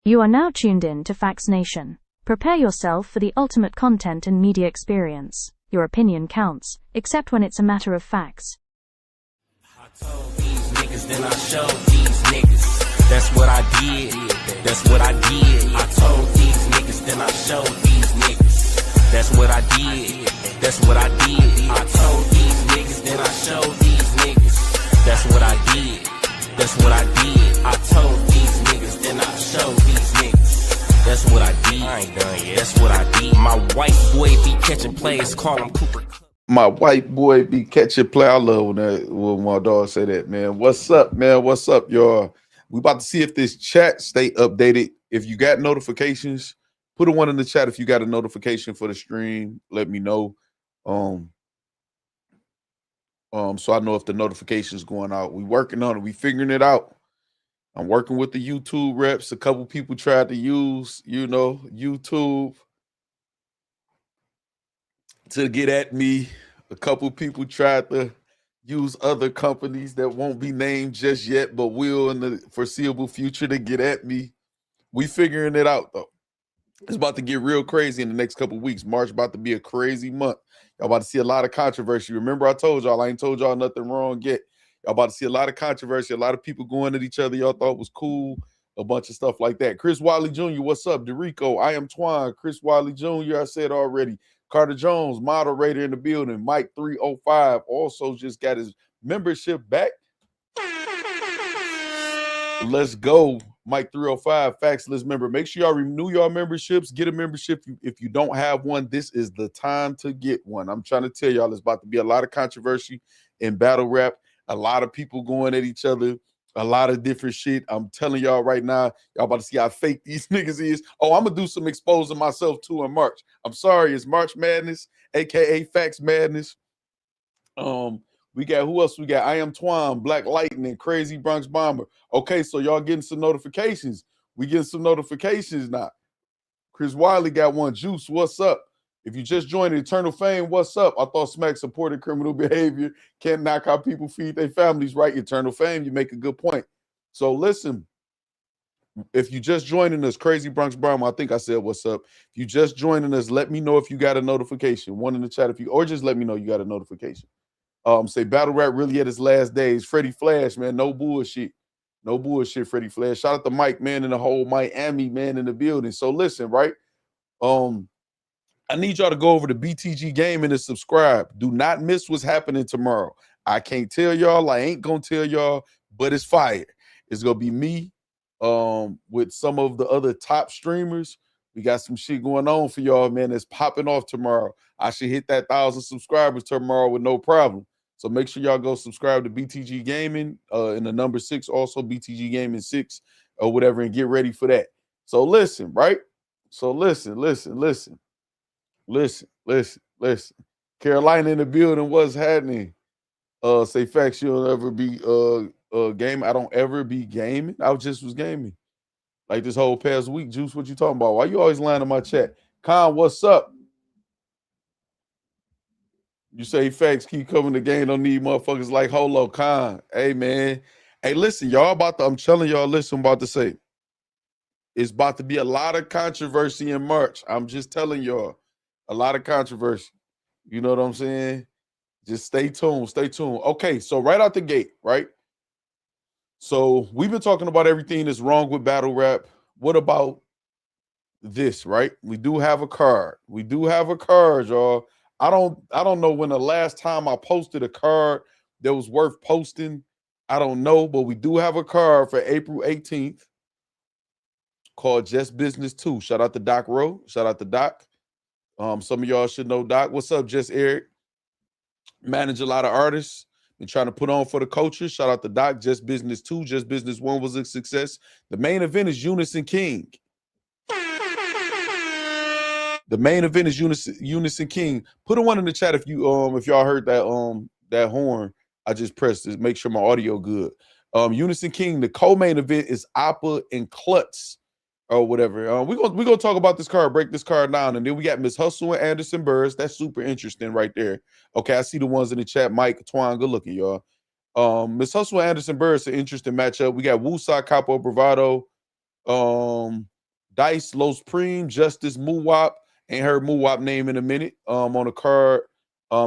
You are now tuned in to Factz Nation. Prepare yourself for the ultimate content and media experience. Your opinion counts, except when it's a matter of facts. I told these niggas, then I showed these niggas. That's what I did. That's what I did. I told these niggas, then I showed these niggas. That's what I did. That's what I did. I told these niggas, then I showed these niggas. That's what I did. That's what I did. I told these niggas, then I showed these niggas. That's what I did. I ain't done yet. That's what I did. My white boy be catching plays, call him Cooper. My white boy be catching play. I love when my dog say that, man. What's up, man? What's up, y'all? We about to see if this chat stay updated. If you got notifications, put a one in the chat. If you got a notification for the stream, let me know. So I know if the notification's going out. We working on it. We figuring it out. I'm working with the YouTube reps. A couple people tried to use, YouTube to get at me. A couple people tried to use other companies that won't be named just yet, but will in the foreseeable future to get at me. We figuring it out, though. It's about to get real crazy in the next couple weeks. March about to be a crazy month. Y'all about to see a lot of controversy. Remember I told y'all, I ain't told y'all nothing wrong yet. Y'all about to see a lot of controversy, a lot of people going at each other y'all thought was cool, a bunch of stuff like that. Chris Wiley Jr., what's up? Derico, I am Twine. Chris Wiley Jr., I said already. Carter Jones, moderator in the building. Mike 305 also just got his membership back. Let's go. Mike 305, Factz List member. Make sure y'all renew your memberships. Get a membership. If you don't have one, this is the time to get one. I'm trying to tell y'all, there's about to be a lot of controversy in battle rap. A lot of people going at each other. A lot of different shit. I'm telling y'all right now, y'all about to see how fake these niggas is. Oh, I'm going to do some exposing myself too in March. I'm sorry. It's March Madness, a.k.a. Factz Madness. We got, who else we got? I Am Twine, Black Lightning, Crazy Bronx Bomber. Okay, so y'all getting some notifications. We getting some notifications now. Chris Wiley got one. Juice, what's up? If you just joined Eternal Fame, what's up? I thought Smack supported criminal behavior. Can't knock how people feed their families, right? Eternal Fame, you make a good point. So listen, if you just joining us, Crazy Bronx Bomber, I think I said what's up. If you just joining us, let me know if you got a notification. One in the chat, or just let me know you got a notification. Say battle rap really at its last days. Freddie Flash, man, no bullshit. No bullshit, Freddie Flash. Shout out to Mike, man, and the whole Miami, man, in the building. So listen, right? I need y'all to go over to BTG Gaming and subscribe. Do not miss what's happening tomorrow. I can't tell y'all. I ain't gonna tell y'all, but it's fire. It's gonna be me with some of the other top streamers. We got some shit going on for y'all, man. That's popping off tomorrow. I should hit that 1,000 subscribers tomorrow with no problem. So make sure y'all go subscribe to BTG Gaming in the number 6, also BTG Gaming 6 or whatever, and get ready for that. So listen, right? So listen. Carolina in the building, what's happening? Say Factz, you'll ever be gaming. I don't ever be gaming. I just was gaming. Like this whole past week. Juice, what you talking about? Why you always lying in my chat? Khan, what's up? You say Factz keep coming to game, don't need motherfuckers like Holo. Khan. Hey, man. Hey, listen, y'all I'm telling y'all, listen, I'm about to say. It's about to be a lot of controversy in March. I'm just telling y'all. A lot of controversy. You know what I'm saying? Just stay tuned. Stay tuned. Okay, so right out the gate, right? So we've been talking about everything that's wrong with battle rap. What about this, right? We do have a card. We do have a card, y'all. I don't know when the last time I posted a card that was worth posting. I don't know, but we do have a card for April 18th called Just Business 2. Shout out to Doc Rowe. Shout out to Doc. Some of y'all should know Doc. What's up, Just Eric? Manage a lot of artists. Been trying to put on for the culture. Shout out to Doc. Just Business 2. Just Business 1 was a success. The main event is Unison King. The main event is Unison King. Put a one in the chat if y'all heard that horn I just pressed to make sure my audio good. Unison King. The co-main event is Appa and Klutz or whatever. We're gonna talk about this card, break this card down, and then we got Miss Hustle and Anderson Burrs. That's super interesting right there. Okay, I see the ones in the chat. Mike, Twine, good looking, y'all. Miss Hustle and Anderson Burrs, an interesting matchup. We got Wusa, Capo Bravado. Dice, Los Preem, Justice, Muwap. Ain't heard Muwap name in a minute. On the card,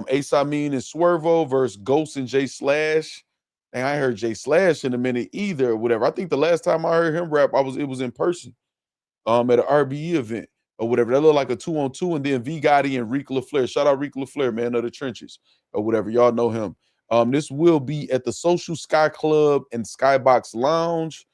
Ace Amin and Swervo versus Ghost and J Slash. And I ain't heard J Slash in a minute either, or whatever. I think the last time I heard him rap, it was in person, at an RBE event or whatever. That looked like a 2-on-2, and then V Gotti and Reek LaFleur. Shout out Reek LaFleur, man of the trenches or whatever. Y'all know him. This will be at the Social Sky Club and Skybox Lounge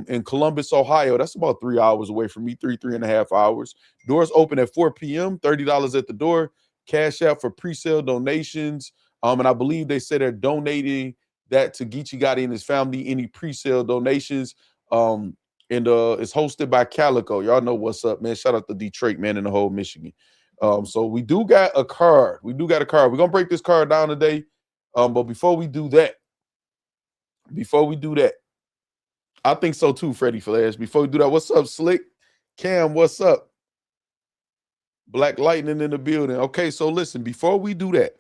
in Columbus, Ohio. That's about 3 hours away from me, 3.5 hours. Doors open at 4 p.m., $30 at the door. Cash out for pre-sale donations. And I believe they said they're donating that to Geechee Gotti and his family, any pre-sale donations. And it's hosted by Calico. Y'all know what's up, man. Shout out to Detroit, man, and the whole Michigan. So we do got a card. We're going to break this card down today. But before we do that, I think so too, Freddie Flash. Before we do that, what's up, Slick? Cam, what's up? Black Lightning in the building. Okay, so listen, before we do that,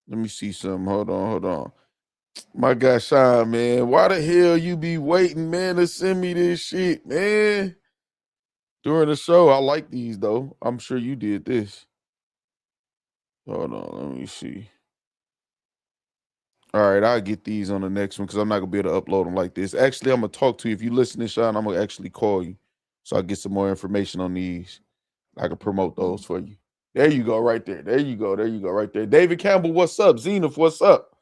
let me see something. Hold on. My guy Sean, man, why the hell you be waiting, man, to send me this shit, man? During the show, I like these, though. I'm sure you did this. Hold on, let me see. All right, I'll get these on the next one because I'm not going to be able to upload them like this. Actually, I'm going to talk to you. If you listening, Sean, I'm going to actually call you so I get some more information on these. I can promote those for you. There you go, right there. There you go, right there. David Campbell, what's up? Zenith, what's up?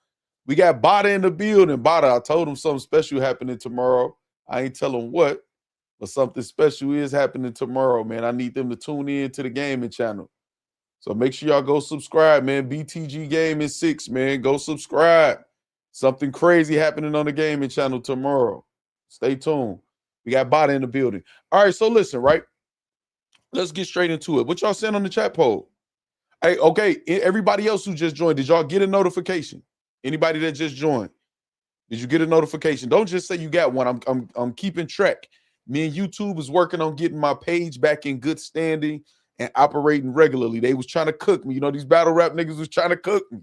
We got Bada in the building. Bada, I told him something special happening tomorrow. I ain't telling what, but something special is happening tomorrow, man. I need them to tune in to the gaming channel. So make sure y'all go subscribe, man. BTG Gaming 6, man. Go subscribe. Something crazy happening on the gaming channel tomorrow. Stay tuned. We got Bada in the building. All right, so listen, right? Let's get straight into it. What y'all saying on the chat poll? Hey, okay, everybody else who just joined, did y'all get a notification? Anybody that just joined, did you get a notification? Don't just say you got one. I'm keeping track. Me and YouTube is working on getting my page back in good standing and operating regularly. They was trying to cook me. You know, these battle rap niggas was trying to cook me.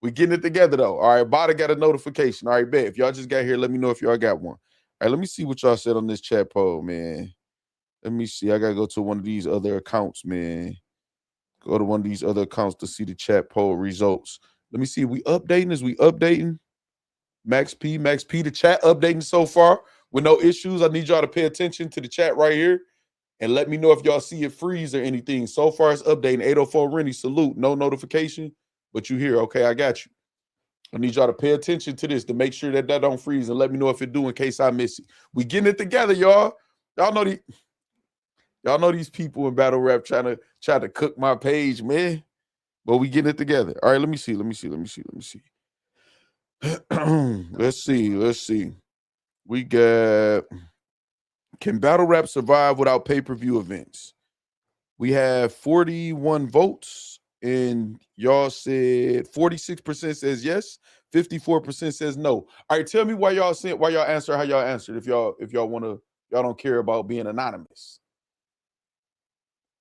We getting it together, though. All right, Bada got a notification. All right, bet. If y'all just got here, let me know if y'all got one. All right, let me see what y'all said on this chat poll, man. Let me see. I got to go to one of these other accounts, man. Go to one of these other accounts to see the chat poll results. Let me see. Is we updating? Max P, the chat updating so far with no issues. I need y'all to pay attention to the chat right here and let me know if y'all see it freeze or anything. So far, it's updating. 804 Rennie, salute. No notification, but you here. Okay, I got you. I need y'all to pay attention to this to make sure that don't freeze and let me know if it do in case I miss it. We getting it together, y'all. Y'all know these people in battle rap trying to cook my page, man. But we getting it together. All right, let me see. Let's see. We got, can battle rap survive without pay-per-view events? We have 41 votes, and y'all said 46% says yes, 54% says no. All right, tell me why y'all answer how y'all answered. If y'all don't care about being anonymous.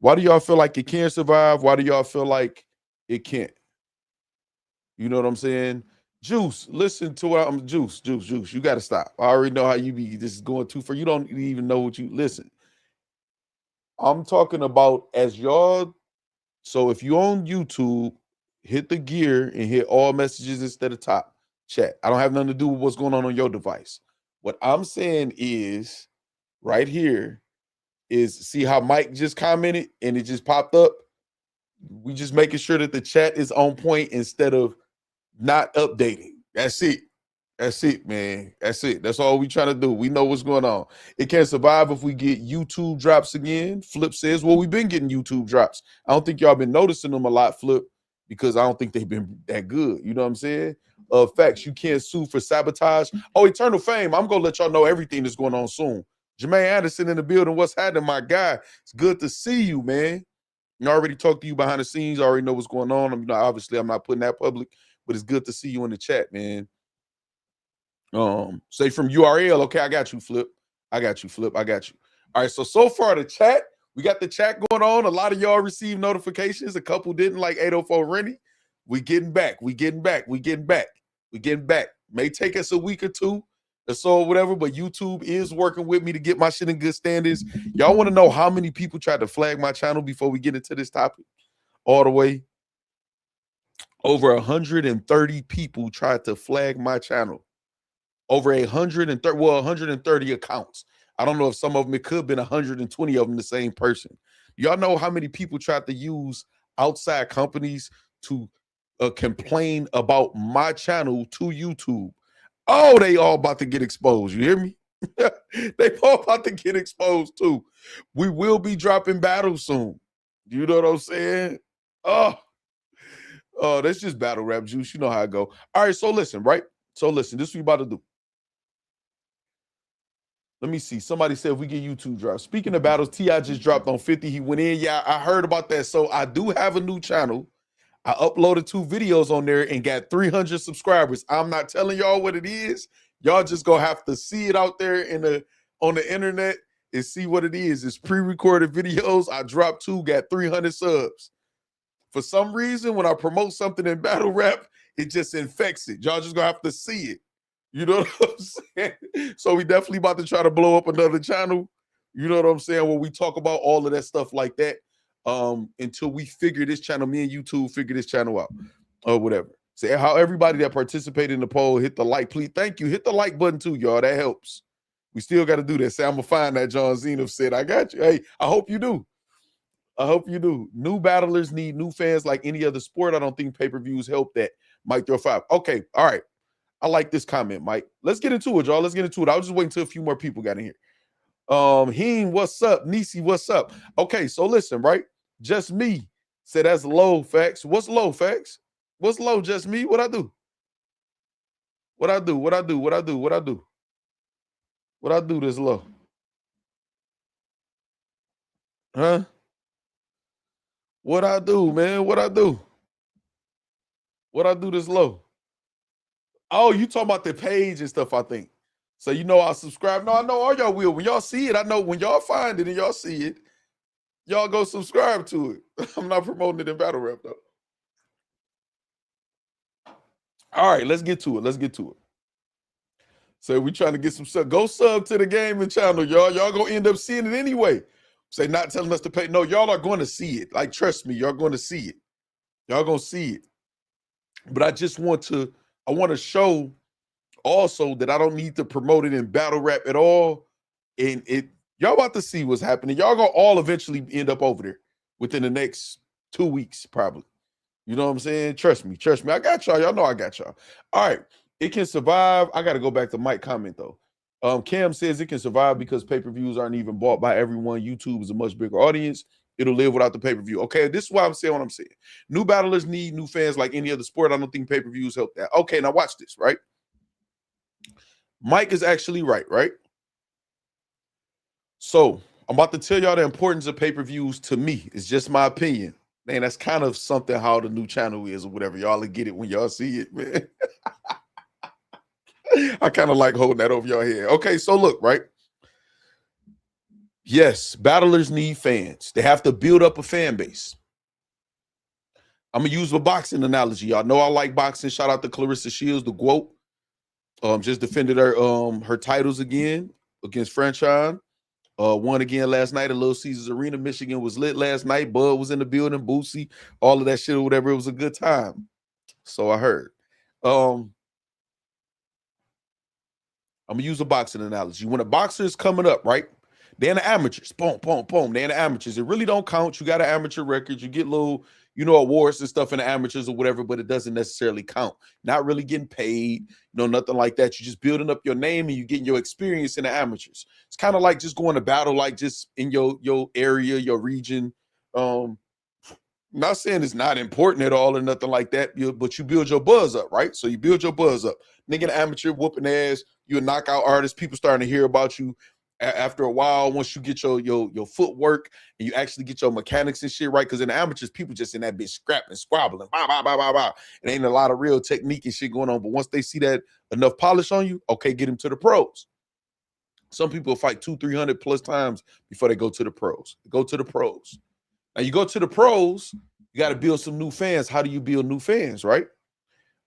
Why do y'all feel like it can survive? Why do y'all feel like it can't? You know what I'm saying? Juice, listen to what I'm Juice. You got to stop. I already know how you be. This is going too far. You don't even know what you listen. I'm talking about as y'all. So if you on YouTube, hit the gear and hit all messages instead of top chat. I don't have nothing to do with what's going on your device. What I'm saying is right here is see how Mike just commented and it just popped up. We just making sure that the chat is on point instead of not updating. That's it, man. That's it. That's all we trying to do. We know what's going on. It can't survive if we get YouTube drops again. Flip says, well, we've been getting YouTube drops. I don't think y'all been noticing them a lot, Flip, because I don't think they've been that good. You know what I'm saying? Factz, you can't sue for sabotage. Oh, Eternal Fame. I'm going to let y'all know everything that's going on soon. Jermaine Anderson in the building. What's happening, my guy? It's good to see you, man. I already talked to you behind the scenes. I already know what's going on. Obviously, I'm not putting that public, but it's good to see you in the chat, man. Say from URL. Okay, I got you, Flip. I got you. All right, so far the chat, we got the chat going on. A lot of y'all received notifications. A couple didn't, like 804 Rennie. We getting back. May take us a week or two So whatever, but YouTube is working with me to get my shit in good standings. Y'all want to know how many people tried to flag my channel before we get into this topic? All the way. Over 130 people tried to flag my channel. Over 130 accounts. I don't know if some of them, it could have been 120 of them the same person. Y'all know how many people tried to use outside companies to complain about my channel to YouTube? Oh, they all about to get exposed. You hear me? They all about to get exposed too. We will be dropping battles soon. You know what I'm saying? Oh, that's just battle rap juice. You know how I go. All right, so listen, right? So listen, this is what we about to do. Let me see. Somebody said if we get YouTube drops. Speaking of battles, T.I. just dropped on 50. He went in. Yeah, I heard about that. So I do have a new channel. I uploaded 2 videos on there and got 300 subscribers. I'm not telling y'all what it is. Y'all just gonna have to see it out there on the internet and see what it is. It's pre-recorded videos. I dropped 2, got 300 subs. For some reason, when I promote something in battle rap, it just infects it. Y'all just gonna have to see it. You know what I'm saying? So we definitely about to try to blow up another channel. You know what I'm saying? Where we talk about all of that stuff like that. Until we figure this channel, me and YouTube figure this channel out or whatever. So how everybody that participated in the poll, hit the like, please. Thank you. Hit the like button too, y'all. That helps. We still got to do that. Say, I'm gonna find that John Zenith said, I got you. Hey, I hope you do. I hope you do. New battlers need new fans like any other sport. I don't think pay-per-views help that. Mike 05. Okay, all right. I like this comment, Mike. Let's get into it, y'all. Let's get into it. I was just waiting until a few more people got in here. Heen, what's up? Nisi, what's up? Okay, so listen, right? Just me said that's low, Factz. What's low, Factz? What's low? Just me? What I do? What I do? What I do? What I do? What I do? What I do this low? Huh? What I do, man? What I do? What I do this low? Oh, you talking about the page and stuff, I think. So you know I'll subscribe. No, I know all y'all will. When y'all see it, I know when y'all find it and y'all see it, y'all go subscribe to it. I'm not promoting it in battle rap, though. All right, let's get to it. Let's get to it. So we trying to get some sub. Go sub to the gaming channel, y'all. Y'all gonna end up seeing it anyway. Say not telling us to pay. No, y'all are going to see it. Like, trust me, y'all going to see it. Y'all gonna see it. But I just want to, I want to show also that I don't need to promote it in battle rap at all. And y'all about to see what's happening. Y'all gonna all eventually end up over there within the next 2 weeks, probably. You know what I'm saying? Trust me. Trust me. I got y'all. Y'all know I got y'all. All right. It can survive. I got to go back to Mike's comment, though. Cam says it can survive because pay-per-views aren't even bought by everyone. YouTube is a much bigger audience. It'll live without the pay-per-view. Okay, this is why I'm saying what I'm saying. New battlers need new fans like any other sport. I don't think pay-per-views help that. Okay, now watch this, right? Mike is actually right? So I'm about to tell y'all the importance of pay-per-views to me. It's just my opinion. Man, that's kind of something how the new channel is or whatever. Y'all will get it when y'all see it, man. I kind of like holding that over your head. Okay, so look, right? Yes, battlers need fans. They have to build up a fan base. I'm going to use a boxing analogy. Y'all know I like boxing. Shout out to Clarissa Shields, the GOAT. Just defended her titles again against Franchon. Won again last night at Little Caesars Arena. Michigan was lit last night. Bud was in the building. Boosie, all of that shit or whatever. It was a good time. So I heard. I'm going to use a boxing analogy. When a boxer is coming up, right? They're in the amateurs. Boom, boom, boom. They're in the amateurs. It really don't count. You got an amateur record. You get little, awards and stuff in the amateurs or whatever, but it doesn't necessarily count. Not really getting paid, nothing like that. You're just building up your name and you're getting your experience in the amateurs. It's kind of like just going to battle, like just in your area, your region. Not saying it's not important at all or nothing like that, but you build your buzz up, right? So you build your buzz up. Nigga, amateur whooping ass, you're a knockout artist. People starting to hear about you after a while. Once you get your footwork and you actually get your mechanics and shit right, because in the amateurs, people just in that bitch scrapping, squabbling, bah, bah, bah, bah, bah. It ain't a lot of real technique and shit going on. But once they see that enough polish on you, okay, get them to the pros. Some people fight 200-300 plus times before they go to the pros. Go to the pros. Now you go to the pros, you got to build some new fans. How do you build new fans, right?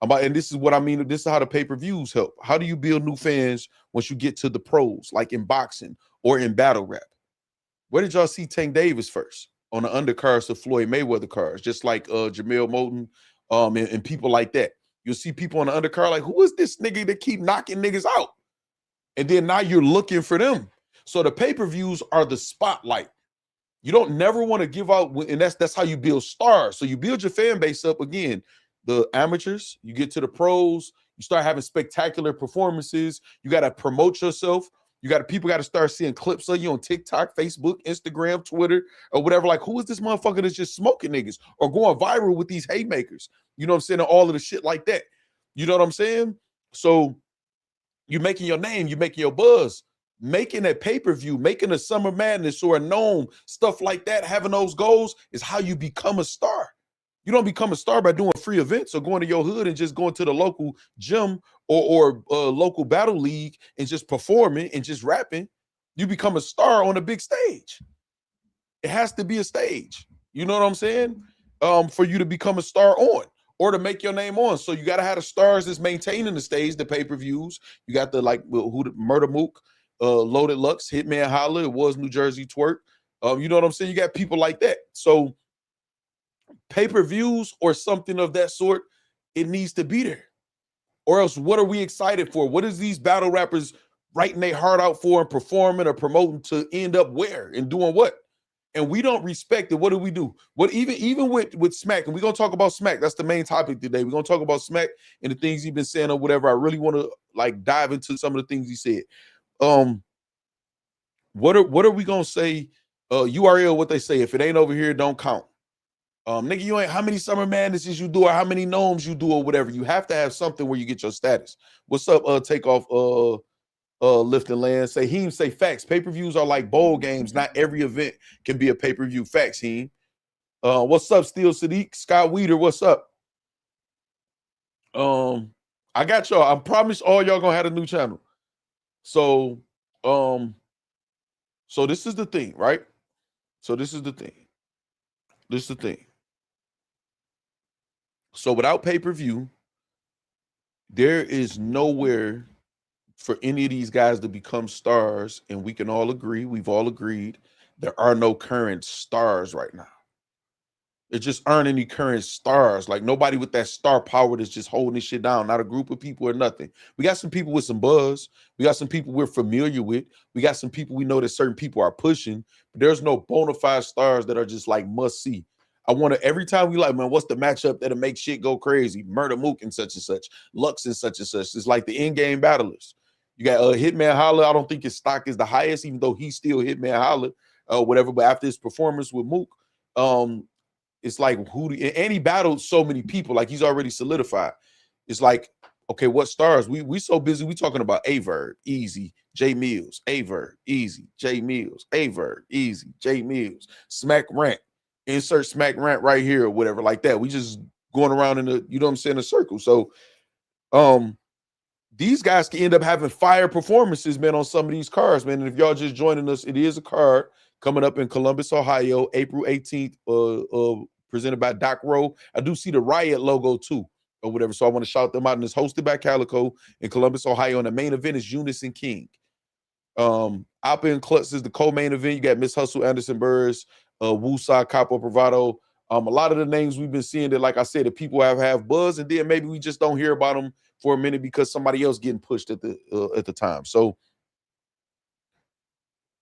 And this is what I mean. This is how the pay-per-views help. How do you build new fans once you get to the pros, like in boxing or in battle rap? Where did y'all see Tank Davis first? On the undercards of Floyd Mayweather cards, just like Jamel Moulton, and people like that. You'll see people on the undercard like, who is this nigga that keep knocking niggas out? And then now you're looking for them. So the pay-per-views are the spotlight. You don't never want to give out, and that's how you build stars. So you build your fan base up again. The amateurs, you get to the pros, you start having spectacular performances. You got to promote yourself. People got to start seeing clips of you on TikTok, Facebook, Instagram, Twitter, or whatever. Like, who is this motherfucker that's just smoking niggas or going viral with these haymakers? You know what I'm saying? And all of the shit like that. You know what I'm saying? So you're making your name, you're making your buzz, making a pay-per-view, making a Summer Madness or a Gnome, stuff like that, having those goals is how you become a star. You don't become a star by doing free events or going to your hood and just going to the local gym or local battle league and just performing and just rapping. You become a star on a big stage. It has to be a stage. You know what I'm saying? For you to become a star on or to make your name on. So you got to have the stars that's maintaining the stage, the pay-per-views. You got the Murder Mook, Loaded Lux, Hitman Holla. It was New Jersey Twerk. You know what I'm saying? You got people like that. So pay-per-views or something of that sort, it needs to be there. Or else what are we excited for? What is these battle rappers writing their heart out for and performing or promoting to end up where and doing what? And we don't respect it. What do we do? What even with Smack, and we're gonna talk about Smack. That's the main topic today. We're gonna talk about Smack and the things he's been saying or whatever. I really want to like dive into some of the things he said. What are we gonna say? URL, what they say, if it ain't over here, don't count. Nigga, you ain't how many Summer Madnesses you do or how many gnomes you do or whatever. You have to have something where you get your status. What's up, Takeoff, Lift and Land? Say Factz. Pay-per-views are like bowl games. Not every event can be a pay-per-view. Factz, Heem. What's up, Steel Sadiq? Scott Weeder, what's up? I got y'all. I promise all y'all gonna have a new channel. So this is the thing, right? This is the thing. So without pay-per-view, there is nowhere for any of these guys to become stars, and we can all agree, we've all agreed, there are no current stars right now. There just aren't any current stars. Like nobody with that star power that's just holding this shit down. Not a group of people or nothing. We got some people with some buzz. We got some people we're familiar with. We got some people we know that certain people are pushing. But there's no bona fide stars that are just like must see. I want to, every time we like, man, what's the matchup that'll make shit go crazy? Murder Mook and such, Lux and such. It's like the in-game battlers. You got Hitman Holla. I don't think his stock is the highest, even though he's still Hitman Holla, whatever. But after his performance with Mook, it's like and he battled so many people, like he's already solidified. It's like, okay, what stars? We so busy, we talking about Averb, easy, J Mills, Averb, easy, J Mills, Averb, easy, J Mills, Smack Rant, insert Smack Rant right here or whatever, like that. We just going around in the, you know what I'm saying, a circle. So these guys can end up having fire performances, man, on some of these cards, man. And if y'all just joining us, it is a card coming up in Columbus, Ohio, April 18th, presented by Doc Rowe. I do see the Riot logo too, or whatever. So I want to shout them out. And it's hosted by Calico in Columbus, Ohio. And the main event is Unison King. Alpa and Klutz is the co-main event. You got Miss Hustle, Anderson Burrs, Wusa, Capo Bravado. A lot of the names we've been seeing that, like I said, the people have buzz, and then maybe we just don't hear about them for a minute because somebody else getting pushed at the time. So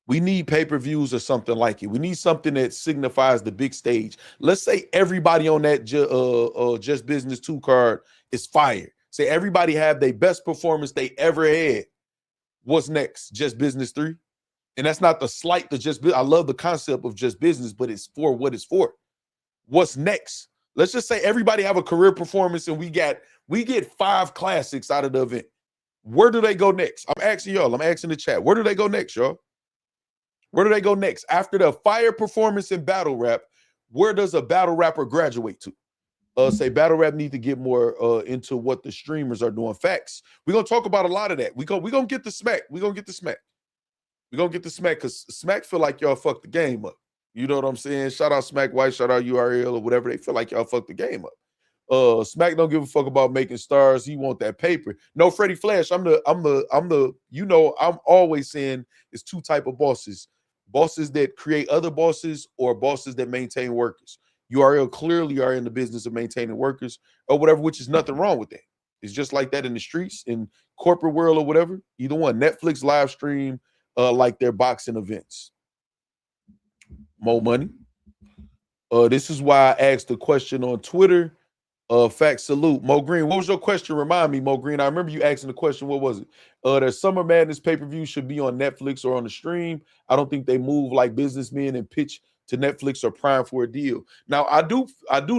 we need pay-per-views or something like it. We need something that signifies the big stage. Let's say everybody on that Just Business 2 card is fire. Say everybody have their best performance they ever had. What's next? Just Business 3? And that's not the slight to Just Business. I love the concept of Just Business, but it's for what it's for. What's next? Let's just say everybody have a career performance and we get 5 classics out of the event. Where do they go next? I'm asking y'all. I'm asking the chat. Where do they go next, y'all? Where do they go next? After the fire performance in battle rap, where does a battle rapper graduate to? Say battle rap need to get more into what the streamers are doing. Facts. We're going to talk about a lot of that. We're going to get the smack. We're going to get the smack. We're going to get the smack because Smack feel like y'all fucked the game up. You know what I'm saying? Shout out Smack White, shout out URL or whatever. They feel like y'all fucked the game up. Smack don't give a fuck about making stars. He want that paper. No, Freddie Flash. I'm the. You know, I'm always saying it's two type of bosses: bosses that create other bosses, or bosses that maintain workers. URL clearly are in the business of maintaining workers or whatever, which is nothing wrong with that. It's just like that in the streets, in corporate world or whatever. Either one. Netflix live stream like their boxing events. More money. This is why I asked the question on Twitter. Fact salute. Mo Green, what was your question? Remind me, Mo Green. I remember you asking the question. What was it? Their Summer Madness pay-per-view should be on Netflix or on the stream. I don't think they move like businessmen and pitch to Netflix or Prime for a deal. Now, I do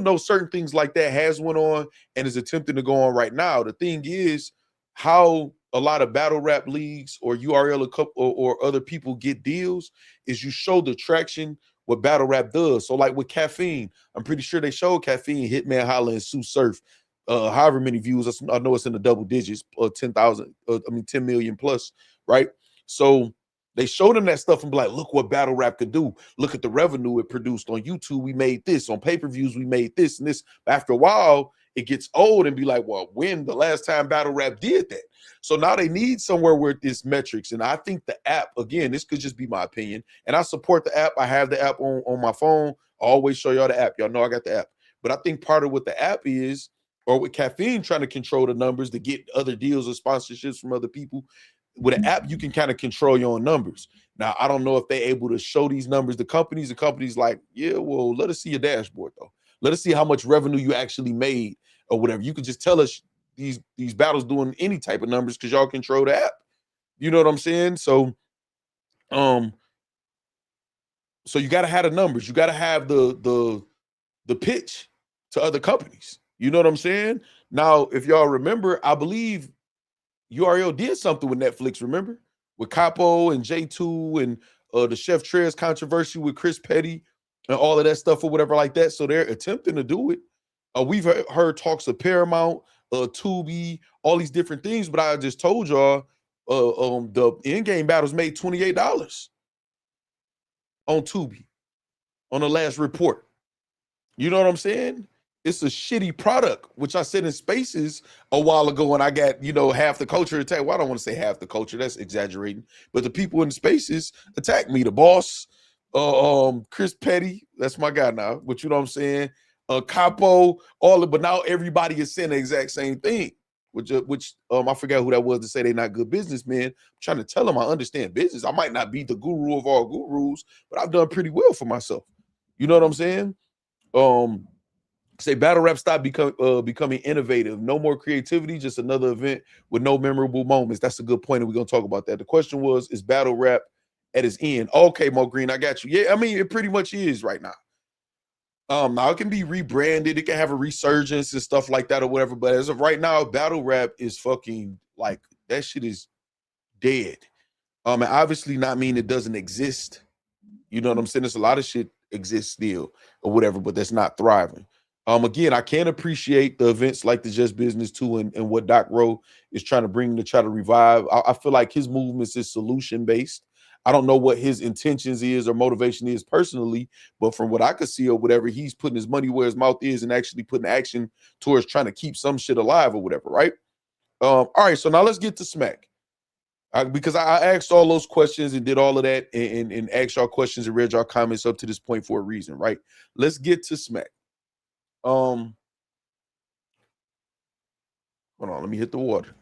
know certain things like that has went on and is attempting to go on right now. The thing is, how a lot of battle rap leagues or URL or other people get deals is you show the traction what battle rap does. So like with Caffeine, I'm pretty sure they showed Caffeine, Hitman Holla, and Sue Surf. However many views, I know it's in the double digits, 10,000, 10 million plus, right? So they showed them that stuff and be like, look what battle rap could do. Look at the revenue it produced on YouTube. We made this. On pay-per-views, we made this and this. But after a while, it gets old and be like, well, when the last time battle rap did that? So now they need somewhere where this metrics. And I think the app, again, this could just be my opinion. And I support the app. I have the app on my phone. I always show y'all the app. Y'all know I got the app. But I think part of what the app is, or with Caffeine trying to control the numbers to get other deals or sponsorships from other people, with an app, you can kind of control your own numbers. Now, I don't know if they're able to show these numbers to companies. The company's like, yeah, well, let us see your dashboard, though. Let us see how much revenue you actually made or whatever. You could just tell us these battles doing any type of numbers because y'all control the app. You know what I'm saying? So you got to have the numbers. You got to have the pitch to other companies. You know what I'm saying? Now, if y'all remember, I believe URL did something with Netflix, remember? With Capo and J2 and the Chef Trez controversy with Chris Petty and all of that stuff or whatever like that. So they're attempting to do it. We've heard talks of Paramount, Tubi, all these different things, but I just told y'all the in-game battles made $28 on Tubi on the last report. You know what I'm saying? It's a shitty product, which I said in Spaces a while ago, and I got, half the culture attacked. Well, I don't want to say half the culture. That's exaggerating. But the people in Spaces attacked me. The boss, Chris Petty, that's my guy now. But you know what I'm saying? Capo, but now everybody is saying the exact same thing. Which I forgot who that was to say they're not good businessmen. I'm trying to tell them I understand business. I might not be the guru of all gurus, but I've done pretty well for myself. You know what I'm saying? Say battle rap stop becoming innovative. No more creativity, just another event with no memorable moments. That's a good point, and we're going to talk about that. The question was, is battle rap at its end? Okay, Mo Green, I got you. Yeah, I mean, it pretty much is right now. Now it can be rebranded. It can have a resurgence and stuff like that or whatever. But as of right now, battle rap is fucking like that shit is dead. And obviously not mean it doesn't exist. You know what I'm saying? There's a lot of shit exists still or whatever, but that's not thriving. Again, I can appreciate the events like the Just Business 2 and what Doc Rowe is trying to bring to try to revive. I feel like his movements is solution-based. I don't know what his intentions is or motivation is personally, but from what I could see or whatever, he's putting his money where his mouth is and actually putting action towards trying to keep some shit alive or whatever, right? All right, so now let's get to Smack. Because I asked all those questions and did all of that and asked y'all questions and read y'all comments up to this point for a reason, right? Let's get to Smack. Hold on, let me hit the water.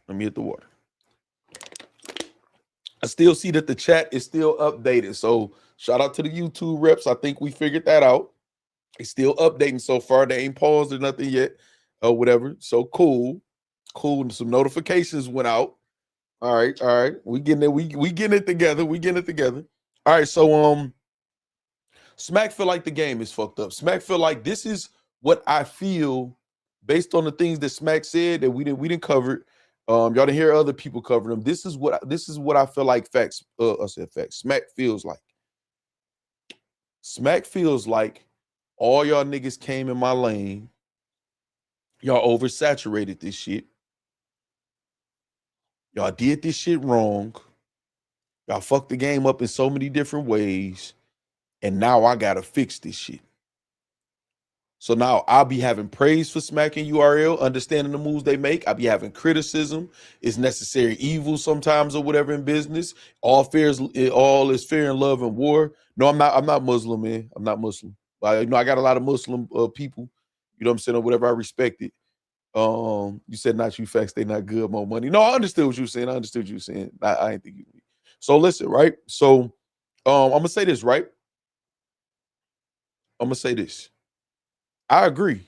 I still see that the chat is still updated. So shout out to the YouTube reps. I think we figured that out. It's still updating so far. They ain't paused or nothing yet or whatever. So cool. Some notifications went out. All right. We getting it. We getting it together. All right. So Smack feel like the game is fucked up. Smack feel like this is what I feel based on the things that Smack said that we didn't cover. Y'all didn't hear other people cover them. This is what I feel like Factz. Smack feels like. Smack feels like all y'all niggas came in my lane. Y'all oversaturated this shit. Y'all did this shit wrong. Y'all fucked the game up in so many different ways. And now I gotta fix this shit. So now I'll be having praise for smacking URL, understanding the moves they make. I'll be having criticism. It's necessary evil sometimes or whatever in business. All is fair in love and war. No, I'm not. I'm not Muslim, man. I'm not Muslim. I got a lot of Muslim people. You know what I'm saying, or whatever. I respect it. You said not you Factz. They not good. More money. No, I understood what you were saying. I understood what you were saying. I ain't think you. So listen, right? So, I'm gonna say this, right? I'm gonna say this. I agree.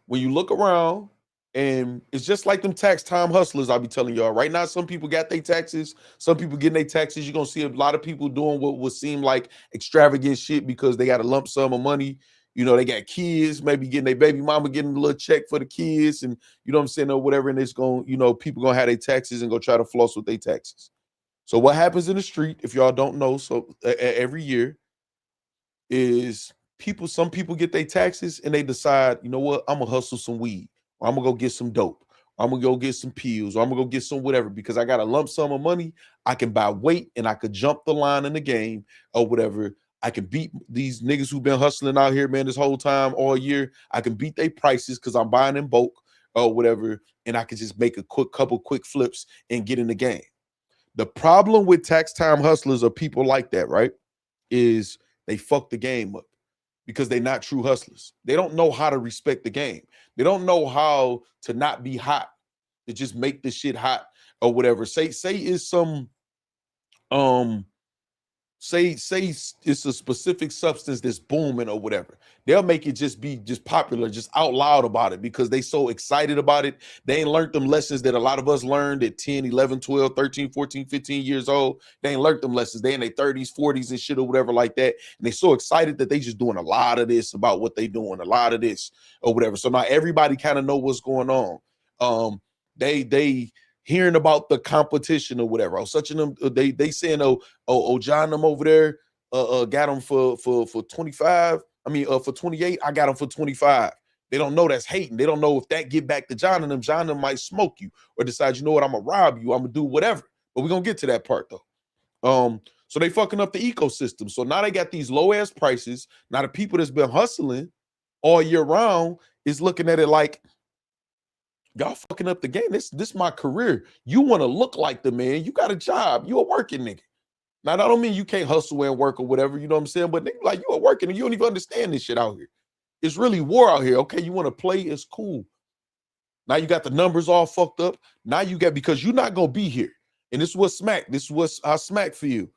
When you look around, and it's just like them tax time hustlers, I'll be telling y'all right now. Some people got their taxes, some people getting their taxes. You're gonna see a lot of people doing what would seem like extravagant shit because they got a lump sum of money. You know, they got kids, maybe getting their baby mama getting a little check for the kids, and you know what I'm saying, or whatever. And it's going, people gonna have their taxes and go try to floss with their taxes. So what happens in the street, if y'all don't know, so every year is some people get their taxes and they decide, you know what, I'm gonna hustle some weed, or I'm gonna go get some dope, or I'm gonna go get some pills, or I'm gonna go get some whatever, because I got a lump sum of money. I can buy weight and I could jump the line in the game or whatever. I can beat these niggas who've been hustling out here, man, this whole time, all year. I can beat their prices because I'm buying in bulk or whatever, and I can just make a couple quick flips and get in the game. The problem with tax time hustlers or people like that, right, is they fuck the game up because they're not true hustlers. They don't know how to respect the game. They don't know how to not be hot, to just make the shit hot or whatever. Say it's some say it's a specific substance that's booming or whatever. They'll make it just be popular, just out loud about it because they so excited about it. They ain't learned them lessons that a lot of us learned at 10, 11, 12, 13, 14, 15 years old. They ain't learned them lessons. They in their 30s, 40s and shit or whatever like that. And they so excited that they just doing a lot of this about what they doing, a lot of this or whatever. So now everybody kind of know what's going on. They hearing about the competition or whatever. Oh, such them they saying, oh, John them over there got them for 25. I mean, for 28, I got them for 25. They don't know that's hating. They don't know if that get back to John and them might smoke you or decide, you know what, I'm gonna rob you, I'm gonna do whatever. But we're gonna get to that part though. So they fucking up the ecosystem. So now they got these low ass prices. Now the people that's been hustling all year round is looking at it like, y'all fucking up the game. This my career. You want to look like the man. You got a job. You a working nigga. Now, that don't mean you can't hustle and work or whatever, you know what I'm saying? But nigga, like, you a working and you don't even understand this shit out here. It's really war out here. Okay, you want to play, it's cool. Now you got the numbers all fucked up. Now you got, because you're not going to be here. And this is what smack. This is what I smack for you.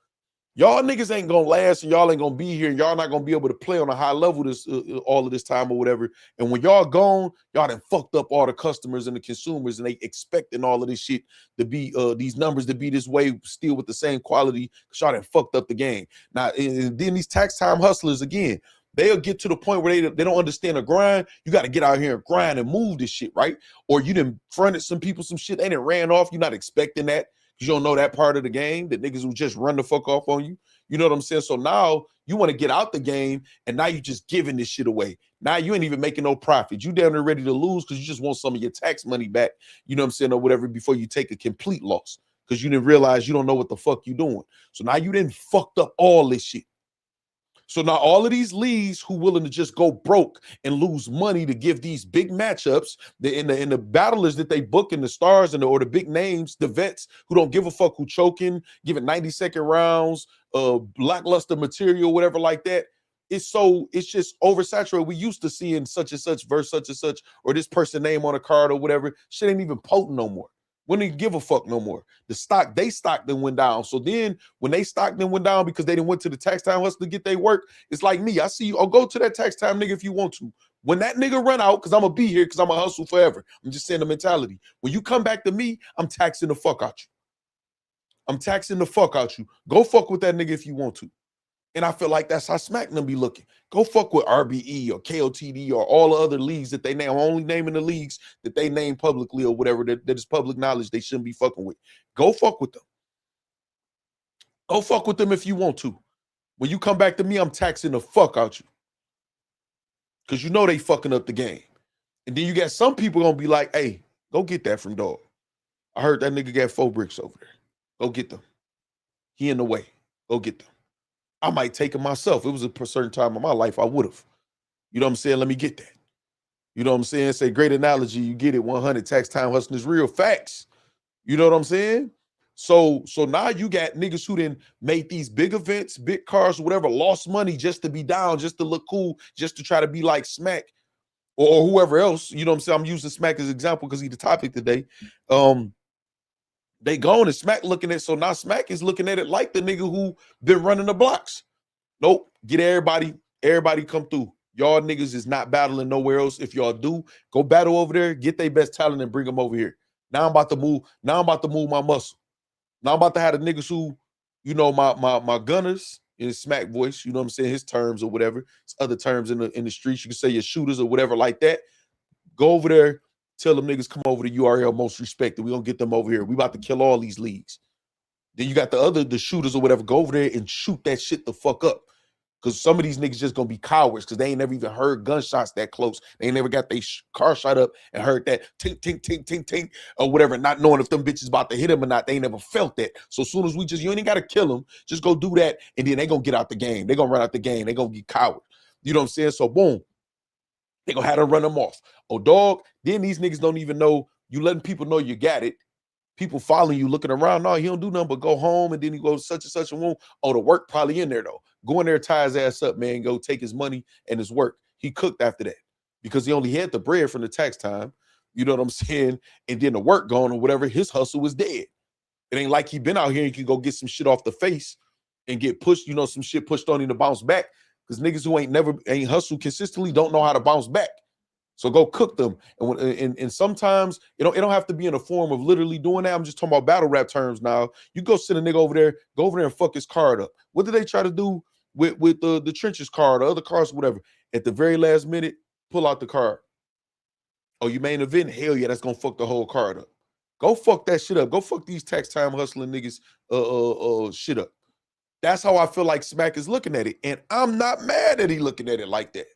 Y'all niggas ain't gonna last, and y'all ain't gonna be here, and y'all not gonna be able to play on a high level this all of this time or whatever. And when y'all gone, y'all done fucked up all the customers and the consumers, and they expecting all of this shit to be these numbers to be this way, still with the same quality. Cause y'all done fucked up the game. Now, and then these tax time hustlers again, they'll get to the point where they don't understand the grind. You got to get out here and grind and move this shit, right? Or you done fronted some people some shit, they done ran off. You're not expecting that. You don't know that part of the game, that niggas who just run the fuck off on you. You know what I'm saying? So now you want to get out the game, and now you just giving this shit away. Now you ain't even making no profit. You down there ready to lose because you just want some of your tax money back, you know what I'm saying, or whatever, before you take a complete loss because you didn't realize you don't know what the fuck you doing. So now you didn't fucked up all this shit. So now all of these leagues who willing to just go broke and lose money to give these big matchups, in the battlers that they book in the stars or the big names, the vets who don't give a fuck, who choking, giving 90-second rounds, lackluster material, whatever like that. It's just oversaturated. We used to seeing such and such verse such and such, or this person name on a card or whatever. Shit ain't even potent no more. Wouldn't even give a fuck no more. The stock then went down. So then when they stock then went down because they didn't went to the tax time hustle to get their work, it's like me. I see you. I'll go to that tax time nigga if you want to. When that nigga run out, because I'm going to be here because I'm going to hustle forever. I'm just saying the mentality. When you come back to me, I'm taxing the fuck out you. I'm taxing the fuck out you. Go fuck with that nigga if you want to. And I feel like that's how Smack them be looking. Go fuck with RBE or KOTD or all the other leagues that they name. I'm only naming the leagues that they name publicly or whatever that is public knowledge they shouldn't be fucking with. Go fuck with them. Go fuck with them if you want to. When you come back to me, I'm taxing the fuck out you. Because you know they fucking up the game. And then you got some people gonna be like, hey, go get that from dog. I heard that nigga got 4 bricks over there. Go get them. He in the way. Go get them. I might take it myself. It was a certain time in my life I would have. You know what I'm saying? Let me get that. You know what I'm saying? Say great analogy. You get it. 100 tax time hustling is real facts. You know what I'm saying? So now you got niggas who then made these big events, big cars, whatever, lost money just to be down, just to look cool, just to try to be like Smack or whoever else. You know what I'm saying? I'm using Smack as an example because he's the topic today. They gone and Smack looking at, so now Smack is looking at it like the nigga who been running the blocks. Nope, get everybody come through. Y'all niggas is not battling nowhere else. If y'all do, go battle over there, get their best talent and bring them over here. Now I'm about to move my muscle. Now I'm about to have the niggas who, you know, my gunners in his Smack voice, you know what I'm saying, his terms or whatever. It's other terms in the streets. You can say your shooters or whatever like that. Go over there, tell them niggas come over to URL most respected. We gonna get them over here. We about to kill all these leagues. Then you got the shooters or whatever. Go over there and shoot that shit the fuck up. Because some of these niggas just gonna be cowards because they ain't never even heard gunshots that close. They ain't never got their car shot up and heard that tink, tink, tink, tink, tink, or whatever, not knowing if them bitches about to hit them or not. They ain't never felt that. So as soon as you ain't gotta kill them, just go do that, and then they gonna get out the game. They gonna run out the game. They gonna be coward. You know what I'm saying? So boom, they gonna have to run them off. Oh, dog, then these niggas don't even know you letting people know you got it. People following you, looking around. No, he don't do nothing but go home, and then he goes such and such a room. Oh, the work probably in there though. Go in there, tie his ass up, man. Go take his money and his work. He cooked after that because he only had the bread from the tax time. You know what I'm saying? And then the work gone or whatever. His hustle was dead. It ain't like he been out here and can go get some shit off the face and get pushed. You know, some shit pushed on him to bounce back because niggas who ain't hustled consistently don't know how to bounce back. So go cook them. And sometimes it don't have to be in a form of literally doing that. I'm just talking about battle rap terms now. You go send a nigga over there, go over there and fuck his card up. What did they try to do with the trenches card or other cars, whatever? At the very last minute, pull out the card. Oh, you main event? Hell yeah, that's gonna fuck the whole card up. Go fuck that shit up. Go fuck these tax time hustling niggas shit up. That's how I feel like Smack is looking at it. And I'm not mad that he looking at it like that.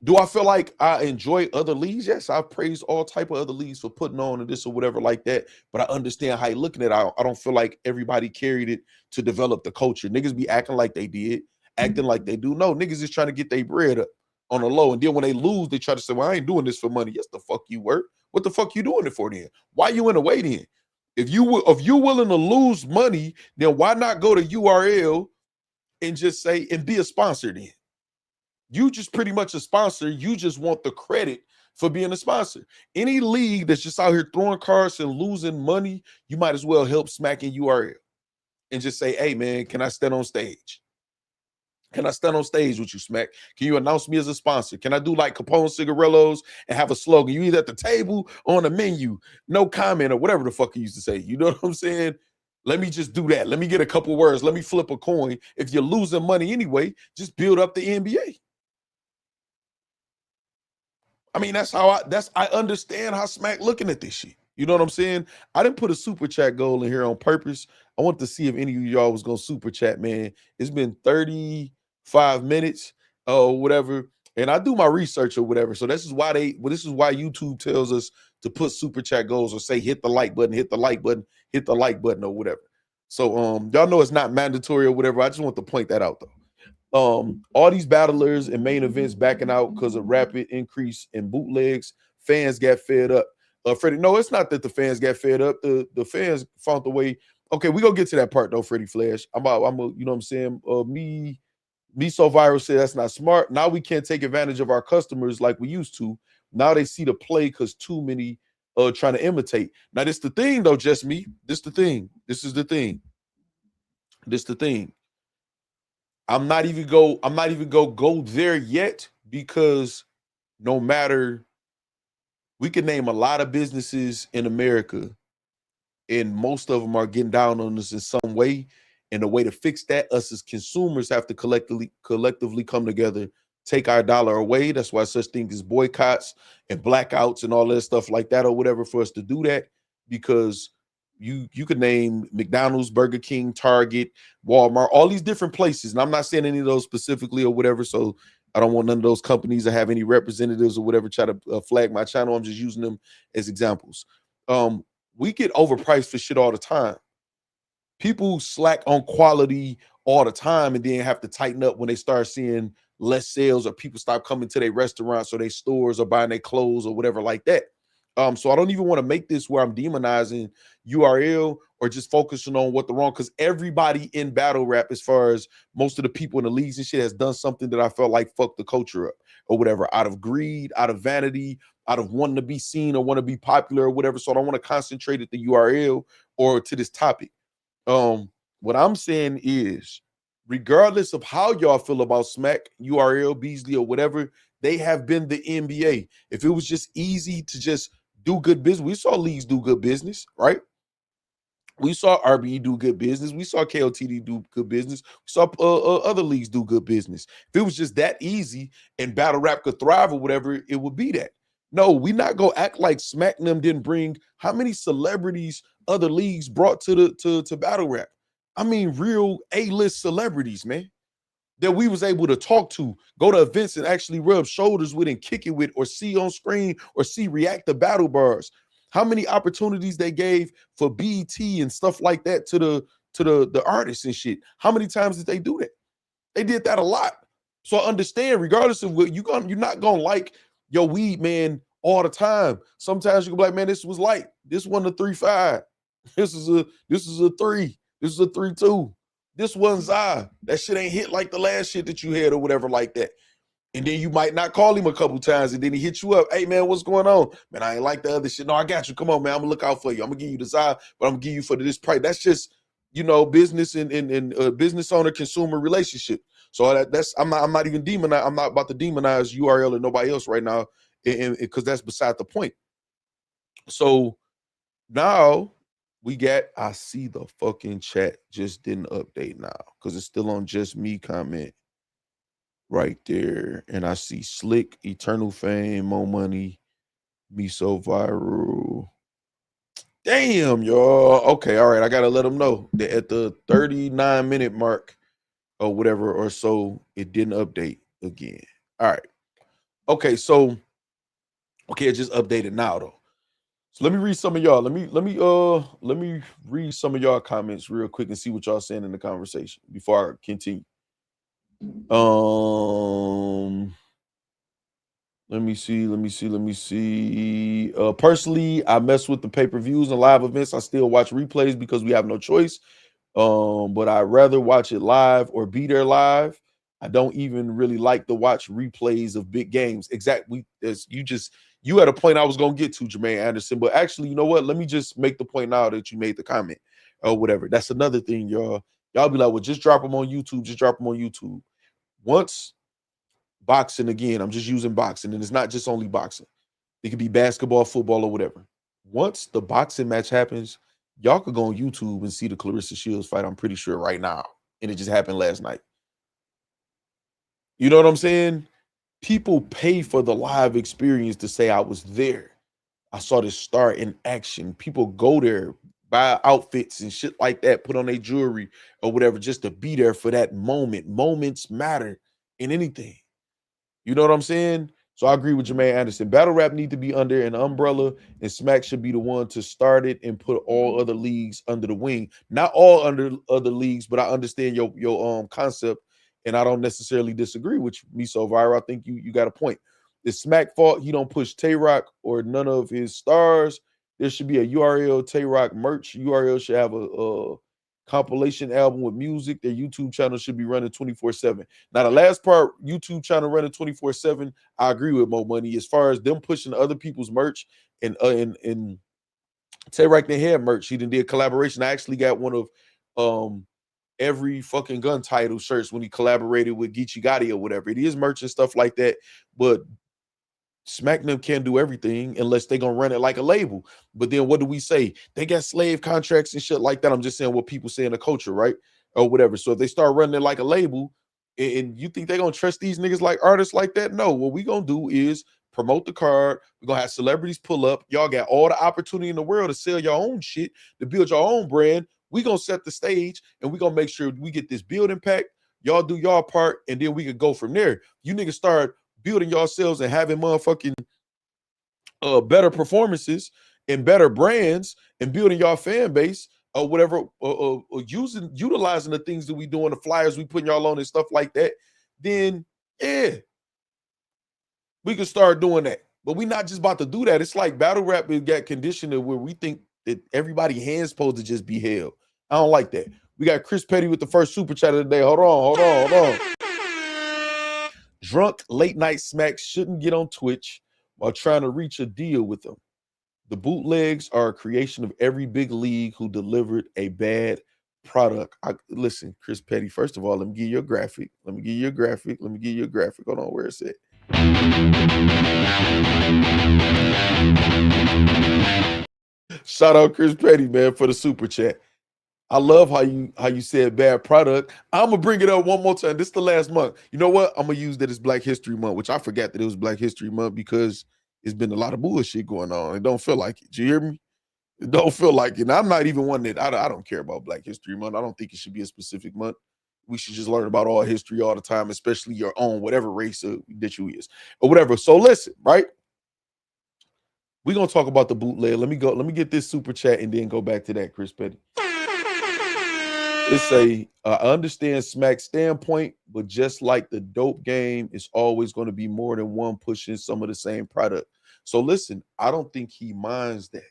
Do I feel like I enjoy other leagues? Yes, I praise all type of other leagues for putting on and this or whatever like that. But I understand how you're looking at it. I don't feel like everybody carried it to develop the culture. Niggas be acting like they did, acting like they do. No, niggas is trying to get their bread up on the low. And then when they lose, they try to say, well, I ain't doing this for money. Yes, the fuck you work. What the fuck you doing it for then? Why you in the way then? If you're willing to lose money, then why not go to URL and just say, and be a sponsor then? You just pretty much a sponsor. You just want the credit for being a sponsor. Any league that's just out here throwing cards and losing money, you might as well help Smack in URL and just say, hey, man, can I stand on stage? Can I stand on stage with you, Smack? Can you announce me as a sponsor? Can I do like Capone Cigarillos and have a slogan? You either at the table or on the menu, no comment or whatever the fuck you used to say. You know what I'm saying? Let me just do that. Let me get a couple words. Let me flip a coin. If you're losing money anyway, just build up the NBA. I mean, I understand how Smack looking at this shit. You know what I'm saying? I didn't put a super chat goal in here on purpose. I want to see if any of y'all was going to super chat, man. It's been 35 minutes or whatever. And I do my research or whatever. So this is why YouTube tells us to put super chat goals or say, hit the like button, hit the like button, hit the like button or whatever. So y'all know it's not mandatory or whatever. I just want to point that out though. All these battlers and main events backing out because of rapid increase in bootlegs. Fans got fed up. Freddie, no, it's not that the fans got fed up. The fans found the way. Okay, we gonna get to that part though, Freddie Flash. You know what I'm saying? Me so viral said that's not smart. Now we can't take advantage of our customers like we used to. Now they see the play because too many trying to imitate. Now this the thing though, just me. This the thing. This is the thing. This the thing. I'm not even go there yet because no matter, we can name a lot of businesses in America and most of them are getting down on us in some way. And the way to fix that, us as consumers have to collectively come together, take our dollar away. That's why such things as boycotts and blackouts and all that stuff like that or whatever for us to do that, because you could name McDonald's, Burger King, Target, Walmart, all these different places. And I'm not saying any of those specifically or whatever. So I don't want none of those companies to have any representatives or whatever try to flag my channel. I'm just using them as examples. We get overpriced for shit all the time. People slack on quality all the time and then have to tighten up when they start seeing less sales or people stop coming to their restaurants or their stores or buying their clothes or whatever like that. So I don't even want to make this where I'm demonizing URL or just focusing on what the wrong, because everybody in battle rap, as far as most of the people in the leagues and shit, has done something that I felt like fucked the culture up or whatever, out of greed, out of vanity, out of wanting to be seen or want to be popular or whatever. So I don't want to concentrate at the URL or to this topic. What I'm saying is, regardless of how y'all feel about Smack, URL, Beasley, or whatever, they have been the NBA. If it was just easy to just do good business, we saw leagues do good business, right? We saw RBE do good business. We saw KOTD do good business. We saw other leagues do good business. If it was just that easy and battle rap could thrive or whatever, it would be that. No, we not gonna act like Smack them didn't bring how many celebrities other leagues brought to battle rap. I mean, real A-list celebrities, man, that we was able to talk to, go to events and actually rub shoulders with and kick it with, or see on screen or see react to battle bars. How many opportunities they gave for BET and stuff like that to the artists and shit. How many times did they do that? They did that a lot. So I understand, regardless of what you're not gonna like your weed man all the time. Sometimes you can be like, man, this was light. This wasn't a 3.5. This is a 3. This is a 3.2. This one's that shit ain't hit like the last shit that you had or whatever like that. And then you might not call him a couple times, and then he hit you up. Hey, man, what's going on? Man, I ain't like the other shit. No, I got you. Come on, man. I'm going to look out for you. I'm going to give you the side, but I'm going to give you for this price. That's just, business and business owner consumer relationship. So I'm not even demonizing. I'm not about to demonize URL and nobody else right now, because that's beside the point. So now I see the fucking chat just didn't update now because it's still on just me comment right there. And I see Slick, Eternal Fame, Mo Money, Me So Viral. Damn, y'all. Okay, all right. I gotta let them know that at the 39-minute mark or whatever or so, it didn't update again. All right. Okay, it just updated now though. So let me read some of y'all. Let me read some of y'all comments real quick and see what y'all saying in the conversation before I continue. Let me see. Personally, I mess with the pay-per-views and live events. I still watch replays because we have no choice. But I'd rather watch it live or be there live. I don't even really like to watch replays of big games. Exactly. You had a point I was gonna get to, Jermaine Anderson. But actually, you know what? Let me just make the point now that you made the comment or whatever. That's another thing, y'all. Y'all be like, well, just drop them on YouTube. Just drop them on YouTube. Once boxing, again, I'm just using boxing, and it's not just only boxing. It could be basketball, football, or whatever. Once the boxing match happens, y'all could go on YouTube and see the Clarissa Shields fight, I'm pretty sure, right now. And it just happened last night. You know what I'm saying? People pay for the live experience to say I was there. I saw this star in action. People go there, buy outfits and shit like that, put on their jewelry or whatever just to be there for that moment. Moments matter in anything. You know what I'm saying? So I agree with Jermaine Anderson. Battle rap need to be under an umbrella, and Smack should be the one to start it and put all other leagues under the wing. Not all under other leagues, but I understand your concept, and I don't necessarily disagree with you. Me So Viral, I think you got a point. It's Smack fault he don't push Tay-Rock or none of his stars. There should be a URL Tay-Rock merch. URL should have a compilation album with music. Their YouTube channel should be running 24/7. Now, the last part, YouTube channel running 24/7, I agree with Mo Money. As far as them pushing other people's merch and Tay-Rock, they had merch. He did collaboration. I actually got one of every fucking gun title shirts when he collaborated with Geechee Gotti or whatever. It is merch and stuff like that, but Smack them can't do everything unless they're gonna run it like a label. But then what do we say? They got slave contracts and shit like that. I'm just saying what people say in the culture, right? Or whatever. So if they start running it like a label, and you think they're gonna trust these niggas like artists like that? No, what we gonna do is promote the card. We're gonna have celebrities pull up. Y'all got all the opportunity in the world to sell your own shit, to build your own brand. We gonna set the stage and we gonna make sure we get this building pack. Y'all do y'all part, and then we could go from there. You niggas start building yourselves and having motherfucking better performances and better brands and building your fan base or whatever, utilizing the things that we doing, the flyers we putting y'all on and stuff like that, then Yeah, we can start doing that. But we not just about to do that. It's like battle rap has got conditioned where we think that everybody hands supposed to just be held. I don't like that. We got Chris Petty with the first super chat of the day. Hold on. Drunk late night smacks shouldn't get on Twitch while trying to reach a deal with them. The bootlegs are a creation of every big league who delivered a bad product. Listen, Chris Petty, first of all, let me give you a graphic. Hold on, where is it? Shout out Chris Petty, man, for the super chat. I love how you said bad product. I'm gonna bring it up one more time. This is the last month. You know what? I'm gonna use that as Black History Month, which I forgot that it was Black History Month because it's been a lot of bullshit going on. It don't feel like it. Do you hear me? It don't feel like it. And I'm not even one that I don't care about Black History Month. I don't think it should be a specific month. We should just learn about all history all the time, especially your own, whatever race that you is or whatever. So listen, right? We're gonna talk about the bootleg. Let me get this super chat and then go back to that, Chris Petty. It's I understand Smack's standpoint, but just like the dope game, it's always going to be more than one pushing some of the same product. So listen, I don't think he minds that.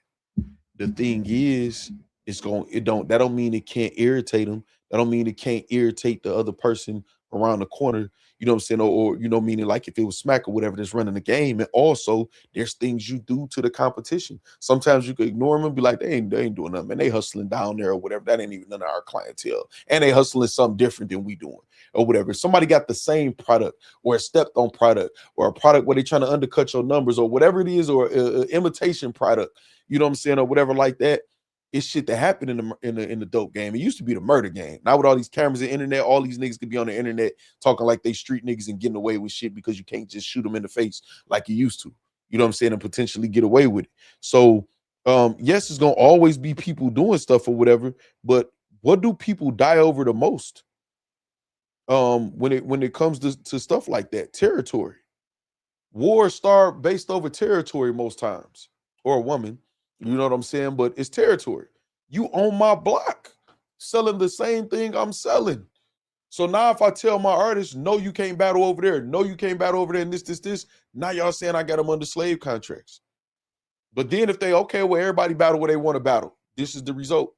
The thing is, that don't mean it can't irritate him. That don't mean it can't irritate the other person around the corner. You know what I'm saying? Or meaning like if it was Smack or whatever that's running the game. And also there's things you do to the competition. Sometimes you could ignore them and be like, they ain't doing nothing, man. They hustling down there or whatever. That ain't even none of our clientele. And they hustling something different than we doing or whatever. Somebody got the same product or a stepped on product or a product where they trying to undercut your numbers or whatever it is, or imitation product, you know what I'm saying, or whatever like that. It's shit that happened in the dope game. It used to be the murder game. Now with all these cameras and internet, all these niggas could be on the internet talking like they street niggas and getting away with shit because you can't just shoot them in the face like you used to. You know what I'm saying? And potentially get away with it. So yes, it's gonna always be people doing stuff or whatever, but what do people die over the most? When it comes to stuff like that, territory. Wars start based over territory most times, or a woman. You know what I'm saying? But it's territory. You own my block, selling the same thing I'm selling. So now if I tell my artists, no, you can't battle over there. No, you can't battle over there. And this. Now y'all saying I got them under slave contracts. But then if they, okay, well, everybody battle where they want to battle. This is the result.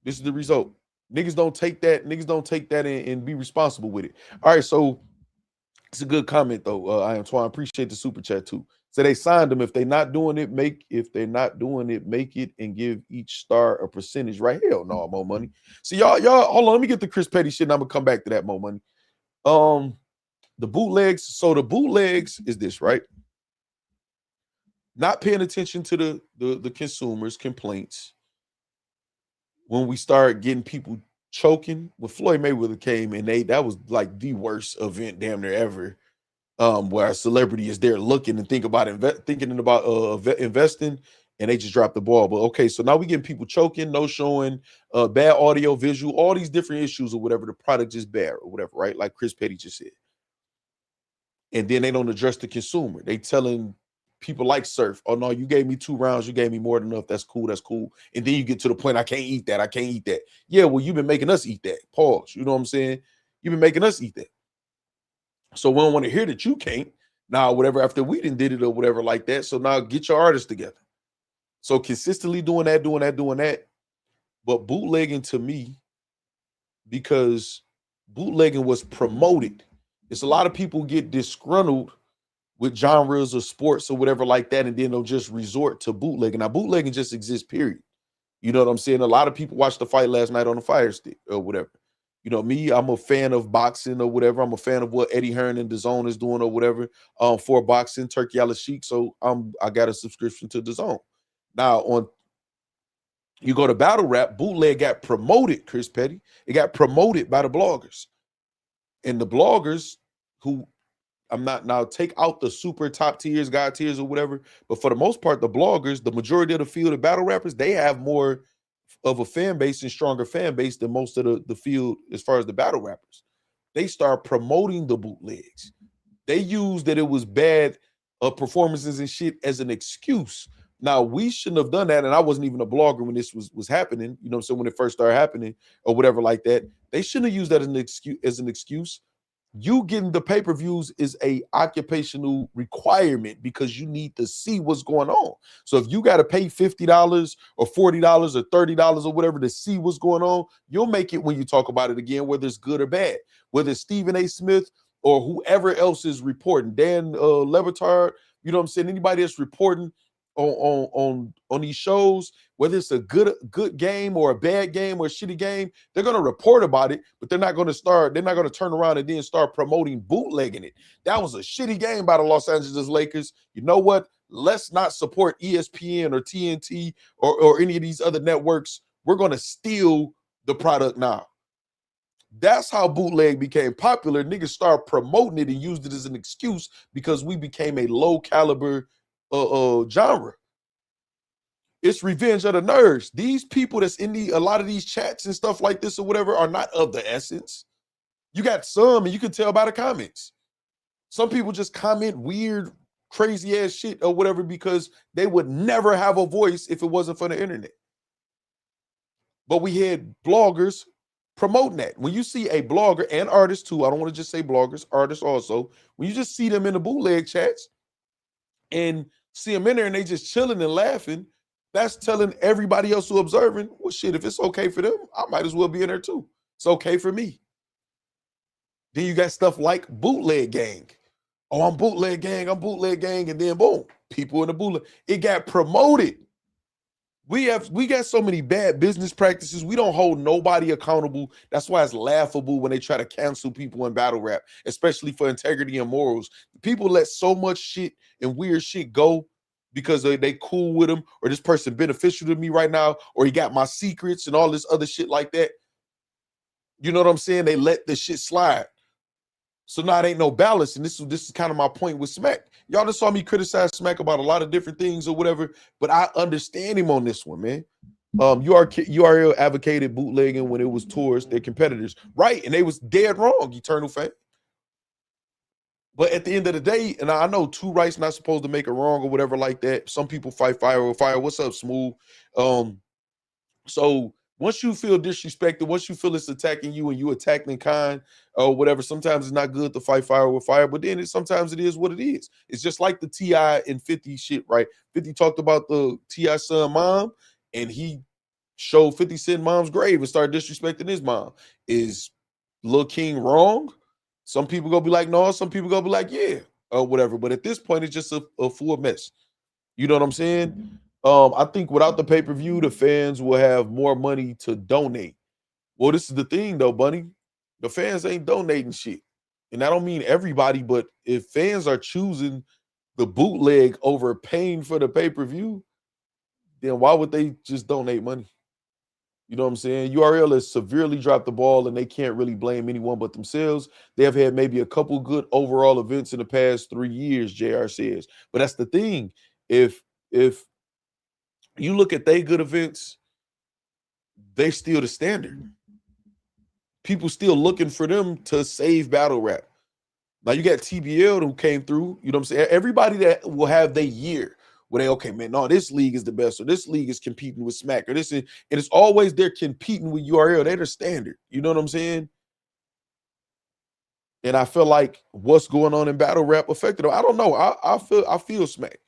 Niggas don't take that and be responsible with it. All right, so it's a good comment though. Antoine, appreciate the super chat too. So they signed them. If they're not doing it, make it and give each star a percentage, right? Hell no, more money. So y'all, hold on. Let me get the Chris Petty shit and I'm gonna come back to that, more money. The bootlegs. So the bootlegs is this, right? Not paying attention to the consumers' complaints. When we start getting people choking, when Floyd Mayweather came and that was like the worst event damn near ever. Where a celebrity is there looking and thinking about investing, and they just dropped the ball. But okay, so now we getting people choking, no showing, bad audio, visual, all these different issues or whatever. The product is bad or whatever, right? Like Chris Petty just said. And then they don't address the consumer. They telling people like Surf, oh no, you gave me 2 rounds, you gave me more than enough. That's cool. And then you get to the point, I can't eat that. Yeah, well, you've been making us eat that. Pause. You know what I'm saying? You've been making us eat that. So we don't want to hear that you can't. Now, whatever, after we did it or whatever like that. So now get your artists together. So consistently doing that. But bootlegging to me, because bootlegging was promoted. It's a lot of people get disgruntled with genres or sports or whatever like that, and then they'll just resort to bootlegging. Now, bootlegging just exists, period. You know what I'm saying? A lot of people watched the fight last night on the Fire Stick or whatever. You know, me, I'm a fan of boxing or whatever. I'm a fan of what Eddie Hearn and DAZN is doing or whatever for boxing, Turkey Ala Sheik. So I got a subscription to DAZN. Now, you go to battle rap, bootleg got promoted, Chris Petty. It got promoted by the bloggers. And the bloggers who, I'm not, now take out the super top tiers, God tiers or whatever, but for the most part, the bloggers, the majority of the field of battle rappers, they have more of a fan base and stronger fan base than most of the field as far as the battle rappers. They start promoting the bootlegs. They use that it was bad performances and shit as an excuse. Now, we shouldn't have done that, and I wasn't even a blogger when this was happening, so when it first started happening or whatever like that. They shouldn't have used that as an excuse. You getting the pay-per-views is a occupational requirement because you need to see what's going on. So if you got to pay $50 or $40 or $30 or whatever to see what's going on, you'll make it when you talk about it again, whether it's good or bad, whether it's Stephen A. Smith or whoever else is reporting, Dan Levitard, you know what I'm saying? Anybody that's reporting on these shows, whether it's a good game or a bad game or a shitty game, they're going to report about it, but they're not going to turn around and then start promoting bootlegging it. That was a shitty game by the Los Angeles Lakers. You know what? Let's not support ESPN or TNT or any of these other networks. We're going to steal the product now. That's how bootleg became popular. Niggas started promoting it and used it as an excuse because we became a low caliber genre. It's revenge of the nerds. These people that's in a lot of these chats and stuff like this or whatever are not of the essence. You got some, and you can tell by the comments. Some people just comment weird, crazy ass shit or whatever because they would never have a voice if it wasn't for the internet. But we had bloggers promoting that. When you see a blogger and artists too, I don't want to just say bloggers, artists also, when you just see them in the bootleg chats and see them in there and they just chilling and laughing, that's telling everybody else who observing, well, shit, if it's okay for them, I might as well be in there too. It's okay for me. Then you got stuff like bootleg gang. Oh, I'm bootleg gang, and then boom, people in the bootleg. It got promoted. We got so many bad business practices. We don't hold nobody accountable. That's why it's laughable when they try to cancel people in battle rap, especially for integrity and morals. People let so much shit and weird shit go because they cool with him, or this person beneficial to me right now, or he got my secrets and all this other shit like that. You know what I'm saying? They let the shit slide. So now it ain't no balance. And this is kind of my point with Smack. Y'all just saw me criticize Smack about a lot of different things or whatever, but I understand him on this one, man. URL advocated bootlegging when it was towards their competitors. Right, and they was dead wrong, Eternal Fan. But at the end of the day, and I know two rights not supposed to make a wrong or whatever like that. Some people fight fire with fire. What's up, Smooth? So once you feel disrespected, once you feel it's attacking you and you attacking in kind or whatever, sometimes it's not good to fight fire with fire, but then sometimes it is what it is. It's just like the T.I. and 50 shit, right? 50 talked about the T.I. son mom, and he showed 50 Cent mom's grave and started disrespecting his mom. Is Lil King wrong? Some people gonna be like, no. Some people gonna be like, yeah, or whatever. But at this point, it's just a full mess. You know what I'm saying? I think without the pay-per-view, the fans will have more money to donate. Well, this is the thing, though, Bunny. The fans ain't donating shit. And I don't mean everybody, but if fans are choosing the bootleg over paying for the pay-per-view, then why would they just donate money? You know what I'm saying? URL has severely dropped the ball, and they can't really blame anyone but themselves. They have had maybe a couple good overall events in the past 3 years, JR says. But that's the thing. If you look at they good events, they still the standard. People still looking for them to save battle rap. Now you got TBL who came through, you know what I'm saying? Everybody that will have their year where they, okay, man, no, this league is the best, or this league is competing with Smack, or this is, and it's always they're competing with URL. They're the standard. You know what I'm saying? And I feel like what's going on in battle rap affected them. I don't know. I feel Smack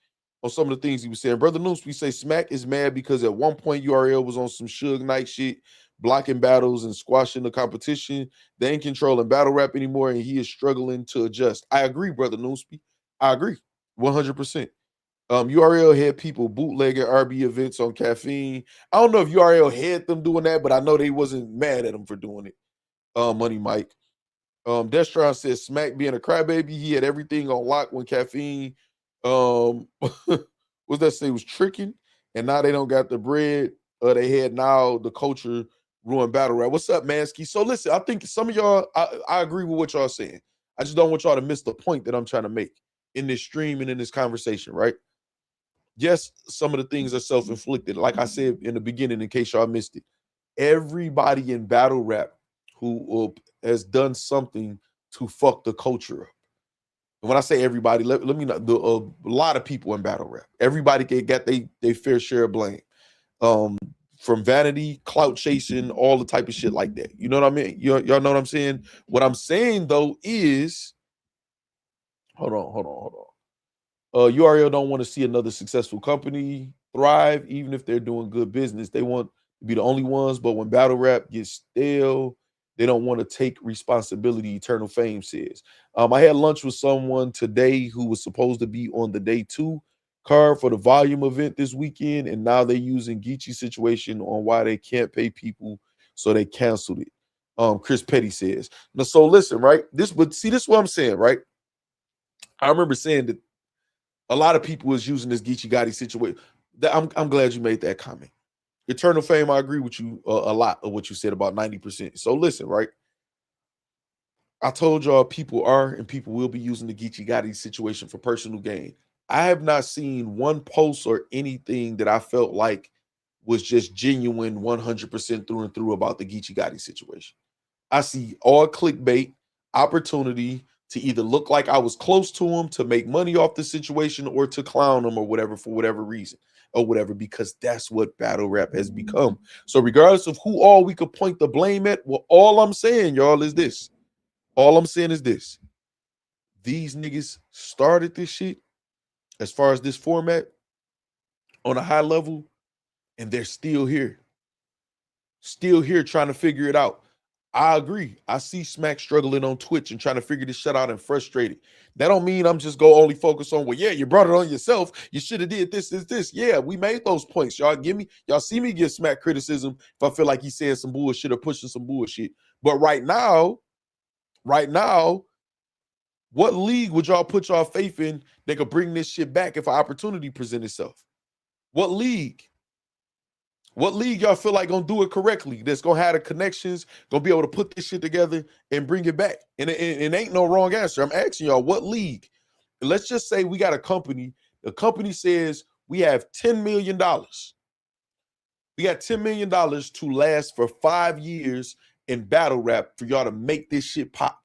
on some of the things he was saying. Brother Noose, we say Smack is mad because at one point URL was on some Suge Knight shit, blocking battles and squashing the competition. They ain't controlling battle rap anymore, and he is struggling to adjust. I agree, Brother Noosby. I agree 100%. URL had people bootlegging RB events on Caffeine. I don't know if URL had them doing that, but I know they wasn't mad at them for doing it. Money Mike. Destron says Smack being a crybaby, he had everything on lock when Caffeine what's that say was tricking, and now they don't got the bread they had. Now the culture ruined battle rap. What's up, Mansky? So listen, I think some of y'all, I agree with what y'all saying. I just don't want y'all to miss the point that I'm trying to make in this stream and in this conversation, right? Yes, some of the things are self-inflicted. Like I said in the beginning, in case y'all missed it, everybody in battle rap who has done something to fuck the culture up. And when I say everybody, let me know, a lot of people in battle rap. Everybody got they fair share of blame. from vanity, clout chasing, all the type of shit like that. You know what I mean? Y'all know what I'm saying? What I'm saying though is, hold on. URL don't want to see another successful company thrive, even if they're doing good business. They want to be the only ones, but when battle rap gets stale, they don't want to take responsibility, Eternal Fame says. I had lunch with someone today who was supposed to be on the day 2 card for the volume event this weekend, and now they're using Geechee situation on why they can't pay people, so they canceled it. Chris Petty says. Now, so listen, right? This is what I'm saying, right? I remember saying that a lot of people was using this Geechee Gotti situation. I'm glad you made that comment. Eternal Fame, I agree with you a lot of what you said, about 90%. So listen, right? I told y'all people are and people will be using the Geechee Gotti situation for personal gain. I have not seen one post or anything that I felt like was just genuine 100% through and through about the Geechee Gotti situation. I see all clickbait, opportunity to either look like I was close to him, to make money off the situation, or to clown him or whatever, for whatever reason or whatever, because that's what battle rap has become. So regardless of who all we could point the blame at, well, all I'm saying, y'all, is this. All I'm saying is this. These niggas started this shit as far as this format on a high level, and they're still here trying to figure it out. I agree. I see Smack struggling on Twitch and trying to figure this shit out and frustrated. That don't mean I'm just go only focus on, well, yeah, you brought it on yourself. You should have did this. Yeah, we made those points. Y'all see me give Smack criticism if I feel like he's saying some bullshit or pushing some bullshit. But right now, what league would y'all put y'all faith in that could bring this shit back if an opportunity present itself? What league? What league y'all feel like gonna do it correctly? That's gonna have the connections, gonna be able to put this shit together and bring it back. And it ain't no wrong answer. I'm asking y'all, what league? Let's just say we got a company. The company says we have $10 million. We got $10 million to last for 5 years in battle rap for y'all to make this shit pop.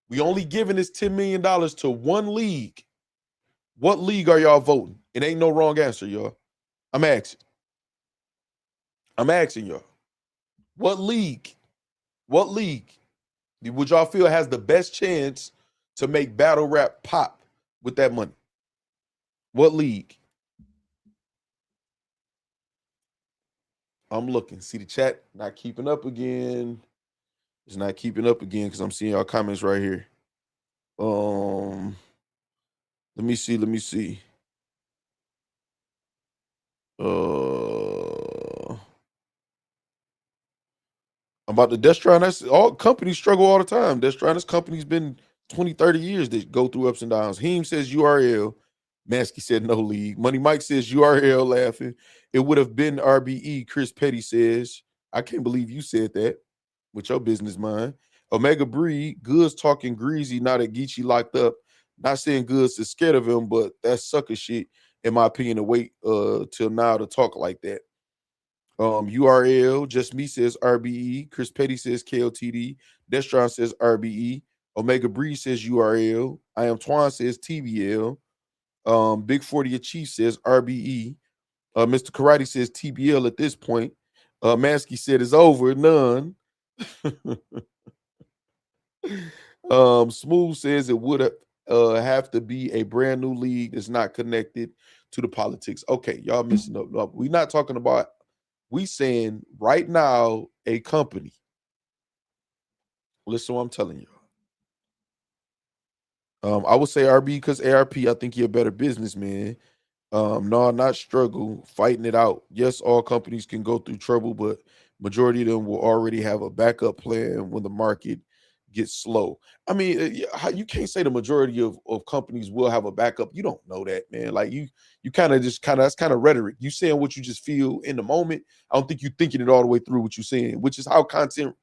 We only giving this $10 million to one league. What league are y'all voting? It ain't no wrong answer, y'all. I'm asking y'all. What league would y'all feel has the best chance to make battle rap pop with that money? What league? I'm looking. See the chat not keeping up again. It's not keeping up again because I'm seeing y'all comments right here. Let me see. About the Destron, that's all companies struggle all the time. Destron, this company's been 20, 30 years that go through ups and downs. Heem says URL. Maskey said no league. Money Mike says URL laughing. It would have been RBE. Chris Petty says, I can't believe you said that with your business mind. Omega Bree, Goods talking greasy now that Geechee locked up. Not saying Goods is scared of him, but that's sucker shit, in my opinion, to wait till now to talk like that. URL, Just Me says RBE. Chris Petty says KOTD. Destron says RBE. Omega Bree says URL. I Am Twan says TBL. Big 40 Chief says RBE. Mr. Karate says TBL at this point. Maskey said it's over. None. Smooth says it would have to be a brand new league that's not connected to the politics. Okay, y'all missing up. No, we're not talking about. We saying right now a company. Listen, what I'm telling you. I would say RB because ARP. I think you're a better businessman. No, not struggle, fighting it out. Yes, all companies can go through trouble, but majority of them will already have a backup plan when the market gets slow. I mean, you can't say the majority of companies will have a backup. You don't know that, man. Like you that's kind of rhetoric. You saying what you just feel in the moment. I don't think you're thinking it all the way through what you're saying, which is how content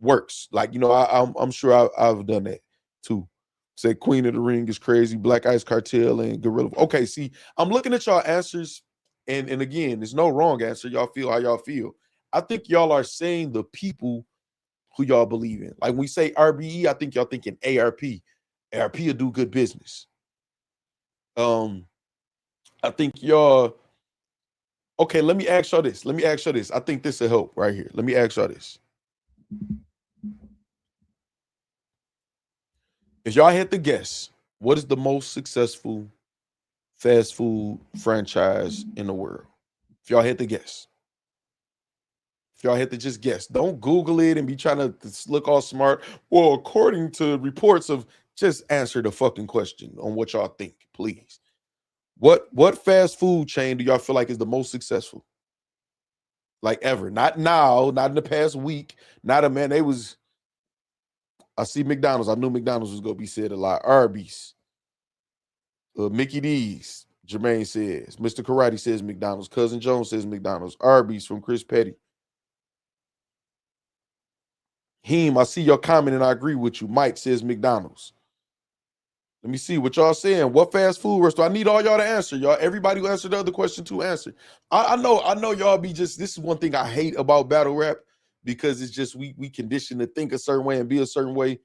works. Like, I'm sure I've done that too. Say Queen of the Ring is crazy, Black Ice Cartel and Gorilla. Okay, see, I'm looking at y'all answers, and again, there's no wrong answer. Y'all feel how y'all feel. I think y'all are saying the people who y'all believe in. Like when we say RBE, I think y'all thinking ARP. ARP will do good business. I think y'all Okay, let me ask y'all this. I think this will help right here. Let me ask y'all this. If y'all had to guess, what is the most successful fast food franchise in the world? If y'all had to guess. If y'all had to just guess. Don't Google it and be trying to look all smart. Well, according to reports of, just answer the fucking question on what y'all think, please. What fast food chain do y'all feel like is the most successful? Like ever. Not now, not in the past week. Not a man. I see McDonald's. I knew McDonald's was gonna be said a lot. Arby's. Mickey D's. Jermaine says. Mr. Karate says McDonald's. Cousin Jones says McDonald's. Arby's from Chris Petty. Heem, I see your comment and I agree with you. Mike says McDonald's. Let me see what y'all saying. What fast food restaurant? I need all y'all to answer. Y'all, everybody who answered the other question to answer. I know y'all be just, this is one thing I hate about battle rap, because it's just we conditioned to think a certain way and be a certain way.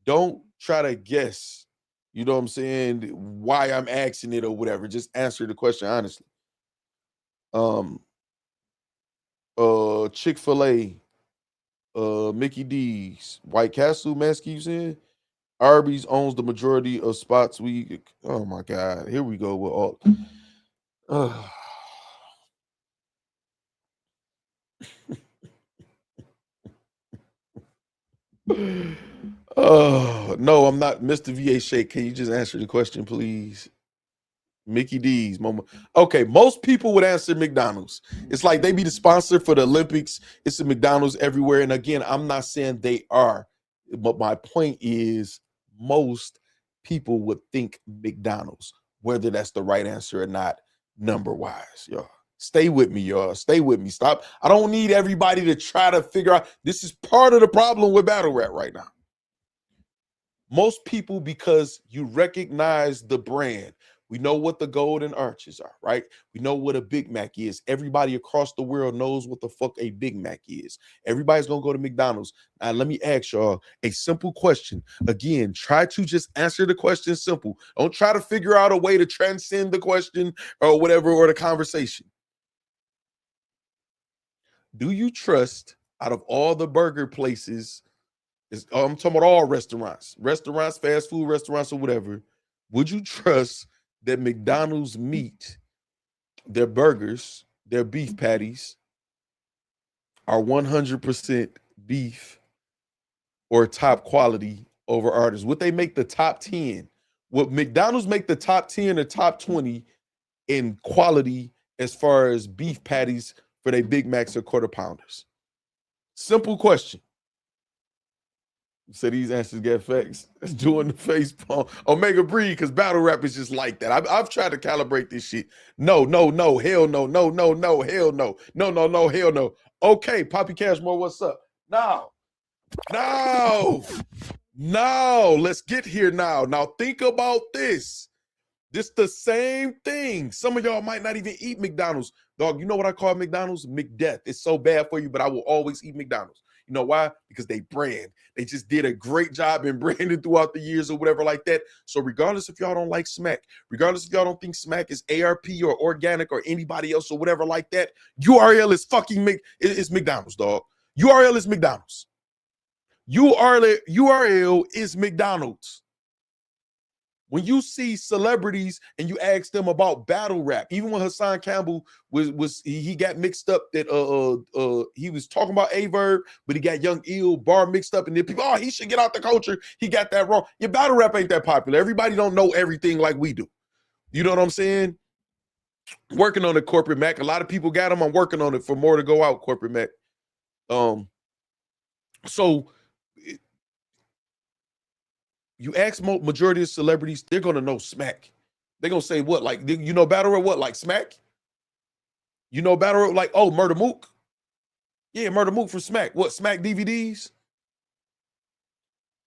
Don't try to guess, you know what I'm saying, why I'm asking it or whatever. Just answer the question honestly. Chick-fil-A, Mickey D's, White Castle, Maskey, you saying? Arby's owns the majority of spots. Oh my God, here we go with all. Oh no, I'm not Mr. VA Shake. Can you just answer the question, please? Mickey D's, Mama. Okay, most people would answer McDonald's. It's like they be the sponsor for the Olympics. It's a McDonald's everywhere. And again, I'm not saying they are, but my point is most people would think McDonald's, whether that's the right answer or not, number-wise, y'all. Stay with me, y'all. Stay with me. Stop. I don't need everybody to try to figure out. This is part of the problem with battle rap right now. Most people, because you recognize the brand. We know what the golden arches are, right? We know what a Big Mac is. Everybody across the world knows what the fuck a Big Mac is. Everybody's going to go to McDonald's. Now, let me ask y'all a simple question. Again, try to just answer the question simple. Don't try to figure out a way to transcend the question or whatever, or the conversation. Do you trust, out of all the burger places, I'm talking about all restaurants, fast food restaurants or whatever, would you trust that McDonald's meat, their burgers, their beef patties are 100% beef or top quality over artists? Would they make the top 10? Would McDonald's make the top 10 or top 20 in quality as far as beef patties for their Big Macs or quarter pounders? Simple question. So these answers get facts. Doing the face palm. Omega breed, because battle rap is just like that. I've tried to calibrate this shit. No, hell no, hell no, hell no. Okay, Poppy Cashmore, what's up? Now, let's get here now. Now think about this. This the same thing. Some of y'all might not even eat McDonald's. Dog, you know what I call McDonald's? McDeath. It's so bad for you, but I will always eat McDonald's. You know why? Because they brand. They just did a great job in branding throughout the years or whatever like that. So regardless if y'all don't like smack, regardless if y'all don't think smack is ARP or organic or anybody else or whatever like that, URL is fucking it's McDonald's, dog. URL is McDonald's. URL is McDonald's. When you see celebrities and you ask them about battle rap, even when Hassan Campbell he got mixed up that he was talking about Averb, but he got Young Ill bar mixed up, and then people, he should get out the culture. He got that wrong. Your battle rap ain't that popular. Everybody don't know everything like we do. You know what I'm saying? Working on it, Corporate Mac. A lot of people got them. I'm working on it for more to go out, Corporate Mac. So you ask majority of celebrities, they're going to know smack. They're going to say what? Like, you know battle rap what? Like smack? You know battle rap like, oh, Murder Mook? Yeah, Murder Mook for smack. What, smack DVDs?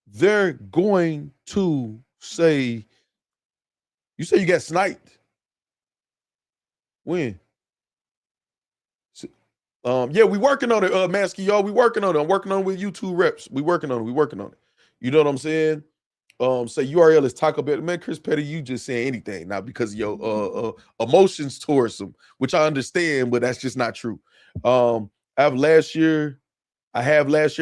They're going to say, you say you got sniped? When? Yeah, we working on it, Maskey, y'all. We working on it. I'm working on it with YouTube reps. We working on it. You know what I'm saying? Say URL is Taco Bell. Man, Chris Petty, you just saying anything now because of your emotions towards them, which I understand, but that's just not true. I have last year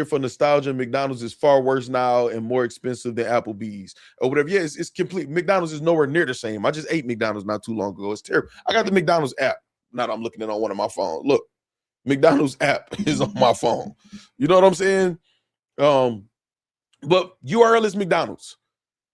for nostalgia. McDonald's is far worse now and more expensive than Applebee's or whatever. Yeah, it's complete. McDonald's is nowhere near the same. I just ate McDonald's not too long ago. It's terrible. I got the McDonald's app. Now that I'm looking at it on one of my phones. Look, McDonald's app is on my phone. You know what I'm saying? But URL is McDonald's.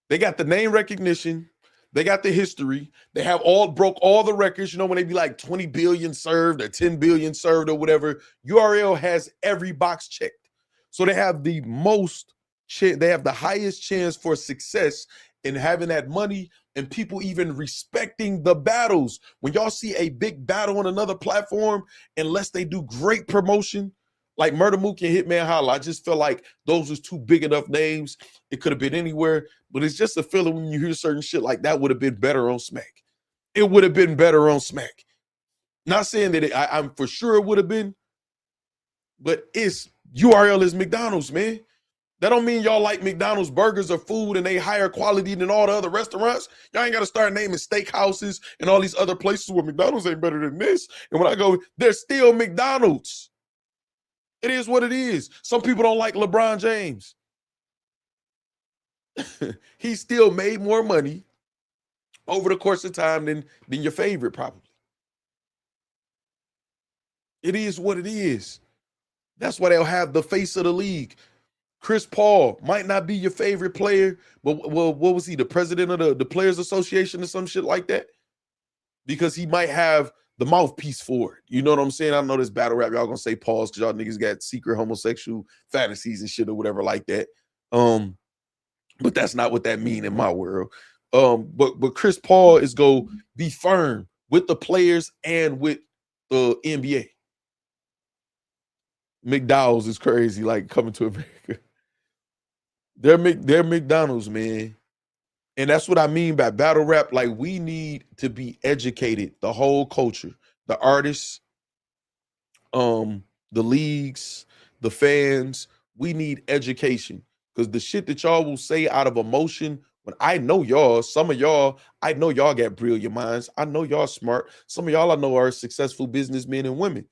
They got the name recognition. They got the history. They have broke all the records. You know, when they be like 20 billion served or 10 billion served or whatever, URL has every box checked. So they have the highest chance for success in having that money and people even respecting the battles. When y'all see a big battle on another platform, unless they do great promotion, like Murder Mook and Hitman Holla, I just feel like those was two big enough names. It could have been anywhere, but it's just a feeling when you hear certain shit like that would have been better on Smack. It would have been better on Smack. Not saying that I'm for sure it would have been, but it's URL is McDonald's, man. That don't mean y'all like McDonald's burgers or food and they higher quality than all the other restaurants. Y'all ain't got to start naming steakhouses and all these other places where McDonald's ain't better than this. And when I go, they're still McDonald's. It is what it is. Some people don't like LeBron James. He still made more money over the course of time than your favorite, probably. It is what it is. That's why they'll have the face of the league. Chris Paul might not be your favorite player, but what was he, the president of the Players Association or some shit like that? Because he might have the mouthpiece for it. You know what I'm saying? I know this battle rap, y'all gonna say pause because y'all niggas got secret homosexual fantasies and shit or whatever like that. But that's not what that mean in my world. But Chris Paul is gonna be firm with the players and with the NBA. McDowell's is crazy, like coming to America. They're McDonald's, man. And that's what I mean by battle rap. Like, we need to be educated, the whole culture, the artists, the leagues, the fans. We need education because the shit that y'all will say out of emotion, when I know y'all, some of y'all, I know y'all got brilliant minds. I know y'all smart. Some of y'all I know are successful businessmen and women.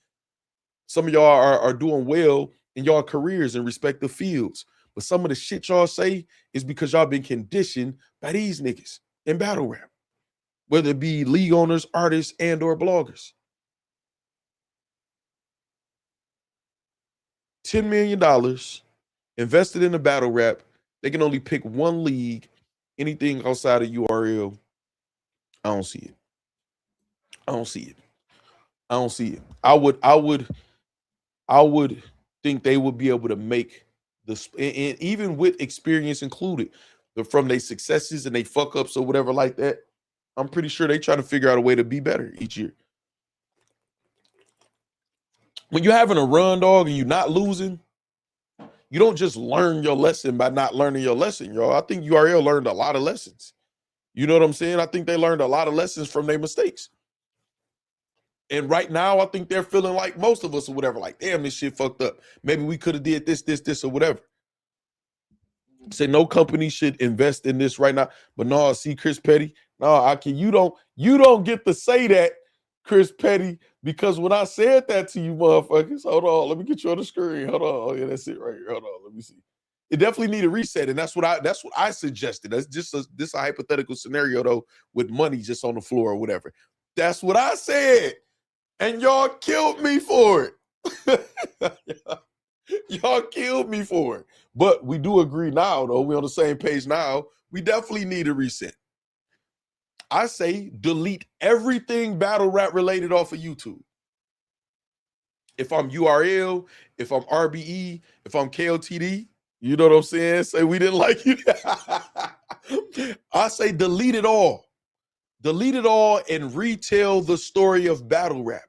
Some of y'all are doing well in y'all careers in respective fields. But some of the shit y'all say is because y'all been conditioned by these niggas in battle rap, whether it be league owners, artists, and or bloggers. $10 million invested in the battle rap. They can only pick one league. Anything outside of URL, I don't see it. I don't see it. I don't see it. I would think they would be able to make this, and even with experience included, from their successes and they fuck ups or whatever like that. I'm pretty sure they try to figure out a way to be better each year. When you're having a run, dog, and you're not losing, you don't just learn your lesson by not learning your lesson, y'all. I think URL learned a lot of lessons. You know what I'm saying? I think they learned a lot of lessons from their mistakes. And right now, I think they're feeling like most of us or whatever, like, damn, this shit fucked up. Maybe we could have did this, or whatever. Say no company should invest in this right now. But no, see, Chris Petty, no, you don't get to say that, Chris Petty, because when I said that to you motherfuckers, hold on, let me get you on the screen. Hold on. Oh, yeah, that's it right here. Hold on, let me see. It definitely need a reset, and that's what I suggested. That's just this a hypothetical scenario though, with money just on the floor or whatever. That's what I said. And y'all killed me for it. Y'all killed me for it. But we do agree now, though. We're on the same page now. We definitely need a reset. I say delete everything battle rap related off of YouTube. If I'm URL, if I'm RBE, if I'm KOTD, you know what I'm saying? Say we didn't like you. I say delete it all. Delete it all and retell the story of battle rap.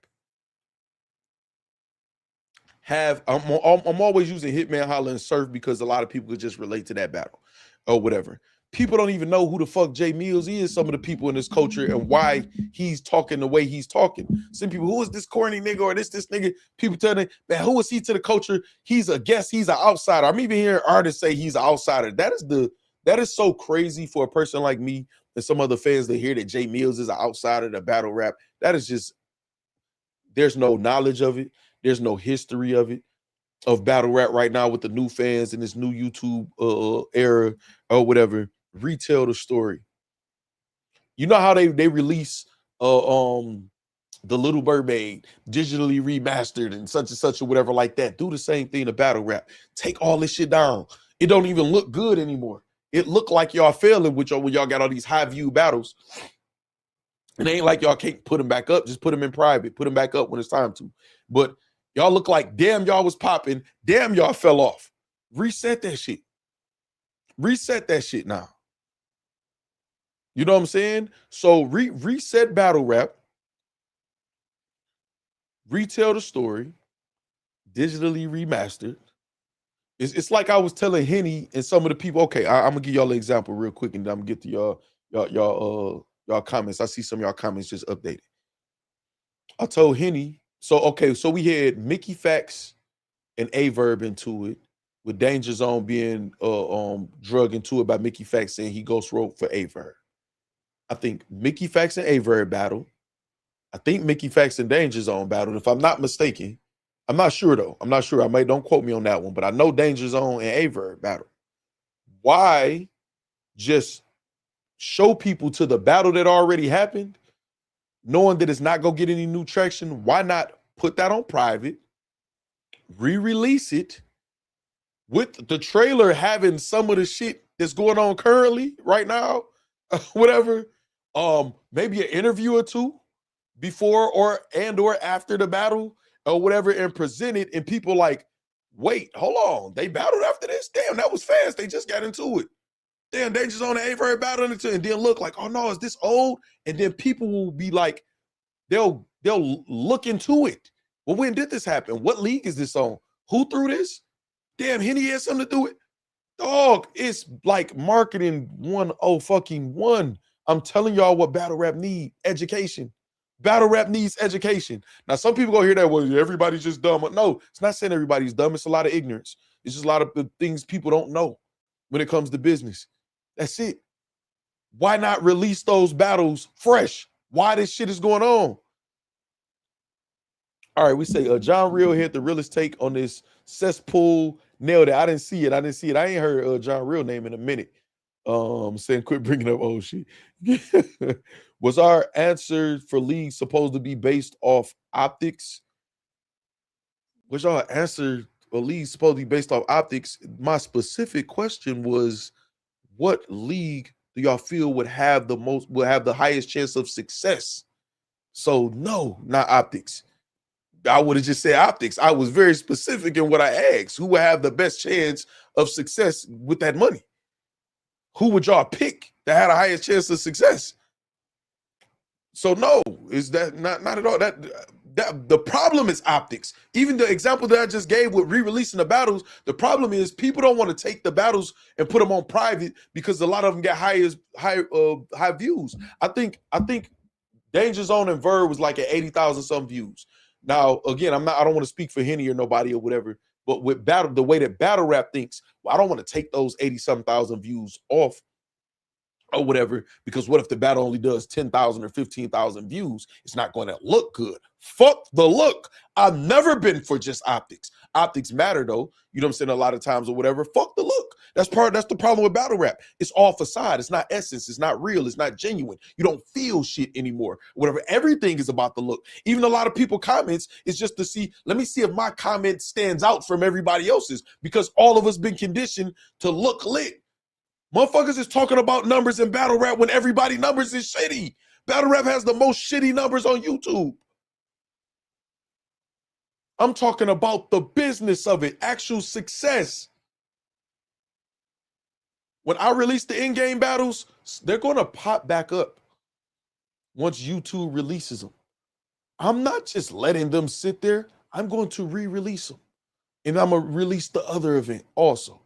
I'm always using Hitman Holla and Surf because a lot of people could just relate to that battle or whatever. People don't even know who the fuck Jay Mills is, some of the people in this culture, and why he's talking the way he's talking. Some people, who is this corny nigga or this nigga? People tell me, man, who is he to the culture? He's a guest, he's an outsider. I'm even hearing artists say he's an outsider. That is That is so crazy for a person like me and some other fans to hear that Jay Mills is an outsider to battle rap. That is just, there's no knowledge of it. There's no history of battle rap right now with the new fans in this new YouTube era or whatever. Retell the story. You know how they release the Little Mermaid digitally remastered and such or whatever like that. Do the same thing to battle rap. Take all this shit down. It don't even look good anymore. It look like y'all failing with y'all when y'all got all these high view battles. It ain't like y'all can't put them back up. Just put them in private. Put them back up when it's time to. But y'all look like, damn, y'all was popping. Damn, y'all fell off. Reset that shit. Reset that shit now. You know what I'm saying? So reset battle rap. Retell the story. Digitally remastered. It's like I was telling Henny and some of the people. Okay, I'm gonna give y'all an example real quick, and then I'm gonna get to y'all comments. I see some of y'all comments just updated. I told Henny, so we had Mickey Factz and Averb into it, with Danger Zone being drug into it by Mickey Factz saying he ghost wrote for Averb. I think Mickey Factz and Averb battle. I think Mickey Factz and Danger Zone battled, if I'm not mistaken. I'm not sure though. I'm not sure. Don't quote me on that one, but I know Danger Zone and Averb battle. Why just show people to the battle that already happened, knowing that it's not gonna get any new traction? Why not put that on private, re-release it with the trailer having some of the shit that's going on currently right now, whatever. Maybe an interview or two before or after the battle or whatever, and present it, and people like, wait, hold on, they battled after this? Damn, that was fast. They just got into it. Damn, they just on the Averb battle into it, and then look like, oh no, is this old? And then people will be like, they'll look into it. Well, when did this happen? What league is this on? Who threw this? Damn, Henny had something to do with it. Dog, it's like marketing 101. I'm telling y'all what battle rap need: education. Battle rap needs education. Now, some people go hear that, well, everybody's just dumb. No, it's not saying everybody's dumb. It's a lot of ignorance. It's just a lot of the things people don't know when it comes to business. That's it. Why not release those battles fresh? Why this shit is going on? All right, we say John Real had the realest take on this cesspool. Nailed it. I didn't see it. I ain't heard John Real name in a minute. Saying quit bringing up old shit. Was our answer for league supposed to be based off optics? Was our answer for league supposed to be based off optics? My specific question was, what league do y'all feel would have the highest chance of success? So no, not optics. I would have just said optics. I was very specific in what I asked. Who would have the best chance of success with that money? Who would y'all pick that had the highest chance of success? So no, is that not at all. That the problem is optics. Even the example that I just gave with re-releasing the battles, the problem is people don't want to take the battles and put them on private because a lot of them get high views. I think Danger Zone and Verb was like at 80,000 some views. Now, again, I don't want to speak for Henny or nobody or whatever, but with the way that battle rap thinks, well, I don't want to take those 80-some thousand views off or whatever, because what if the battle only does 10,000 or 15,000 views? It's not going to look good. Fuck the look. I've never been for just optics. Optics matter though. You know what I'm saying? A lot of times or whatever. Fuck the look. That's the problem with battle rap. It's all facade. It's not essence. It's not real. It's not genuine. You don't feel shit anymore. Whatever. Everything is about the look. Even a lot of people comments is just to see, let me see if my comment stands out from everybody else's, because all of us been conditioned to look lit. Motherfuckers is talking about numbers in battle rap when everybody numbers is shitty. Battle rap has the most shitty numbers on YouTube. I'm talking about the business of it, actual success. When I release the in-game battles, they're going to pop back up once YouTube releases them. I'm not just letting them sit there. I'm going to re-release them. And I'm going to release the other event also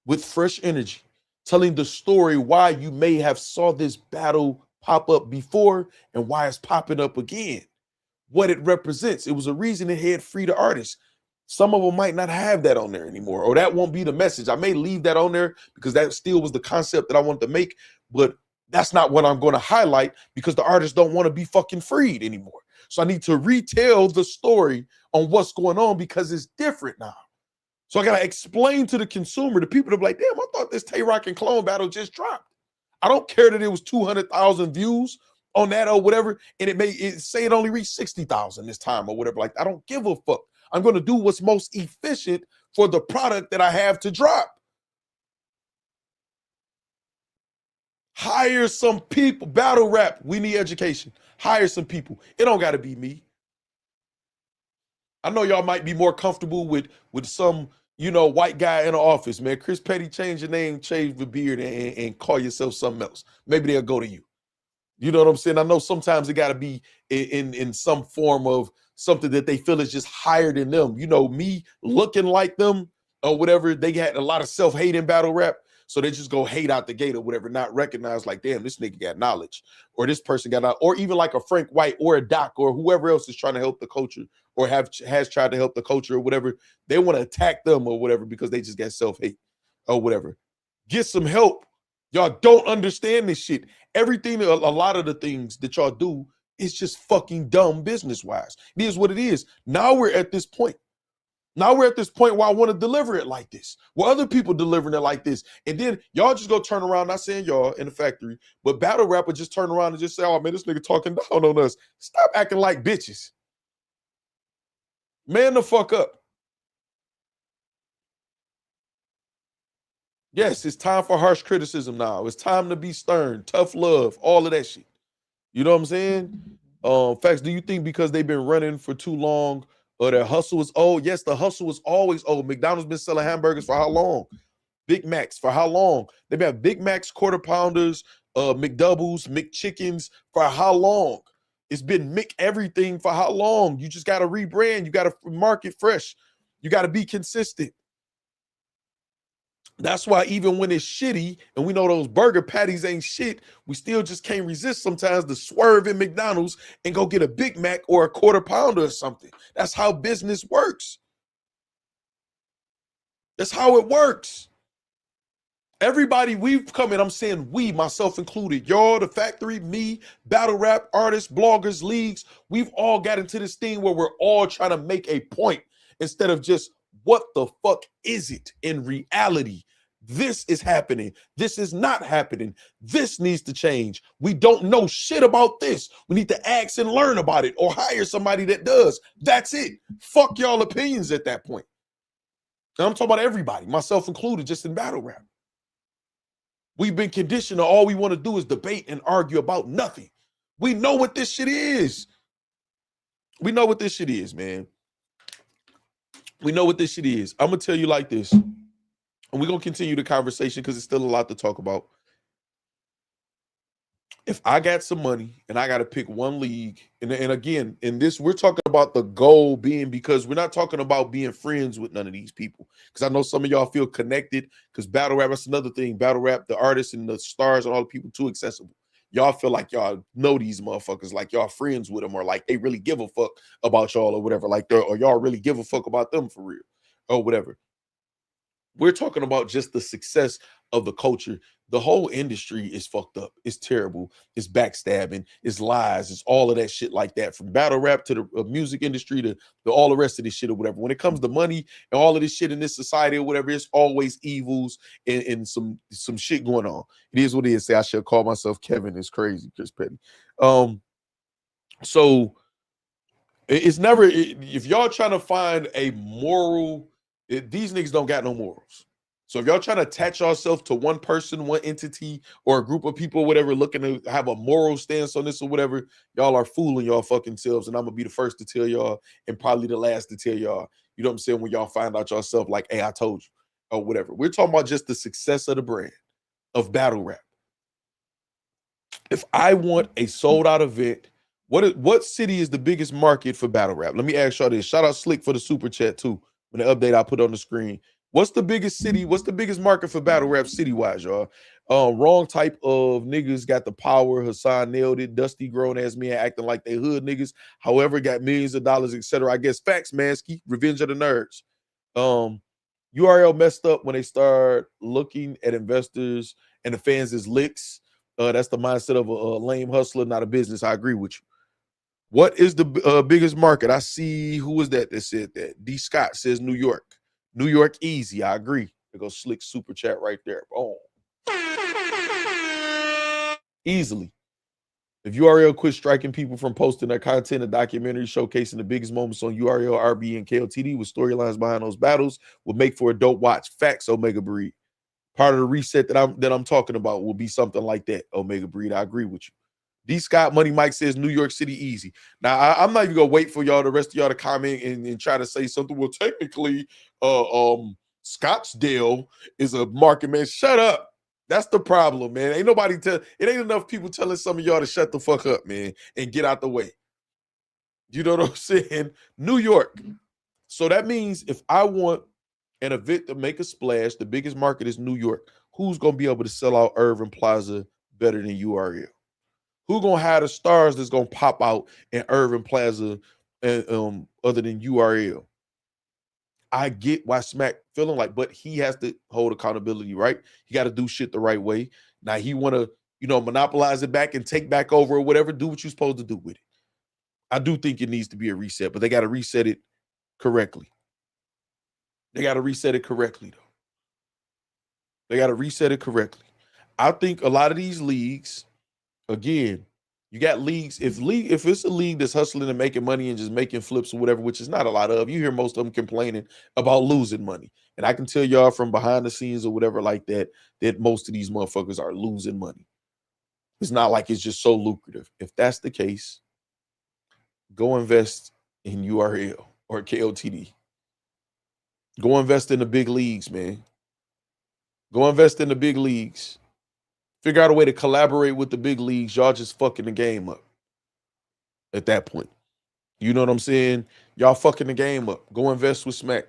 with fresh energy, telling the story why you may have saw this battle pop up before and why it's popping up again, what it represents. It was a reason it had free the artist. Some of them might not have that on there anymore, or that won't be the message. I may leave that on there because that still was the concept that I wanted to make, but that's not what I'm going to highlight because the artists don't want to be fucking freed anymore. So I need to retell the story on what's going on because it's different now. So I got to explain to the consumer, the people that be like, damn, I thought this Tay-Rock and Clone battle just dropped. I don't care that it was 200,000 views on that or whatever, and it say it only reached 60,000 this time or whatever. Like, I don't give a fuck. I'm going to do what's most efficient for the product that I have to drop. Hire some people. Battle rap, we need education. Hire some people. It don't got to be me. I know y'all might be more comfortable with some, you know, white guy in the office, man. Chris Petty, change your name, shave the beard, and call yourself something else. Maybe they'll go to you. You know what I'm saying? I know sometimes it got to be in some form of something that they feel is just higher than them. You know, me looking like them or whatever, they had a lot of self-hate in battle rap. So they just go hate out the gate or whatever, not recognize like, damn, this nigga got knowledge, or this person got knowledge, or even like a Frank White or a Doc or whoever else is trying to help the culture or has tried to help the culture or whatever. They want to attack them or whatever because they just got self-hate or whatever. Get some help. Y'all don't understand this shit. Everything, a lot of the things that y'all do is just fucking dumb business-wise. It is what it is. Now we're at this point. Now we're at this point where I want to deliver it like this, where other people delivering it like this. And then y'all just go turn around, not saying y'all in the factory, but battle rapper just turn around and just say, oh man, this nigga talking down on us. Stop acting like bitches. Man the fuck up. Yes, it's time for harsh criticism now. It's time to be stern, tough love, all of that shit. You know what I'm saying? Factz, do you think because they've been running for too long or their hustle is old? Yes, the hustle is always old. McDonald's been selling hamburgers for how long? Big Macs for how long? They've had Big Macs, quarter pounders, McDoubles, McChickens for how long? It's been Mick everything for how long? You just got to rebrand. You got to market fresh. You got to be consistent. That's why even when it's shitty and we know those burger patties ain't shit, we still just can't resist sometimes to swerve in McDonald's and go get a Big Mac or a quarter pounder or something. That's how business works. That's how it works. Everybody we've come in, I'm saying we, myself included, y'all, the factory, me, battle rap, artists, bloggers, leagues, we've all got into this thing where we're all trying to make a point instead of just what the fuck is it in reality? This is happening. This is not happening. This needs to change. We don't know shit about this. We need to ask and learn about it or hire somebody that does. That's it. Fuck y'all opinions at that point. And I'm talking about everybody, myself included, just in battle rap. We've been conditioned to all we want to do is debate and argue about nothing. We know what this shit is. We know what this shit is, man. We know what this shit is. I'm going to tell you like this. And we're going to continue the conversation because it's still a lot to talk about. If I got some money and I got to pick one league, and again, in this, we're talking about the goal being, because we're not talking about being friends with none of these people. Because I know some of y'all feel connected because battle rap, that's another thing. Battle rap, the artists and the stars and all the people too accessible. Y'all feel like y'all know these motherfuckers, like y'all friends with them, or like they really give a fuck about y'all or whatever, like or y'all really give a fuck about them for real or whatever. We're talking about just the success of the culture. The whole industry is fucked up. It's terrible. It's backstabbing. It's lies. It's all of that shit like that, from battle rap to the music industry to all the rest of this shit or whatever. When it comes to money and all of this shit in this society or whatever, it's always evils and some shit going on. It is what it is. Say I should call myself Kevin. It's crazy, Chris Petty. So it's never, if y'all trying to find a moral, these niggas don't got no morals. So if y'all trying to attach yourself to one person, one entity, or a group of people, whatever, looking to have a moral stance on this or whatever, y'all are fooling y'all fucking selves. And I'm gonna be the first to tell y'all, and probably the last to tell y'all, you know what I'm saying, when y'all find out yourself like, hey, I told you, or whatever. We're talking about just the success of the brand of battle rap. If I want a sold out event, what city is the biggest market for battle rap? Let me ask y'all this. Shout out Slick for the super chat too. When the update I put on the screen. What's the biggest city? What's the biggest market for battle rap city-wise, y'all? Wrong type of niggas got the power. Hassan nailed it. Dusty grown ass men acting like they hood niggas. However, got millions of dollars, etc. I guess Factz, Mansky, Revenge of the Nerds. URL messed up when they start looking at investors and the fans as licks. That's the mindset of a lame hustler, not a business. I agree with you. What is the biggest market? I see, who was that said that? D. Scott says New York. New York easy. I agree. There goes Slick super chat right there. Boom. Easily. If URL quit striking people from posting their content, a documentary showcasing the biggest moments on URL, RB, and KLTD with storylines behind those battles will make for a dope watch. Factz, Omega Breed. Part of the reset that I'm talking about will be something like that, Omega Breed. I agree with you. D. Scott Money Mike says New York City easy. Now I'm not even gonna wait for y'all, the rest of y'all, to comment and try to say something. Well, technically, Scottsdale is a market, man. Shut up. That's the problem, man. Ain't nobody it ain't enough people telling some of y'all to shut the fuck up, man, and get out the way. You know what I'm saying? New York. So that means if I want an event to make a splash, the biggest market is New York. Who's gonna be able to sell out Irving Plaza better than URL? Who gonna have the stars that's gonna pop out in Irving Plaza and other than URL? I get why Smack feeling like, but he has to hold accountability, right? He got to do shit the right way. Now he want to, monopolize it back and take back over or whatever. Do what you're supposed to do with it. I do think it needs to be a reset, but they got to reset it correctly. They got to reset it correctly, though. They got to reset it correctly. I think a lot of these leagues, again, you got leagues. If it's a league that's hustling and making money and just making flips or whatever, which is not a lot of, you hear most of them complaining about losing money. And I can tell y'all from behind the scenes or whatever like that, that most of these motherfuckers are losing money. It's not like it's just so lucrative. If that's the case, go invest in URL or KOTD. Go invest in the big leagues, man. Go invest in the big leagues. Figure out a way to collaborate with the big leagues. Y'all just fucking the game up at that point. You know what I'm saying? Y'all fucking the game up. Go invest with Smack.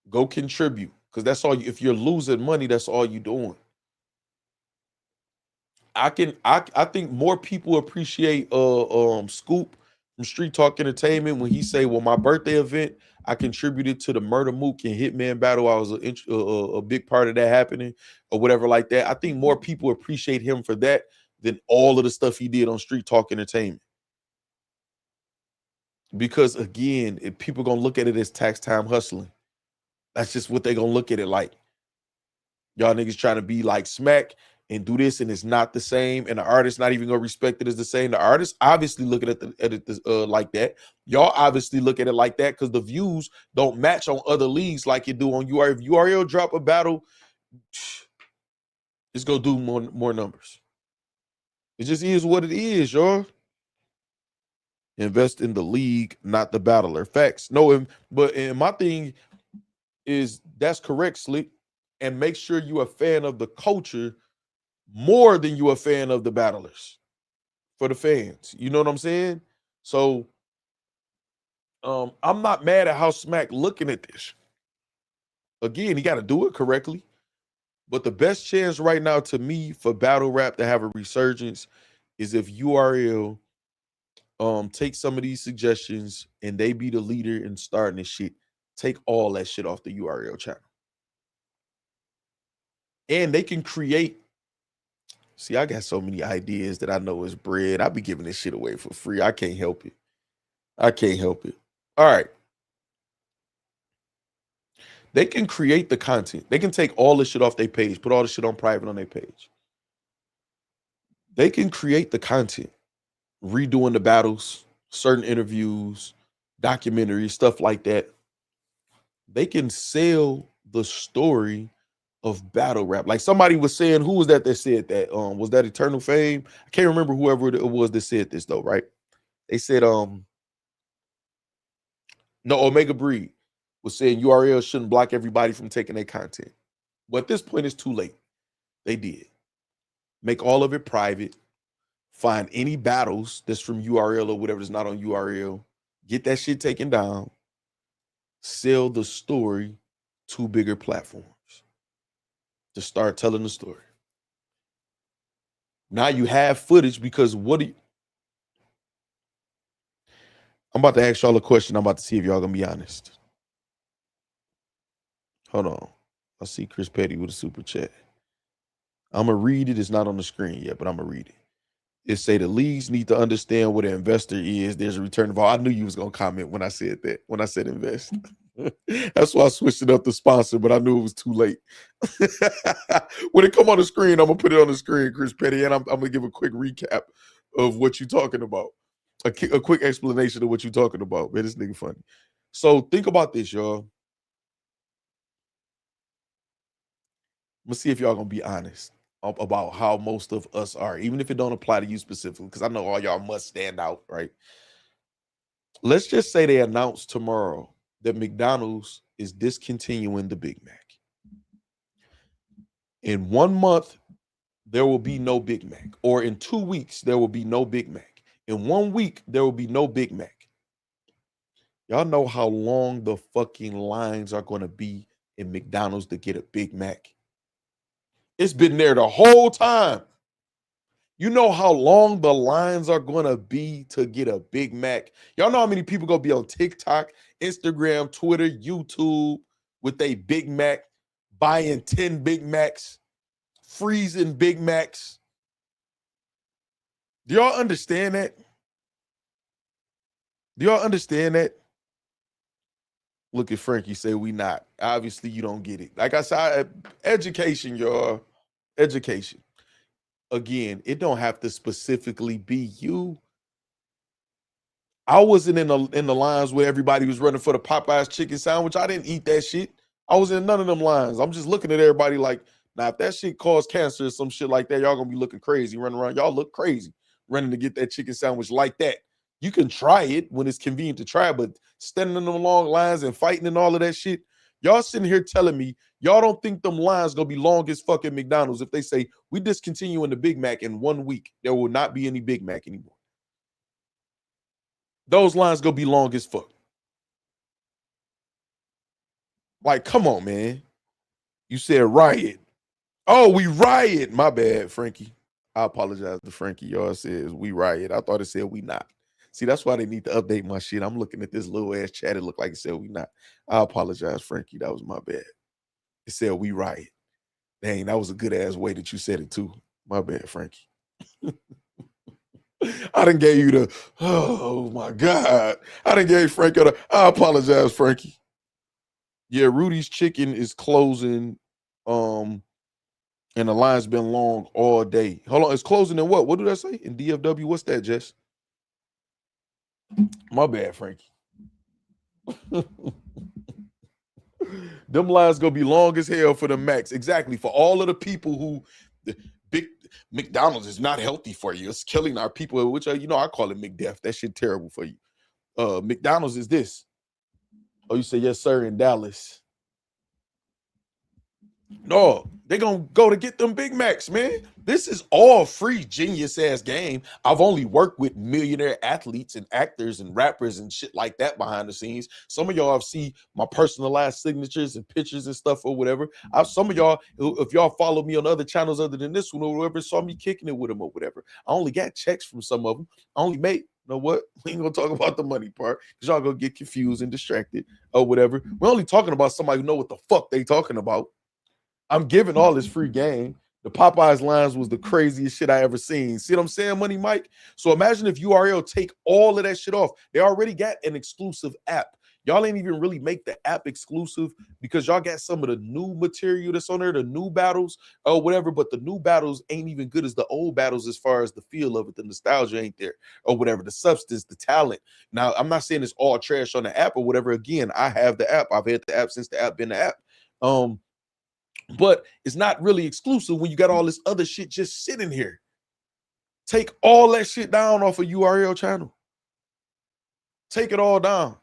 Go contribute. Because that's all if you're losing money, that's all you doing. I think more people appreciate Scoop from Street Talk Entertainment when he say, well, my birthday event, I contributed to the Murder Mook and Hitman battle. I was a big part of that happening or whatever like that. I think more people appreciate him for that than all of the stuff he did on Street Talk Entertainment. Because again, if people gonna look at it as tax time hustling. That's just what they're gonna look at it like. Y'all niggas trying to be like Smack and do this, and it's not the same, and the artist not even gonna respect it as the same. The artist obviously looking at it like that. Y'all obviously look at it like that because the views don't match on other leagues like you do on URL. If URL drop a battle, it's gonna do more numbers. It just is what it is, y'all. Invest in the league, not the battler. Facts. No, but my thing is that's correct, Slick. And make sure you're a fan of the culture more than you're a fan of the battlers for the fans. You know what I'm saying? So I'm not mad at how Smack looking at this. Again, he got to do it correctly. But the best chance right now to me for battle rap to have a resurgence is if URL take some of these suggestions and they be the leader in starting this shit. Take all that shit off the URL channel. And they can create. See, I got so many ideas that I know is bread. I be giving this shit away for free. I can't help it. I can't help it. All right. They can create the content. They can take all the shit off their page, put all the shit on private on their page. They can create the content, redoing the battles, certain interviews, documentaries, stuff like that. They can sell the story of battle rap. Like somebody was saying, who was that said that? Was that Eternal Fame? I can't remember whoever it was that said this though, right? They said, no, Omega Breed was saying URL shouldn't block everybody from taking their content. But at this point, it's too late. They did. Make all of it private. Find any battles that's from URL or whatever that's not on URL. Get that shit taken down. sell the story to bigger platforms to start telling the story. Now you have footage because what do you, I'm about to ask y'all a question. I'm about to see if y'all gonna be honest. Hold on. I see Chris Petty with a super chat. I'm gonna read it. It's not on the screen yet, but I'm gonna read it. It say the leagues need to understand what an investor is. There's a return of all. I knew you was gonna comment when I said that. When I said invest, that's why I switched it up to sponsor, but I knew it was too late. When it come on the screen, I'm gonna put it on the screen, Chris Petty, and I'm gonna give a quick recap of what you're talking about. A quick explanation of what you're talking about. Man, this nigga funny. So think about this, y'all. Let's see if y'all gonna be honest about how most of us are, even if it don't apply to you specifically, because I know all y'all must stand out, right? Let's just say they announce tomorrow that McDonald's is discontinuing the Big Mac. In 1 month, there will be no Big Mac. Or in 2 weeks, there will be no Big Mac. In 1 week, there will be no Big Mac. Y'all know how long the fucking lines are going to be in McDonald's to get a Big Mac? It's been there the whole time. You know how long the lines are going to be to get a Big Mac? Y'all know how many people going to be on TikTok, Instagram, Twitter, YouTube with a Big Mac, buying 10 Big Macs, freezing Big Macs? Do y'all understand that? Do y'all understand that? Look at Frankie say we not. Obviously, you don't get it. Like I said, education, y'all. Education. Again, it don't have to specifically be you. I wasn't in the lines where everybody was running for the Popeyes chicken sandwich. I didn't eat that shit. I was in none of them lines. I'm just looking at everybody like, now if that shit caused cancer or some shit like that, y'all gonna be looking crazy running around. Y'all look crazy running to get that chicken sandwich like that. You can try it when it's convenient to try, but standing in them long lines and fighting and all of that shit, y'all sitting here telling me y'all don't think them lines gonna be long as fucking McDonald's if they say we discontinuing the Big Mac in 1 week. There will not be any Big Mac anymore. Those lines gonna be long as fuck. Like, come on, man. You said riot. Oh, we riot. My bad, Frankie. I apologize to Frankie. Y'all says we riot. I thought it said we not. See, that's why they need to update my shit. I'm looking at this little ass chat. It looked like it said we not. I apologize, Frankie. That was my bad. It said we riot. Dang, that was a good ass way that you said it too. My bad, Frankie. I done gave you the, oh my God. I done gave Frankie the, I apologize, Frankie. Yeah, Rudy's Chicken is closing. And the line's been long all day. Hold on, it's closing in what? What did I say? In DFW? What's that, Jess? My bad, Frankie. Them lines gonna be long as hell for the Macs. Exactly. For all of the people who big McDonald's is not healthy for you. It's killing our people, which you know, I call it McDeath. That shit terrible for you. McDonald's is this. Oh, you say yes, sir, in Dallas. No, they're gonna go to get them Big Macs, man. This is all free genius ass game. I've only worked with millionaire athletes and actors and rappers and shit like that behind the scenes. Some of y'all have seen my personalized signatures and pictures and stuff or whatever. Some of y'all, if y'all follow me on other channels other than this one or whatever, saw me kicking it with them or whatever. I only got checks from some of them. I only made, you know what? We ain't gonna talk about the money part because y'all gonna get confused and distracted or whatever. We're only talking about somebody who know what the fuck they talking about. I'm giving all this free game. The Popeyes lines was the craziest shit I ever seen. See what I'm saying, Money Mike? So imagine if URL take all of that shit off. They already got an exclusive app. Y'all ain't even really make the app exclusive because y'all got some of the new material that's on there, the new battles or whatever, but the new battles ain't even good as the old battles as far as the feel of it. The nostalgia ain't there or whatever, the substance, the talent. Now, I'm not saying it's all trash on the app or whatever. Again, I have the app. I've had the app since the app been the app. But it's not really exclusive when you got all this other shit just sitting here. Take all that shit down off a URL channel. Take it all down.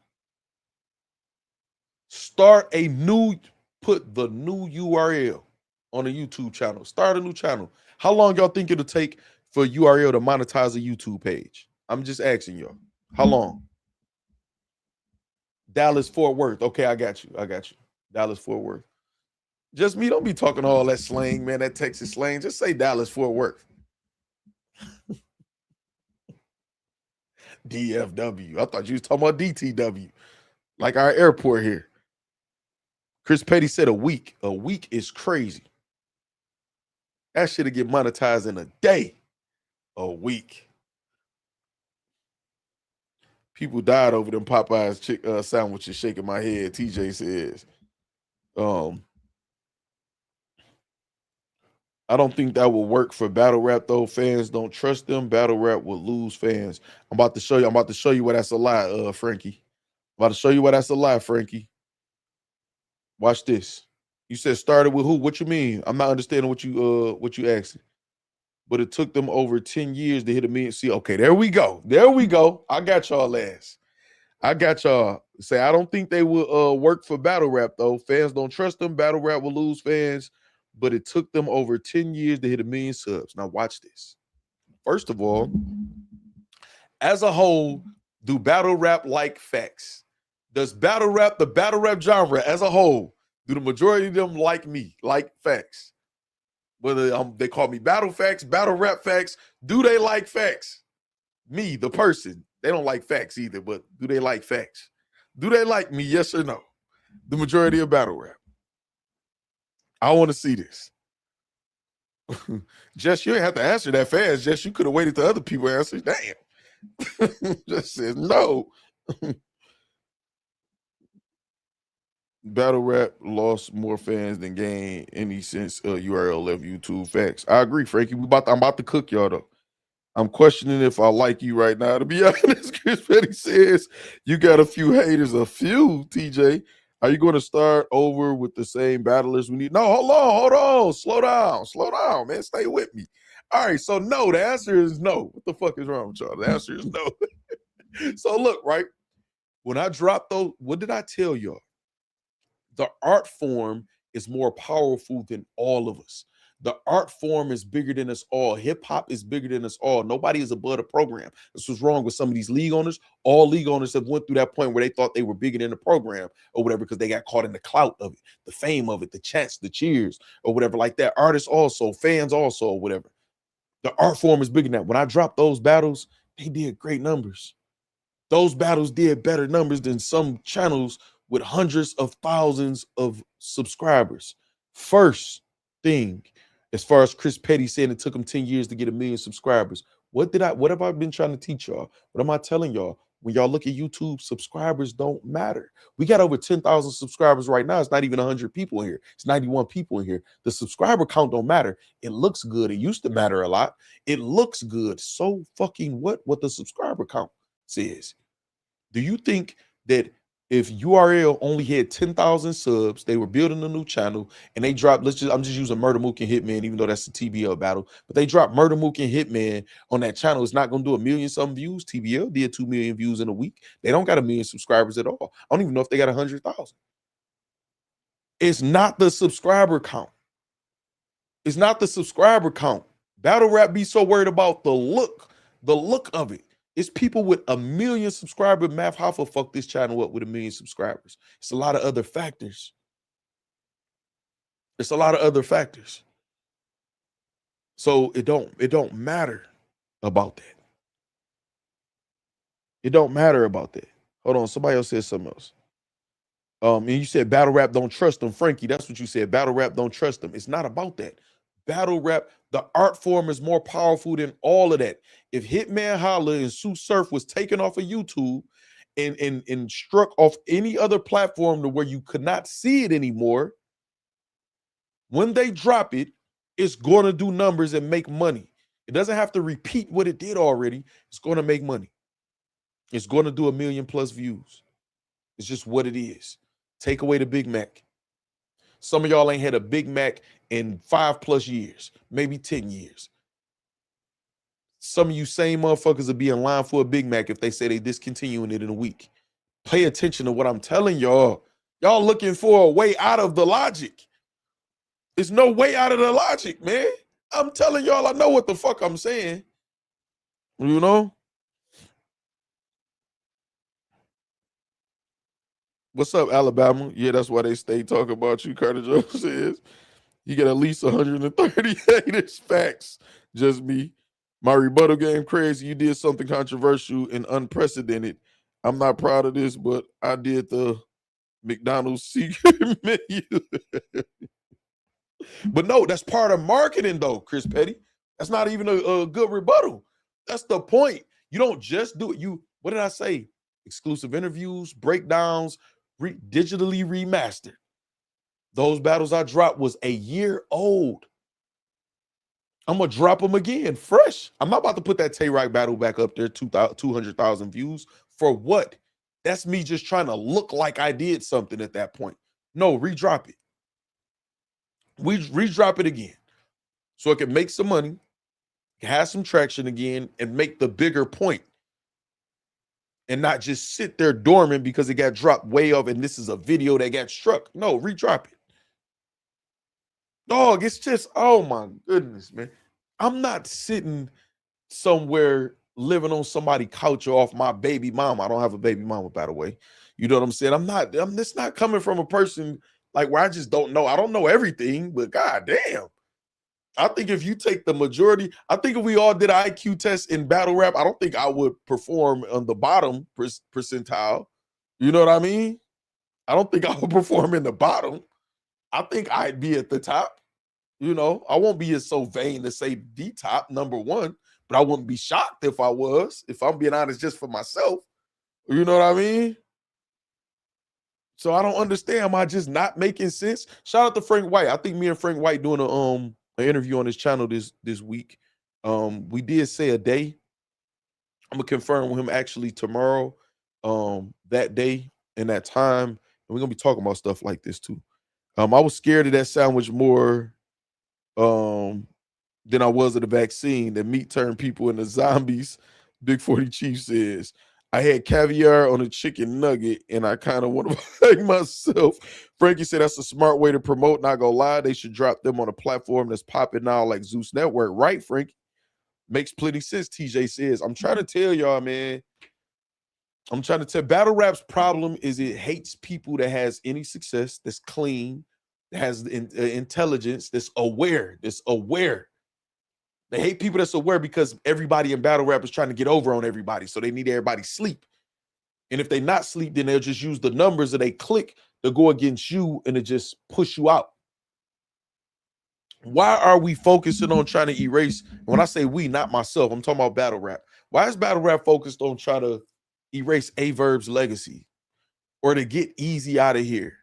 Start a new, put the new URL on a YouTube channel. Start a new channel. How long y'all think it'll take for URL to monetize a YouTube page? I'm just asking y'all. How long? Dallas Fort Worth. Okay, I got you. I got you. Dallas Fort Worth. Just me. Don't be talking all that slang, man. That Texas slang. Just say Dallas Fort Worth. DFW. I thought you was talking about DTW, like our airport here. Chris Petty said a week. A week is crazy. That shit'll get monetized in a day. A week. People died over them Popeyes sandwiches. Shaking my head. TJ says, I don't think that will work for battle rap though. Fans don't trust them. Battle rap will lose fans. I'm about to show you why that's a lie, Frankie. I'm about to show you why that's a lie, Frankie. Watch this. You said started with who? What you mean? I'm not understanding what you asked. But it took them over 10 years to hit a million. See, okay, there we go. There we go. I got y'all ass. I got y'all. Say, I don't think they will work for battle rap, though. Fans don't trust them. Battle rap will lose fans. But it took them over 10 years to hit a million subs. Now, watch this. First of all, as a whole, do battle rap like Factz? Does the battle rap genre as a whole, do the majority of them like me, like Factz? Whether they call me battle Factz, battle rap Factz, do they like Factz? Me, the person. They don't like Factz either, but do they like Factz? Do they like me, yes or no? The majority of battle rap. I want to see this. Jess, you ain't have to answer that fast. Jess, you could have waited till other people answer. Damn. Just says no. Battle rap lost more fans than gained any since URL of YouTube. Facts. I agree, Frankie. I'm about to cook y'all though. I'm questioning if I like you right now. To be honest, Chris Petty says you got a few haters. A few, TJ. Are you going to start over with the same battlers we need? No, hold on. Slow down, man. Stay with me. All right, so no, the answer is no. What the fuck is wrong with y'all? The answer is no. So look, right? When I dropped those, what did I tell y'all? The art form is more powerful than all of us. The art form is bigger than us all. Hip hop is bigger than us all. Nobody is above the program. This was wrong with some of these league owners. All league owners have went through that point where they thought they were bigger than the program or whatever because they got caught in the clout of it, the fame of it, the chants, the cheers or whatever like that. Artists also, fans also or whatever. The art form is bigger than that. When I dropped those battles, they did great numbers. Those battles did better numbers than some channels with hundreds of thousands of subscribers. First thing, as far as Chris Petty saying it took him 10 years to get 1 million subscribers. What have I been trying to teach y'all? What am I telling y'all? When y'all look at YouTube, subscribers don't matter. We got over 10,000 subscribers right now. It's not even 100 people in here. It's 91 people in here. The subscriber count don't matter. It looks good. It used to matter a lot. It looks good. So fucking what the subscriber count says. Do you think that if URL only had 10,000 subs, they were building a new channel and they dropped, I'm just using Murder Mook and Hitman, even though that's the TBL battle, but they dropped Murder Mook and Hitman on that channel. It's not going to do 1 million some views. TBL did 2 million views in a week. They don't got 1 million subscribers at all. I don't even know if they got 100,000. It's not the subscriber count. It's not the subscriber count. Battle rap be so worried about the look of it. It's people with 1 million subscribers. Math Hoffa fucked this channel up with 1 million subscribers. It's a lot of other factors. It's a lot of other factors. So it don't matter about that. It don't matter about that. Hold on, somebody else said something else. And you said battle rap don't trust them, Frankie. That's what you said. Battle rap don't trust them. It's not about that. Battle rap, the art form is more powerful than all of that. If Hitman Holla and Sue Surf was taken off of YouTube and struck off any other platform to where you could not see it anymore, when they drop it, it's going to do numbers and make money. It doesn't have to repeat what it did already. It's going to make money. It's going to do 1 million plus views. It's just what it is. Take away the Big Mac. Some of y'all ain't had a Big Mac in 5+ years, maybe 10 years. Some of you same motherfuckers will be in line for a Big Mac if they say they discontinuing it in a week. Pay attention to what I'm telling y'all. Y'all looking for a way out of the logic. There's no way out of the logic, man. I'm telling y'all, I know what the fuck I'm saying. You know? What's up, Alabama? Yeah, that's why they stay talking about you, Carter Jones says. You get at least 130 haters. Facts. Just me. My rebuttal game crazy. You did something controversial and unprecedented. I'm not proud of this, but I did the McDonald's secret menu. But no, that's part of marketing, though, Chris Petty. That's not even a good rebuttal. That's the point. You don't just do it. What did I say? Exclusive interviews, breakdowns, digitally remastered. Those battles I dropped was a year old. I'm going to drop them again, fresh. I'm not about to put that Tay Rock battle back up there, 200,000 views. For what? That's me just trying to look like I did something at that point. No, redrop it. We redrop it again so it can make some money, have some traction again, and make the bigger point. And not just sit there dormant because it got dropped way off and this is a video that got struck. No, redrop it. Dog, it's just, oh my goodness, man. I'm not sitting somewhere living on somebody's couch or off my baby mama. I don't have a baby mama, by the way. You know what I'm saying? It's not coming from a person like where I just don't know. I don't know everything, but goddamn. I think if you take the majority, I think if we all did an IQ test in battle rap, I don't think I would perform on the bottom percentile. You know what I mean? I don't think I would perform in the bottom. I think I'd be at the top. You know, I won't be so vain to say the top, number one, but I wouldn't be shocked if I was, if I'm being honest, just for myself. You know what I mean? So I don't understand. Am I just not making sense? Shout out to Frank White. I think me and Frank White doing an interview on his channel this week. We did say a day. I'm gonna confirm with him actually tomorrow, that day and that time. And we're gonna be talking about stuff like this too. I was scared of that sandwich more than I was of the vaccine. That meat turned people into zombies. Big 40 Chief says, I had caviar on a chicken nugget and I kind of want to like myself. Frankie said that's a smart way to promote. Not gonna lie, they should drop them on a platform that's popping now like Zeus Network. Right, Frankie? Makes plenty sense, TJ says. I'm trying to tell y'all, man. I'm trying to tell. Battle rap's problem is it hates people that has any success, that's clean, that has intelligence, that's aware, They hate people that's aware because everybody in battle rap is trying to get over on everybody. So they need everybody sleep. And if they not sleep, then they'll just use the numbers that they click to go against you and to just push you out. Why are we focusing on trying to erase? When I say we, not myself, I'm talking about battle rap. Why is battle rap focused on trying to erase Averb's legacy or to get easy out of here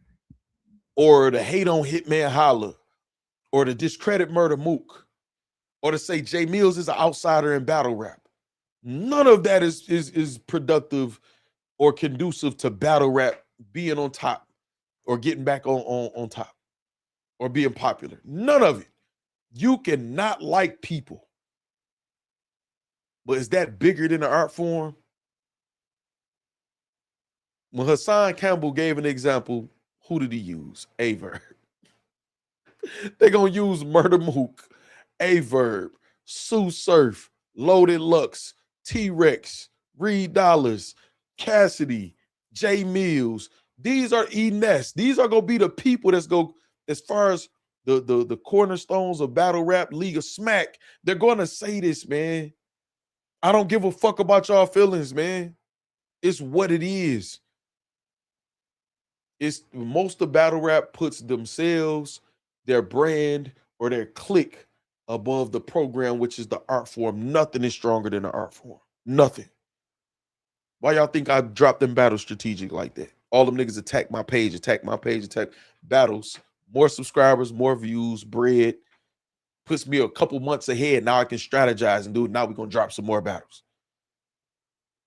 or to hate on Hitman Holla or to discredit Murder Mook or to say Jay Mills is an outsider in battle rap? None of that is productive or conducive to battle rap being on top or getting back on top or being popular. None of it. You cannot like people. But is that bigger than the art form? When Hassan Campbell gave an example, who did he use? Averb. They're going to use Murder Mook, Averb, Sue Surf, Loaded Lux, T-Rex, Reed Dollars, Cassidy, Jay Mills. These are E-Ness. These are going to be the people that's going, as far as the cornerstones of battle rap, League of Smack, they're going to say this, man. I don't give a fuck about y'all feelings, man. It's what it is. It's most of battle rap puts themselves, their brand, or their clique above the program, which is the art form. Nothing is stronger than the art form. Nothing. Why y'all think I dropped them battles strategic like that? All them niggas attack my page, attack battles. More subscribers, more views, bread. Puts me a couple months ahead. Now I can strategize and do it. Now we're going to drop some more battles.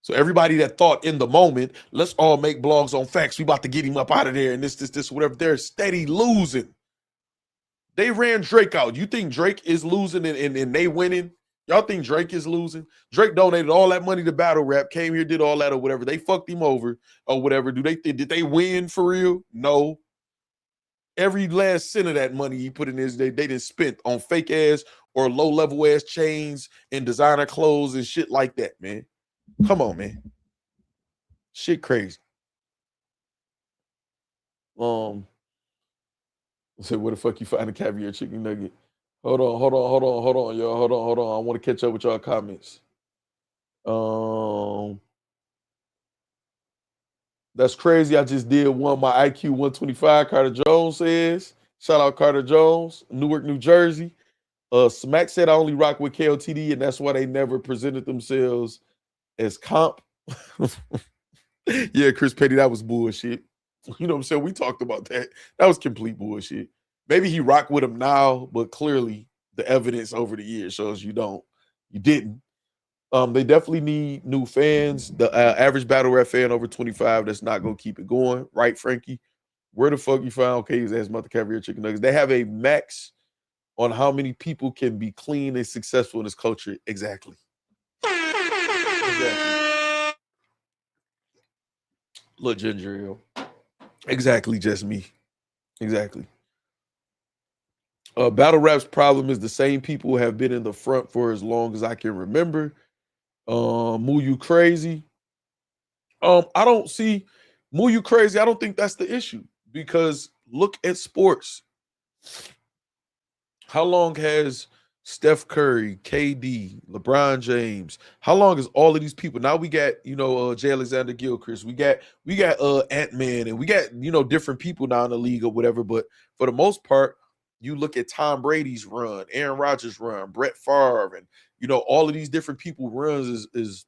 So everybody that thought in the moment, let's all make blogs on Factz, we about to get him up out of there and this, whatever, they're steady losing. They ran Drake out. You think Drake is losing and they winning? Y'all think Drake is losing? Drake donated all that money to battle rap, came here, did all that or whatever. They fucked him over or whatever. Did they win for real? No. Every last cent of that money he put in his, they didn't spent on fake ass or low level ass chains and designer clothes and shit like that, man. Come on, man. Shit crazy. Say, where the fuck you find a caviar chicken nugget? Hold on, y'all. Hold on. I want to catch up with y'all comments. That's crazy. I just did one. My IQ 125. Carter Jones says. Shout out Carter Jones, Newark, New Jersey. Smack said I only rock with KOTD, and that's why they never presented themselves as comp. Yeah, Chris Petty, that was bullshit. You know what I'm saying? We talked about that. That was complete bullshit. Maybe he rock with him now, but clearly the evidence over the years shows you didn't. They definitely need new fans. The average battle rap fan over 25 that's not gonna keep it going, right, Frankie? Where the fuck you found Katie's ass about the caviar chicken nuggets? They have a max on how many people can be clean and successful in this culture. Exactly. Look, ginger ale. Exactly, just me. Exactly. Battle rap's problem is the same people have been in the front for as long as I can remember. Moo You Crazy. I don't see Moo You Crazy. I don't think that's the issue because look at sports. How long has Steph Curry, KD, LeBron James? How long is all of these people? Now we got J. Alexander Gilchrist. We got Ant-Man, and we got different people now in the league or whatever. But for the most part, you look at Tom Brady's run, Aaron Rodgers' run, Brett Favre, and all of these different people runs is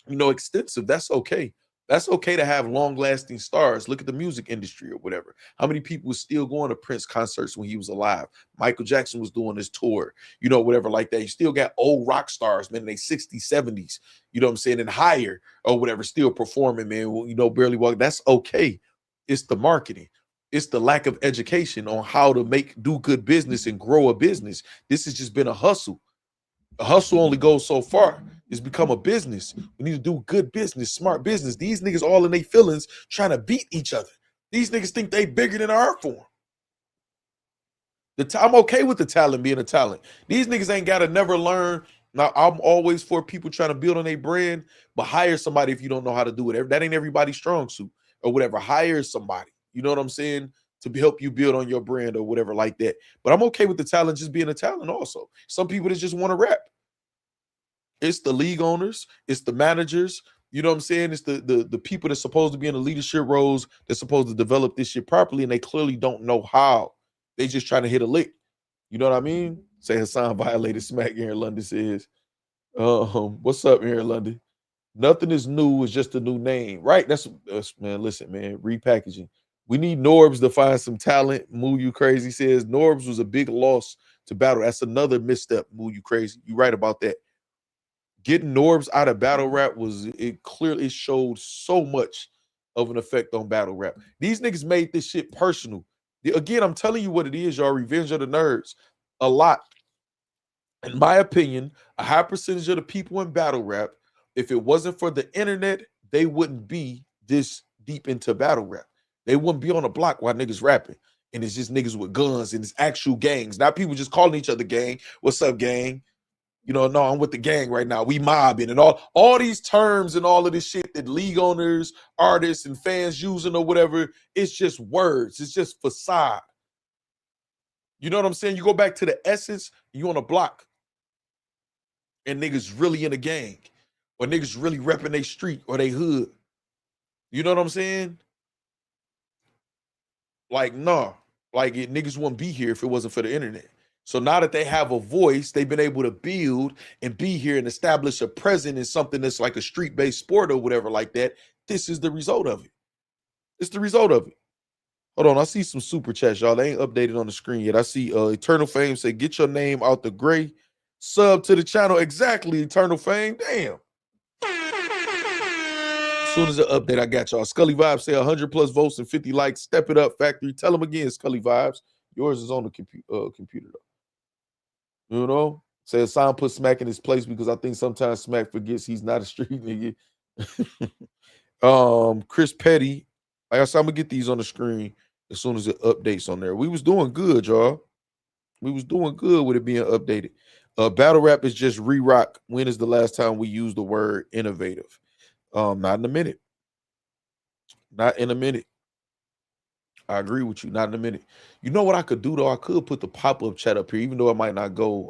extensive. That's okay. That's okay to have long-lasting stars. Look at the music industry or whatever. How many people were still going to Prince concerts when he was alive? Michael Jackson was doing his tour, whatever like that. You still got old rock stars, man, in their 60s, 70s, you know what I'm saying, and higher or whatever, still performing, man, barely walk. That's okay. It's the marketing. It's the lack of education on how to do good business and grow a business. This has just been a hustle. A hustle only goes so far. It's become a business. We need to do good business, smart business. These niggas all in their feelings trying to beat each other. These niggas think they bigger than the art form. I'm okay with the talent being a talent. These niggas ain't got to never learn. Now, I'm always for people trying to build on their brand, but hire somebody if you don't know how to do it. That ain't everybody's strong suit or whatever. Hire somebody. You know what I'm saying? To help you build on your brand or whatever like that. But I'm okay with the talent just being a talent also. Some people that just want to rap. It's the league owners. It's the managers. You know what I'm saying? It's the people that's supposed to be in the leadership roles that's supposed to develop this shit properly, and they clearly don't know how. They just trying to hit a lick. You know what I mean? Say Hassan violated smack. Aaron London says, what's up, Aaron London? Nothing is new. It's just a new name. Right? That's man, listen, man, repackaging. We need Norbs to find some talent. Moo You Crazy says Norbs was a big loss to battle. That's another misstep, Moo You Crazy. You right about that. Getting Norbs out of battle rap clearly showed so much of an effect on battle rap. These niggas made this shit personal. Again, I'm telling you what it is, y'all. Revenge of the Nerds. A lot. In my opinion, a high percentage of the people in battle rap, if it wasn't for the internet, they wouldn't be this deep into battle rap. They wouldn't be on the block while niggas rapping. And it's just niggas with guns and it's actual gangs. Not people just calling each other gang. What's up, gang? No, I'm with the gang right now. We mobbing and all these terms and all of this shit that league owners, artists, and fans using or whatever. It's just words. It's just facade. You know what I'm saying? You go back to the essence, you on a block. And niggas really in a gang. Or niggas really repping their street or they hood. You know what I'm saying? Like, nah. Like, niggas wouldn't be here if it wasn't for the internet. So now that they have a voice, they've been able to build and be here and establish a presence in something that's like a street-based sport or whatever like that. This is the result of it. It's the result of it. Hold on, I see some super chats, y'all. They ain't updated on the screen yet. I see Eternal Fame say, get your name out the gray. Sub to the channel. Exactly, Eternal Fame. Damn. As soon as the update, I got y'all. Scully Vibes say 100 plus votes and 50 likes. Step it up, Factory. Tell them again, Scully Vibes. Yours is on the computer, though. You know? Say Hassan put Smack in his place because I think sometimes Smack forgets he's not a street nigga. Chris Petty. Like I said, I'm going to get these on the screen as soon as it updates on there. We was doing good, y'all. We was doing good with it being updated. Battle rap is just re-rock. When is the last time we used the word innovative? Not in a minute. Not in a minute. I agree with you. Not in a minute. You know what I could do though? I could put the pop-up chat up here, even though it might not go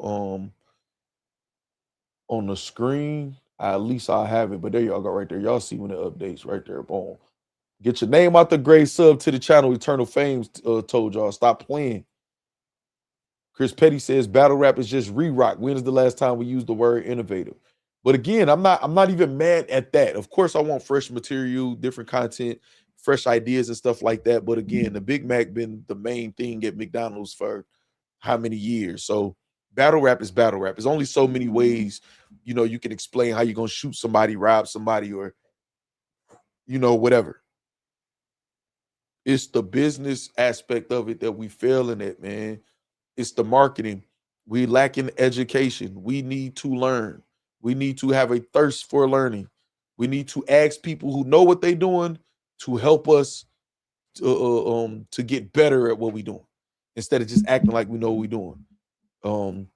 on the screen. At least I'll have it. But there y'all go right there. Y'all see when it updates right there. Boom. Get your name out the grave, sub to the channel. Eternal Fames told y'all. Stop playing. Chris Petty says battle rap is just re-rock. When is the last time we used the word innovative? But again, I'm not even mad at that. Of course, I want fresh material, different content, fresh ideas and stuff like that. But again, the Big Mac been the main thing at McDonald's for how many years? So battle rap is battle rap. There's only so many ways, you can explain how you're gonna shoot somebody, rob somebody, or whatever. It's the business aspect of it that we failing at, man. It's the marketing. We lacking education. We need to learn. We need to have a thirst for learning. We need to ask people who know what they're doing to help us to get better at what we're doing, instead of just acting like we know what we're doing.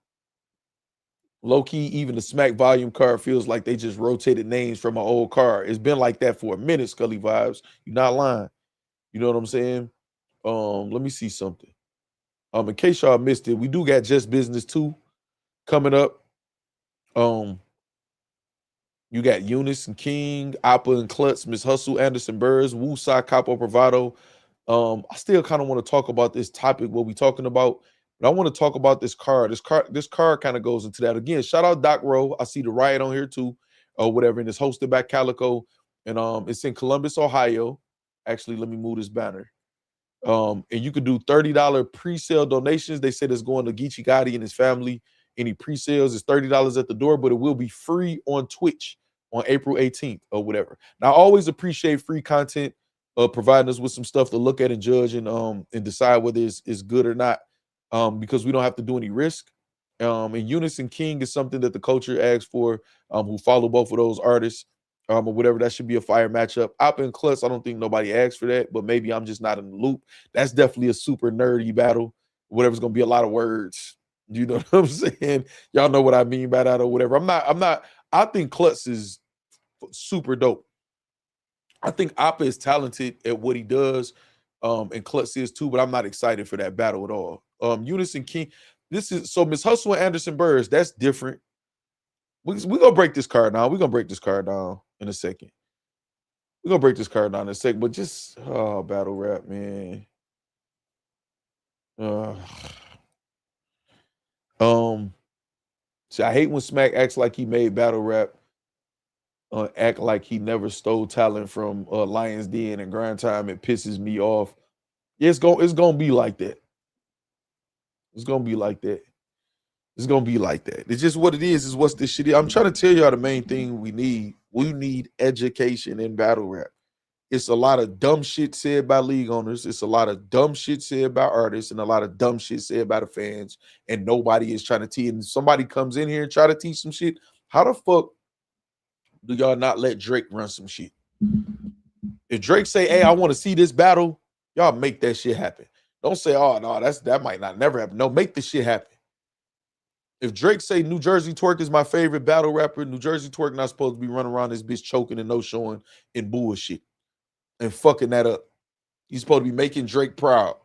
Low key, even the Smack volume card feels like they just rotated names from an old card. It's been like that for a minute, Scully Vibes. You're not lying. You know what I'm saying? Let me see something. In case y'all missed it, we do got Just Business 2 coming up. You got Eunice and King, Appa and Klutz, Miss Hustle, Anderson Burrs, Woosai, Capo Bravado. I still kind of want to talk about this topic, what we talking about, but I want to talk about this card. This card kind of goes into that. Again, shout out Doc Rowe. I see the riot on here too, or whatever, and it's hosted by Calico, and it's in Columbus, Ohio. Actually, let me move this banner. And you could do $30 pre-sale donations. They said it's going to Geechee Gotti and his family. Any pre-sales is $30 at the door, but it will be free on Twitch on April 18th or whatever. Now, I always appreciate free content, providing us with some stuff to look at and judge and decide whether it's good or not, because we don't have to do any risk. And Eunice and King is something that the culture asks for, who follow both of those artists. Or whatever, that should be a fire matchup. Appa and Klutz, I don't think nobody asked for that, but maybe I'm just not in the loop. That's definitely a super nerdy battle. Whatever's gonna be a lot of words. You know what I'm saying? Y'all know what I mean by that or whatever. I think Klutz is super dope. I think Appa is talented at what he does, and Klutz is too, but I'm not excited for that battle at all. Eunice and King, so Miss Hustle and Anderson Burrs, that's different. We're gonna break this card down. We're gonna break this card down in a second. We're gonna break this card down in a second, but just battle rap, man. See, I hate when Smack acts like he made battle rap act like he never stole talent from Lions Den and Grind Time. It pisses me off. Yeah, it's gonna be like that. It's gonna be like that. It's gonna be like that. It's just what it is what's this shit. I'm trying to tell y'all the main thing we need. We need education in battle rap. It's a lot of dumb shit said by league owners. It's a lot of dumb shit said by artists and a lot of dumb shit said by the fans. And nobody is trying to teach. And somebody comes in here and try to teach some shit. How the fuck do y'all not let Drake run some shit? If Drake say, hey, I want to see this battle, y'all make that shit happen. Don't say, oh, no, that might not never happen. No, make the shit happen. If Drake say New Jersey Twerk is my favorite battle rapper, New Jersey Twerk not supposed to be running around this bitch choking and no showing and bullshit and fucking that up. He's supposed to be making Drake proud.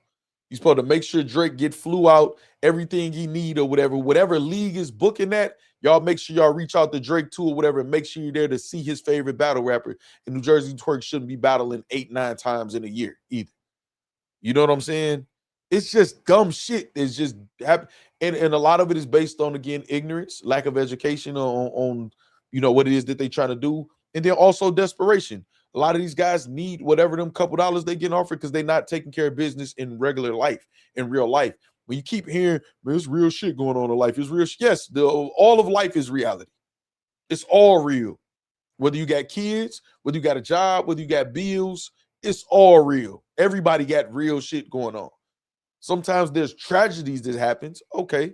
He's supposed to make sure Drake get flew out, everything he need or whatever league is booking that, y'all make sure y'all reach out to Drake too or whatever and make sure you're there to see his favorite battle rapper. And New Jersey Twerk shouldn't be battling 8-9 times in a year either. You know what I'm saying? It's just dumb shit. It's just happen. And a lot of it is based on, again, ignorance, lack of education on what it is that they trying to do. And then also desperation. A lot of these guys need whatever them couple dollars they get offered because they're not taking care of business in regular life, in real life. When you keep hearing, man, there's real shit going on in life. It's real. Yes, all of life is reality. It's all real. Whether you got kids, whether you got a job, whether you got bills, it's all real. Everybody got real shit going on. Sometimes there's tragedies that happens. Okay,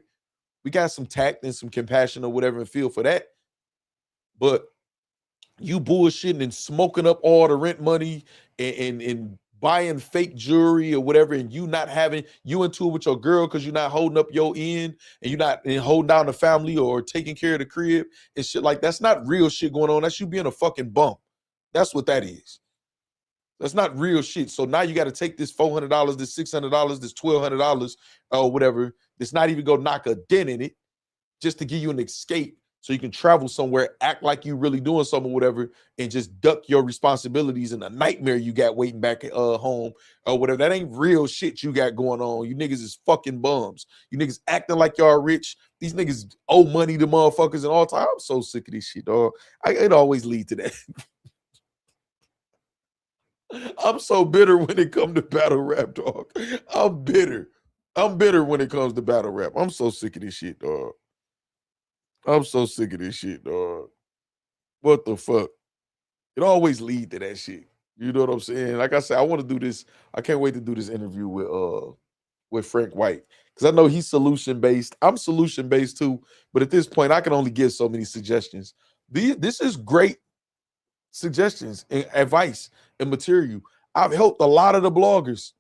we got some tact and some compassion or whatever and feel for that. But you bullshitting and smoking up all the rent money and buying fake jewelry or whatever, and you not having you into it with your girl because you're not holding up your end and you're not holding down the family or taking care of the crib and shit like that's not real shit going on. That's you being a fucking bum. That's what that is. That's not real shit. So now you got to take this $400, this $600, this $1,200, or whatever. It's not even gonna knock a dent in it, just to give you an escape, so you can travel somewhere, act like you really doing something, or whatever, and just duck your responsibilities and a nightmare you got waiting back at home or whatever. That ain't real shit you got going on. You niggas is fucking bums. You niggas acting like y'all rich. These niggas owe money to motherfuckers and all time. I'm so sick of this shit, dog. It always lead to that. I'm so bitter when it comes to battle rap, dog. I'm bitter. I'm bitter when it comes to battle rap. I'm so sick of this shit, dog. I'm so sick of this shit, dog. What the fuck? It always lead to that shit. You know what I'm saying? Like I said, I want to do this. I can't wait to do this interview with Frank White, because I know he's solution based. I'm solution based too, but at this point, I can only give so many suggestions. This is great suggestions and advice and material. I've helped a lot of the bloggers,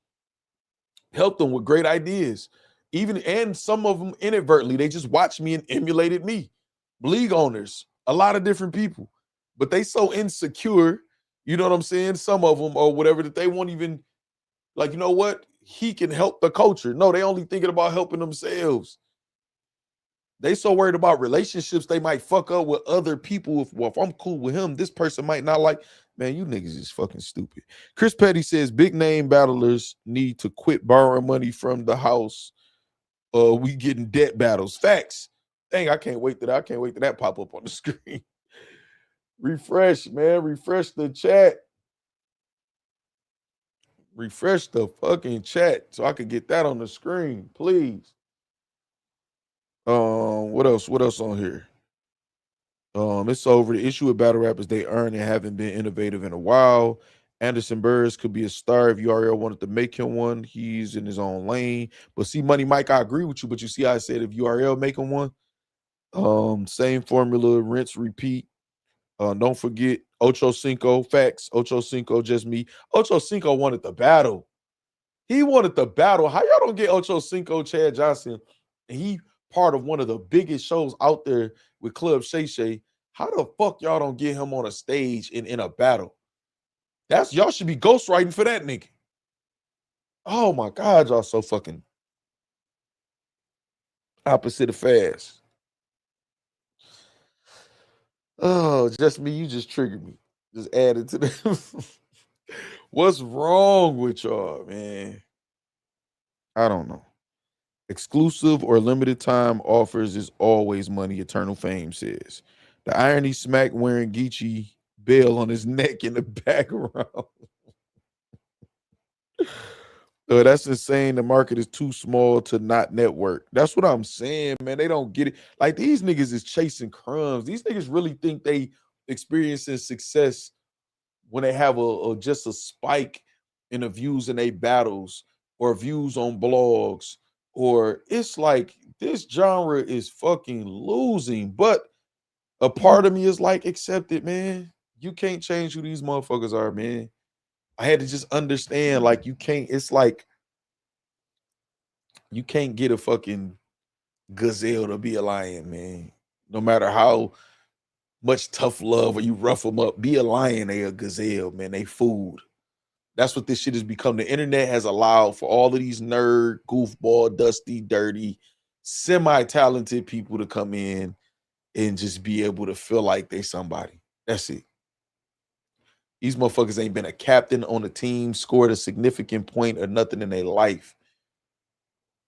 helped them with great ideas, and some of them inadvertently. They just watched me and emulated me. League owners, a lot of different people, but they so insecure, you know what I'm saying? Some of them or whatever, that they won't even, like, you know what? He can help the culture. No, they only thinking about helping themselves. They so worried about relationships they might fuck up with other people. If I'm cool with him, this person might not like. Man, you niggas is fucking stupid. Chris Petty says big name battlers need to quit borrowing money from the house. We getting debt battles. Facts. Dang, I can't wait till that pop up on the screen. Refresh, man. Refresh the chat. Refresh the fucking chat so I could get that on the screen, please. What else? What else on here? It's over. The issue with battle rappers, they earn and haven't been innovative in a while. Anderson Burris could be a star if URL wanted to make him one. He's in his own lane. But see, Money Mike, I agree with you. But you see how I said if URL make him one, same formula, rinse, repeat. Don't forget Ocho Cinco, Factz, Ocho Cinco, just me. Ocho Cinco wanted the battle. He wanted the battle. How y'all don't get Ocho Cinco, Chad Johnson? And he part of one of the biggest shows out there with Club Shay Shay. How the fuck y'all don't get him on a stage in a battle? Y'all should be ghostwriting for that nigga. Oh my God, y'all so fucking opposite of fast. Oh, just me. You just triggered me. Just added to that. What's wrong with y'all, man? I don't know. Exclusive or limited time offers is always money, Eternal Fame says. The irony smack wearing Geechee bell on his neck in the background. That's insane. The market is too small to not network. That's what I'm saying, man. They don't get it. Like, these niggas is chasing crumbs. These niggas really think they experiencing success when they have just a spike in the views in their battles or views on blogs. Or it's like this genre is fucking losing. But a part of me is like, accept it, man. You can't change who these motherfuckers are, man. I had to just understand, like, you can't, it's like you can't get a fucking gazelle to be a lion, man. No matter how much tough love or you rough them up, be a lion, they a gazelle, man. They food. That's what this shit has become. The internet has allowed for all of these nerd, goofball, dusty, dirty, semi-talented people to come in and just be able to feel like they somebody. That's it. These motherfuckers ain't been a captain on a team, scored a significant point or nothing in their life.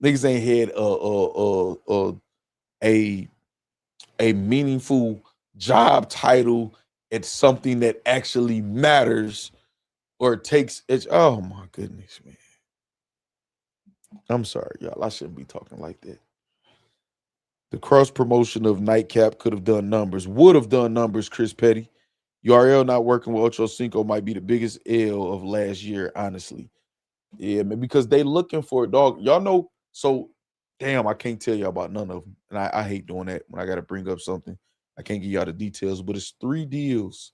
Niggas ain't had a meaningful job title at something that actually matters or takes it. Oh my goodness, man. I'm sorry, y'all. I shouldn't be talking like that. The cross promotion of Nightcap could have done numbers, would have done numbers, Chris Petty. URL not working with Ocho Cinco might be the biggest L of last year, honestly. Yeah, man, because they looking for it, dog. Y'all know, so damn, I can't tell y'all about none of them. And I hate doing that when I got to bring up something. I can't give y'all the details, but it's 3 deals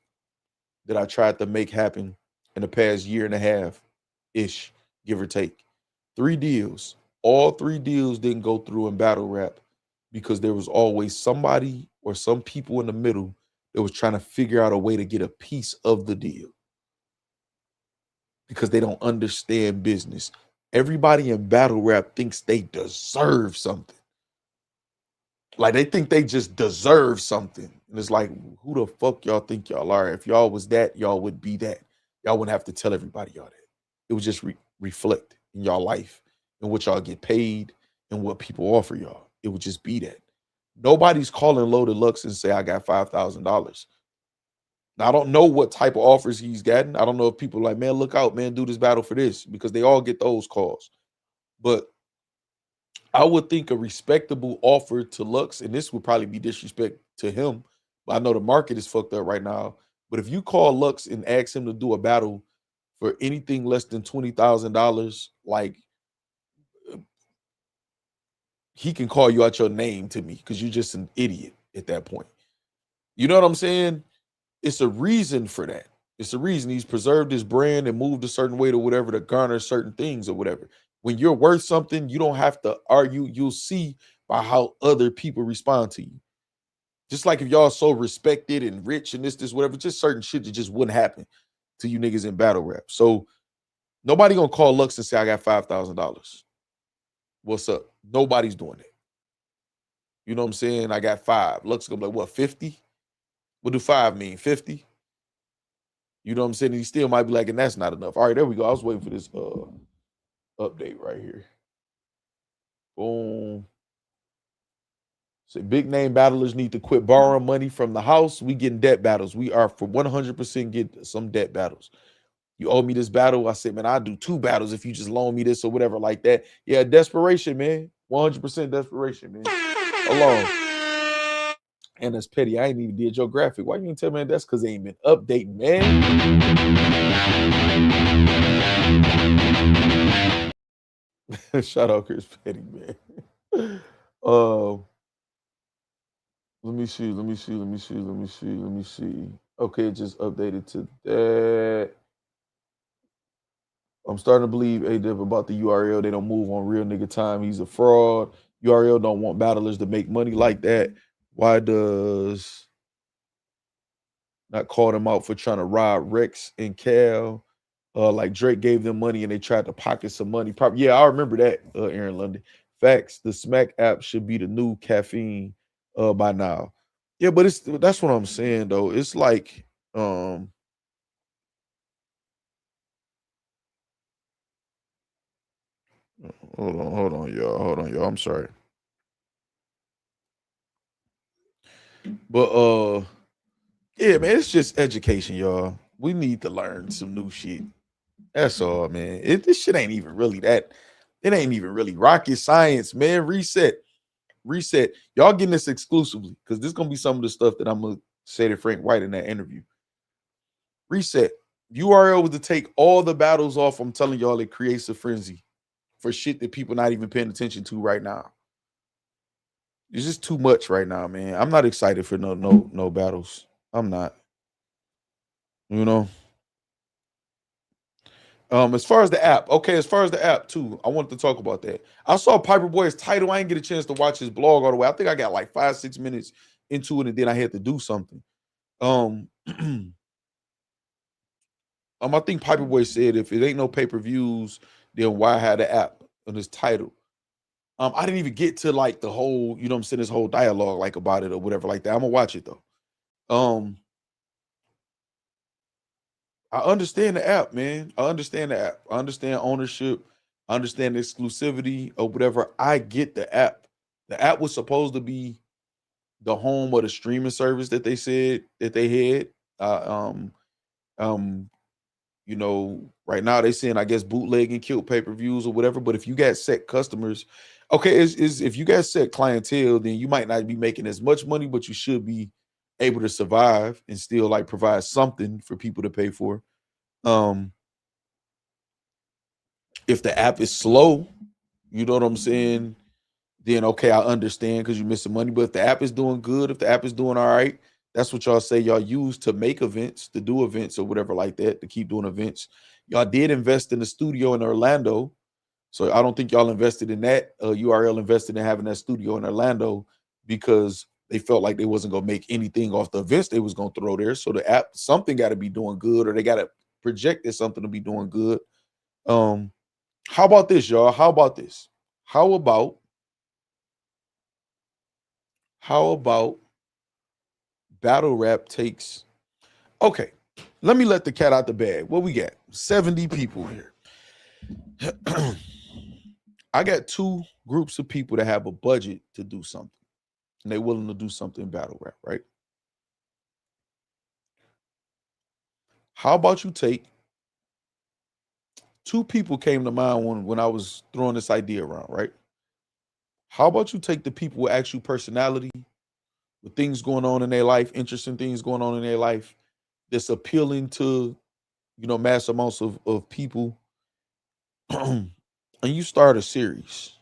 that I tried to make happen in the past year and a half-ish, give or take. 3 deals. All 3 deals didn't go through in battle rap because there was always somebody or some people in the middle that was trying to figure out a way to get a piece of the deal. because they don't understand business. Everybody in battle rap thinks they deserve something. Like they think they just deserve something. And it's like, who the fuck y'all think y'all are? If y'all was that, y'all would be that. Y'all wouldn't have to tell everybody y'all that. It would just reflect in y'all life and what y'all get paid and what people offer y'all. It would just be that. Nobody's calling Loaded Lux and say, I got $5,000. Now, I don't know what type of offers he's gotten. I don't know if people are like, man, look out, man, do this battle for this, because they all get those calls. But I would think a respectable offer to Lux, and this would probably be disrespect to him, but I know the market is fucked up right now. But if you call Lux and ask him to do a battle for anything less than $20,000, like he can call you out your name to me because you're just an idiot at that point. You know what I'm saying? It's a reason for that. It's a reason he's preserved his brand and moved a certain way to whatever to garner certain things or whatever. When you're worth something, you don't have to argue. You'll see by how other people respond to you. Just like if y'all so respected and rich and this, whatever, just certain shit that just wouldn't happen to you niggas in battle rap. So nobody gonna call Lux and say, I got $5,000. What's up? Nobody's doing it. You know what I'm saying? I got 5. Lux gonna be like, what, 50? What do 5 mean? 50? You know what I'm saying? He still might be like, and that's not enough. All right, there we go. I was waiting for this update right here. Boom. So big name battlers need to quit borrowing money from the house. We getting debt battles. We are for 100% get some debt battles. You owe me this battle. I said, man, I'll do 2 battles if you just loan me this or whatever like that. Yeah, desperation, man. 100% desperation, man. Alone. And that's petty. I ain't even did your graphic. Why you ain't tell me that's because they ain't been updating, man? Shout out Chris Petty, man. Let me see. Okay, it just updated to that. I'm starting to believe A-Dip about the URL. They don't move on real nigga time. He's a fraud. URL don't want battlers to make money like that. Why does not call them out for trying to rob Rex and Cal? Like Drake gave them money and they tried to pocket some money. Probably, yeah, I remember that, Aaron London. Factz, the Smack app should be the new caffeine by now. Yeah, but that's what I'm saying though. It's like hold on, y'all. I'm sorry. But yeah, man, it's just education, y'all. We need to learn some new shit. That's all, man. This shit ain't even really that. It ain't even really rocket science, man. Reset. Y'all getting this exclusively because this is gonna be some of the stuff that I'm gonna say to Frank White in that interview. Reset. URL was to take all the battles off. I'm telling y'all, it creates a frenzy for shit that people not even paying attention to right now. It's just too much right now, man. I'm not excited for no battles. I'm not. You know. As far as the app, too, I wanted to talk about that. I saw Piper Boy's title. I didn't get a chance to watch his blog all the way. I think I got like 5-6 minutes into it, and then I had to do something. I think Piper Boy said if it ain't no pay-per-views, then why have the app on his title? I didn't even get to like the whole, you know what I'm saying, this whole dialogue like about it or whatever like that. I'm gonna watch it though. I understand the app, man. I understand the app. I understand ownership. I understand exclusivity or whatever. I get the app. The app was supposed to be the home of the streaming service that they said that they had. You know, right now they saying I guess bootlegging killed pay-per-views or whatever. But if you got set customers, okay, if you got set clientele, then you might not be making as much money, but you should be able to survive and still like provide something for people to pay for. If the app is slow, you know what I'm saying, then okay, I understand because you're missing money. But if the app is doing good, if the app is doing all right, that's what y'all say y'all use to make events, to do events or whatever like that, to keep doing events. Y'all did invest in the studio in Orlando. So I don't think y'all invested in that. URL invested in having that studio in Orlando because they felt like they wasn't gonna make anything off the events they was gonna throw there. So the app, something got to be doing good, or they got to project as something to be doing good. How about this, y'all? How about this? How about battle rap takes? Okay, let me let the cat out the bag. What we got? 70 people here. I got two groups of people that have a budget to do something, and they're willing to do something in battle rap, right? How about you take two people came to mind when I was throwing this idea around, right? How about you take the people with actual personality, with things going on in their life, interesting things going on in their life, that's appealing to, mass amounts of people, and you start a series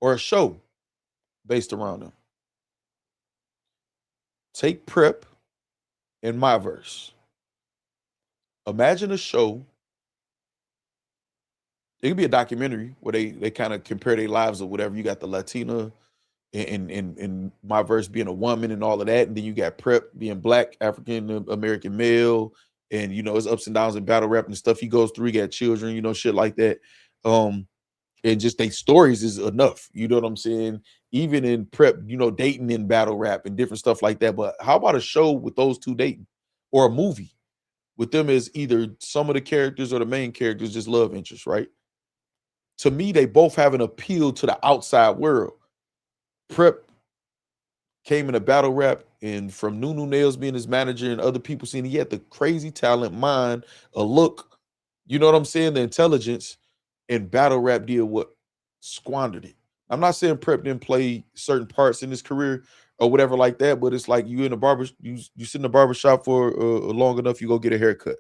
or a show based around them. Take Prep and my verse. Imagine a show. It could be a documentary where they kind of compare their lives or whatever. You got the Latina and my verse being a woman and all of that, and then you got Prep being black, African American male, and his ups and downs in battle rap and stuff he goes through. He got children, shit like that. And just their stories is enough. You know what I'm saying? Even in Prep, dating in battle rap and different stuff like that. But how about a show with those two dating, or a movie with them as either some of the characters or the main characters, just love interest, right? To me, they both have an appeal to the outside world. Prep came in a battle rap, and from Nunu Nails being his manager and other people seeing he had the crazy talent, mind, a look, you know what I'm saying, the intelligence, and battle rap did what? Squandered it. I'm not saying Prep didn't play certain parts in his career or whatever like that, but it's like you in the barber, you sit in the barbershop for long enough, you go get a haircut.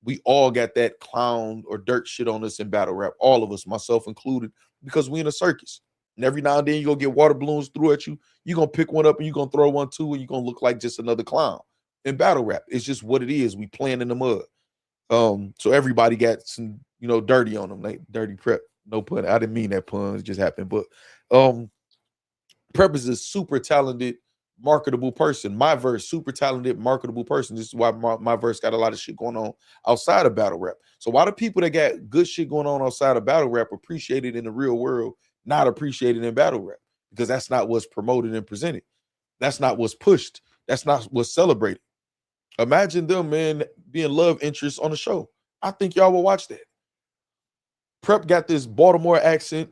We all got that clown or dirt shit on us in battle rap, all of us, myself included, because we in a circus. And every now and then you go get water balloons threw at you. You're going to pick one up and you're going to throw one too, and you're going to look like just another clown. In battle rap, it's just what it is. We playing in the mud. So everybody got some, dirty on them, like dirty Prep. No pun. I didn't mean that pun. It just happened. But Prep is a super talented, marketable person. My verse, super talented, marketable person. This is why my verse got a lot of shit going on outside of battle rap. So why do people that got good shit going on outside of battle rap appreciate it in the real world, not appreciated in battle rap? Because that's not what's promoted and presented. That's not what's pushed. That's not what's celebrated. Imagine them, man, being love interests on the show. I think y'all will watch that. Prep got this Baltimore accent.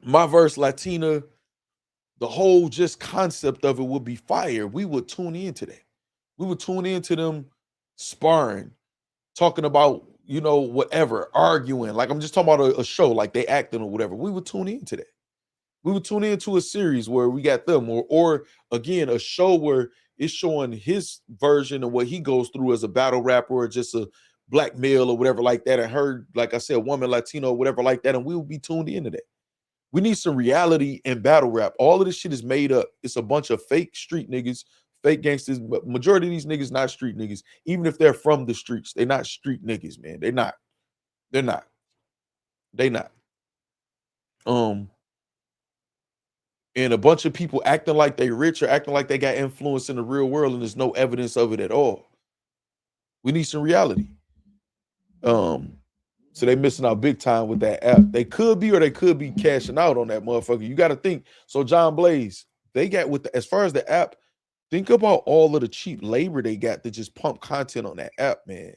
My verse, Latina, the whole just concept of it would be fire. We would tune into that. We would tune into them sparring, talking about, whatever, arguing. Like I'm just talking about a show, like they acting or whatever. We would tune into that. We would tune into a series where we got them, or again, a show where it's showing his version of what he goes through as a battle rapper or just a black male or whatever like that. And heard, like I said, woman, Latino, or whatever like that. And we will be tuned into that. We need some reality in battle rap. All of this shit is made up. It's a bunch of fake street niggas, fake gangsters. But majority of these niggas not street niggas. Even if they're from the streets, they're not street niggas, man. They're not. They're not. They not. And a bunch of people acting like they rich or acting like they got influence in the real world, and there's no evidence of it at all. We need some reality. So they missing out big time with that app. They could be, or they could be cashing out on that motherfucker. You got to think. So John Blaze, they got as far as the app, think about all of the cheap labor they got to just pump content on that app, man.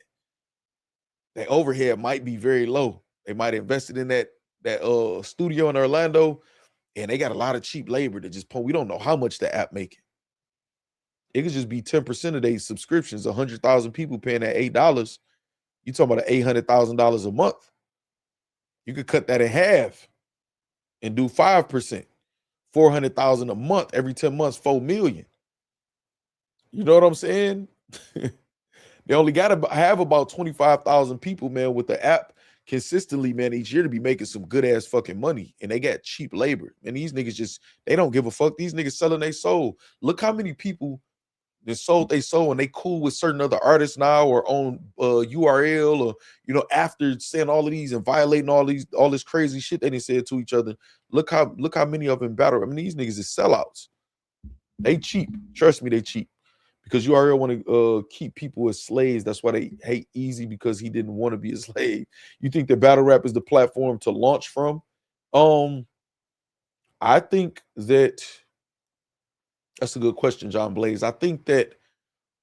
Their overhead might be very low. They might have invested in that studio in Orlando, and they got a lot of cheap labor to just pump. We don't know how much the app making. It could just be 10% of their subscriptions. 100,000 people paying that $8. You talking about $800,000 a month. You could cut that in half and do 5%. 400,000 a month, every 10 months, 4 million. You know what I'm saying? They only got to have about 25,000 people, man, with the app consistently, man, each year to be making some good ass fucking money. And they got cheap labor. And these niggas they don't give a fuck. These niggas selling their soul. Look how many people that sold they soul, and they cool with certain other artists now, or on URL, or after saying all of these and violating all this crazy shit that they said to each other. Look how many of them battle. I mean, these niggas is sellouts. They cheap. Trust me, they cheap. because URL want to keep people as slaves. That's why they hate Easy, because he didn't want to be a slave. You think that battle rap is the platform to launch from? I think that's a good question, John Blaze. I think that,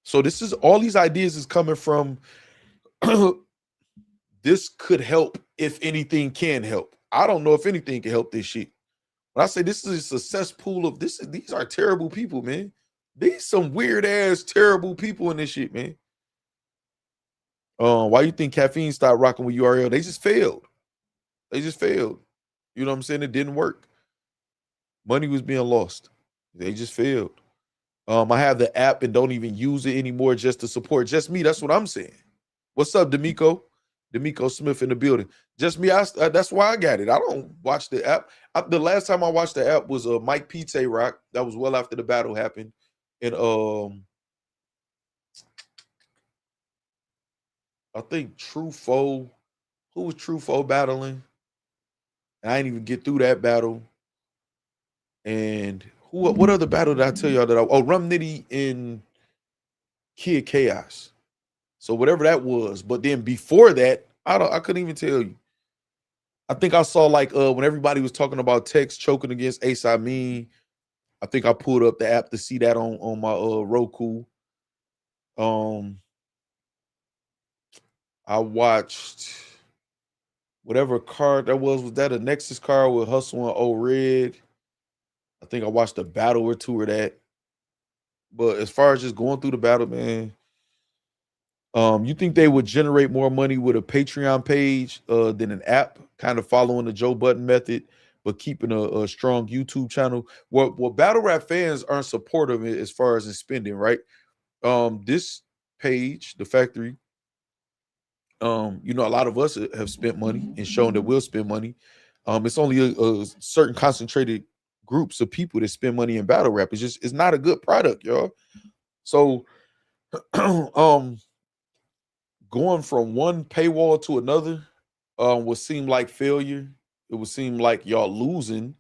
so this is, all these ideas is coming from this could help, if anything can help. I don't know if anything can help this shit. When I say this is a cesspool of this, these are terrible people, man. These some weird ass terrible people in this shit, man. Why you think Caffeine stopped rocking with URL? They just failed. They just failed. You know what I'm saying? It didn't work. Money was being lost. They just failed. I have the app and don't even use it anymore just to support. Just me. That's what I'm saying. What's up, D'Amico? D'Amico Smith in the building. Just me. That's why I got it. I don't watch the app. The last time I watched the app was Mike Pete Rock. That was well after the battle happened. And I think True Foe. Who was True Foe battling? I didn't even get through that battle. And what other battle did I tell y'all that Rum Nitty and Kid Chaos. So whatever that was. But then before that, I couldn't even tell you. I think I saw like when everybody was talking about Tex choking against Ace Amin. I think I pulled up the app to see that on my Roku. I watched whatever card that was. Was that a Nexus card with Hustle and O-Red? I think I watched a battle or two of that. But as far as just going through the battle, man, you think they would generate more money with a Patreon page than an app, kind of following the Joe Budden method, but keeping a strong YouTube channel? What battle rap fans aren't supportive as far as in spending, right? This page, The Factory, you know, a lot of us have spent money and shown that we'll spend money. It's only a certain concentrated groups of people that spend money in battle rap. It's not a good product, y'all. So going from one paywall to another would seem like failure. It would seem like y'all losing,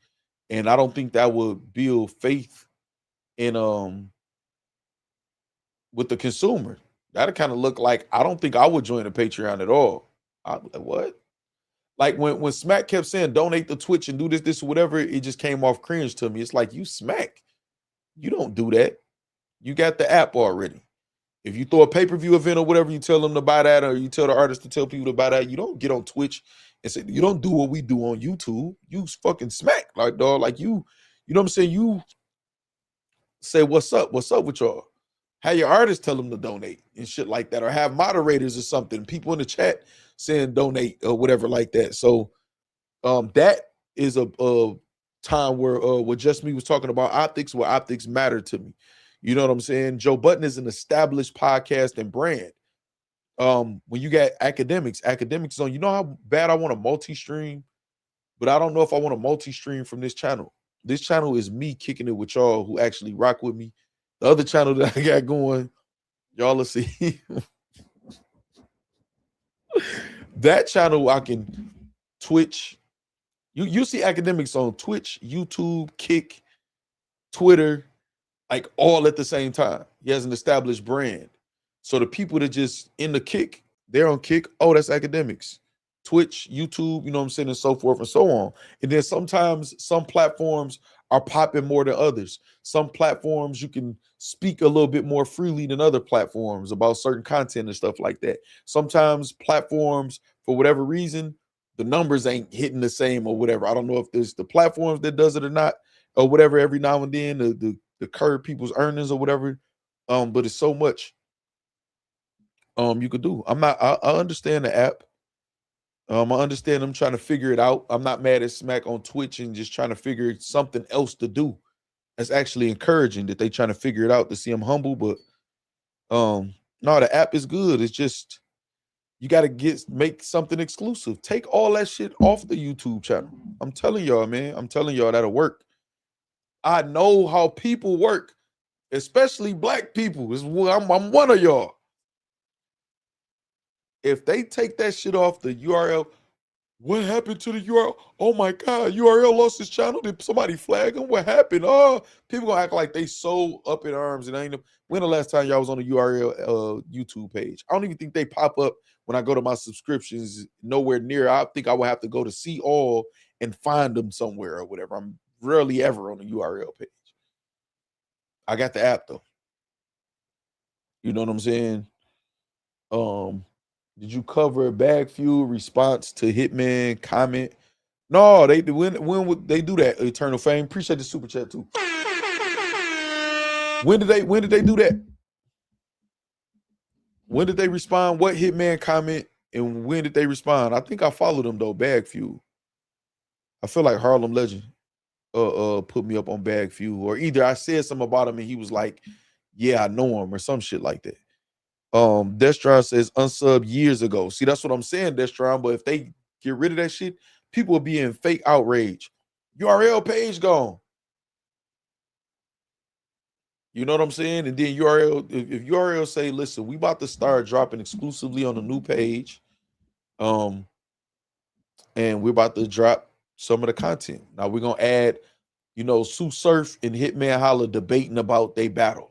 and I don't think that would build faith in with the consumer. That'd kind of look like, I don't think I would join a Patreon at all. Like, what? Like when Smack kept saying donate to Twitch and do this, whatever, it just came off cringe to me. It's like, you Smack, you don't do that. You got the app already. If you throw a pay-per-view event or whatever, you tell them to buy that, or you tell the artist to tell people to buy that. You don't get on Twitch and say, you don't do what we do on YouTube. You fucking Smack, like, dog, like you know what I'm saying? You say, what's up with y'all? Have your artists tell them to donate and shit like that, or have moderators or something, people in the chat saying donate or whatever like that. So that is a time where what Just Me was talking about optics, where optics matter to me. You know what I'm saying? Joe Budden is an established podcast and brand. When you got academics on, you know how bad I want a multi-stream, but I don't know if I want a multi-stream from this channel. This channel is me kicking it with y'all who actually rock with me. The other channel that I got going, y'all will see. That channel I can Twitch. You see academics on Twitch, YouTube, Kick, Twitter, like all at the same time. He has an established brand. So the people that just in the Kick, they're on Kick. Oh, that's academics. Twitch, YouTube, you know what I'm saying, and so forth and so on. And then sometimes some platforms are popping more than others. Some platforms you can speak a little bit more freely than other platforms about certain content and stuff like that. Sometimes platforms, for whatever reason, the numbers ain't hitting the same or whatever. I don't know if there's the platforms that does it or not, or whatever. Every now and then the curb people's earnings or whatever. But it's so much you could do. I understand the app. I understand them trying to figure it out. I'm not mad at Smack on Twitch and just trying to figure something else to do. That's actually encouraging that they trying to figure it out, to see him humble. But no, the app is good. It's just you got to make something exclusive. Take all that shit off the YouTube channel. I'm telling y'all, man. I'm telling y'all that'll work. I know how people work, especially black people. I'm one of y'all. If they take that shit off the URL, What happened to the URL? Oh my God, URL lost his channel. Did somebody flag him? What happened? Oh, people gonna act like they so up in arms. And I ain't. When the last time y'all was on a URL YouTube page? I don't even think they pop up when I go to my subscriptions. Nowhere near. I think I would have to go to see all and find them somewhere or whatever. I'm rarely ever on a URL page. I got the app though. You know what I'm saying? Did you cover bag fuel response to Hitman comment? No, they when would they do that? Eternal Fame. Appreciate the super chat too. When did they do that? When did they respond? What Hitman comment and when did they respond? I think I followed them though. Bag fuel. I feel like Harlem Legend put me up on bag fuel, or either I said something about him and he was like, "Yeah, I know him," or some shit like that. Destron says unsub years ago. See, that's what I'm saying, Destron. But if they get rid of that shit, people will be in fake outrage. URL page gone. You know what I'm saying? And then URL, if URL say, listen, we about to start dropping exclusively on a new page. And we're about to drop some of the content. Now we're gonna add, Sue Surf and Hitman Holla debating about their battle.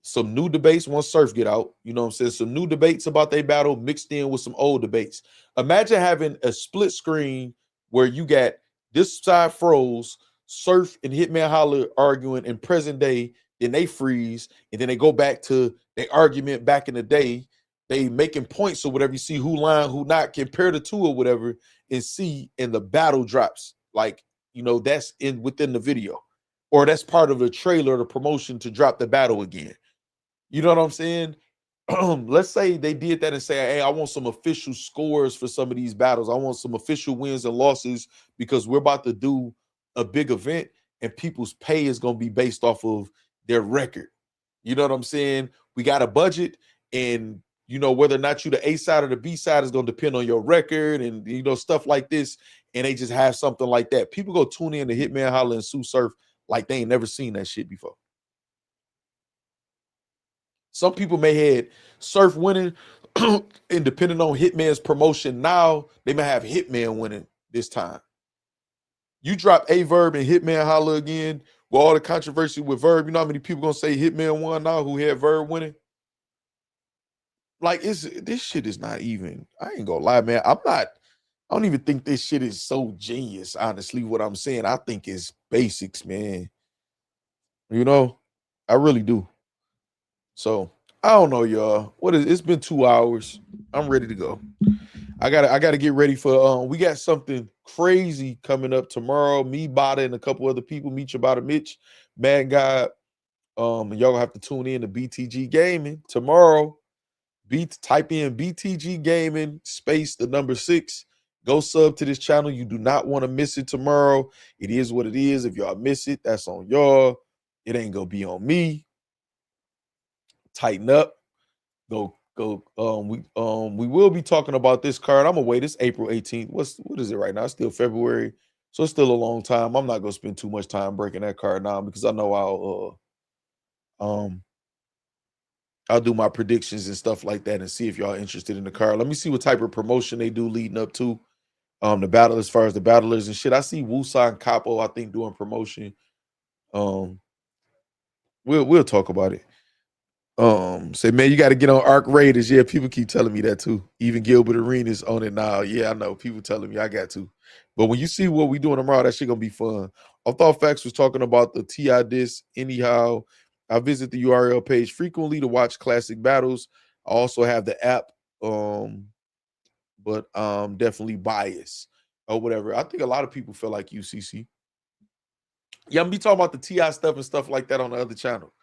Some new debates once Surf get out, you know what I'm saying? Some new debates about their battle mixed in with some old debates. Imagine having a split screen where you got this side froze, Surf and Hitman Holler arguing in present day, then they freeze, and then they go back to their argument back in the day. They making points or whatever. You see who lying, who not, compare the two or whatever, and see, and the battle drops. Like, that's within the video. Or that's part of the trailer or the promotion to drop the battle again. You know what I'm saying? Let's say they did that and say, hey, I want some official scores for some of these battles. I want some official wins and losses because we're about to do a big event and people's pay is going to be based off of their record. You know what I'm saying? We got a budget and, whether or not you the A side or the B side is going to depend on your record and, stuff like this. And they just have something like that. People go tune in to Hitman Holla and Sue Surf like they ain't never seen that shit before. Some people may had Surf winning, and depending on Hitman's promotion now, they may have Hitman winning this time. You drop A Verb and Hitman Holla again with all the controversy with Verb. You know how many people gonna say Hitman won now who had Verb winning? Like, this shit is not even. I ain't gonna lie, man. I don't even think this shit is so genius. Honestly, what I'm saying, I think it's basics, man. I really do. So I don't know, y'all. It's been 2 hours. I'm ready to go. I gotta get ready for we got something crazy coming up tomorrow. Me, Bada, and a couple other people. Meet you Bada Mitch, Mad God. And y'all gonna have to tune in to BTG Gaming tomorrow. Type in BTG Gaming space the number 6. Go sub to this channel. You do not want to miss it tomorrow. It is what it is. If y'all miss it, that's on y'all. It ain't gonna be on me. Tighten up. Go. We will be talking about this card. I'm gonna wait. It's April 18th. What is it right now? It's still February, so it's still a long time. I'm not gonna spend too much time breaking that card now because I know I'll do my predictions and stuff like that and see if y'all interested in the card. Let me see what type of promotion they do leading up to the battle, as far as the battlers and shit. I see Wusa and Capo, I think, doing promotion. We'll talk about it. Say, man, you got to get on Arc Raiders. Yeah, people keep telling me that too. Even Gilbert Arenas on it now. Yeah, I know. People telling me I got to. But when you see what we doing tomorrow, that shit gonna be fun. I thought Factz was talking about the TI disc. Anyhow, I visit the URL page frequently to watch classic battles. I also have the app, but definitely biased or whatever. I think a lot of people feel like UCC. Yeah, I'm gonna be talking about the TI stuff and stuff like that on the other channel.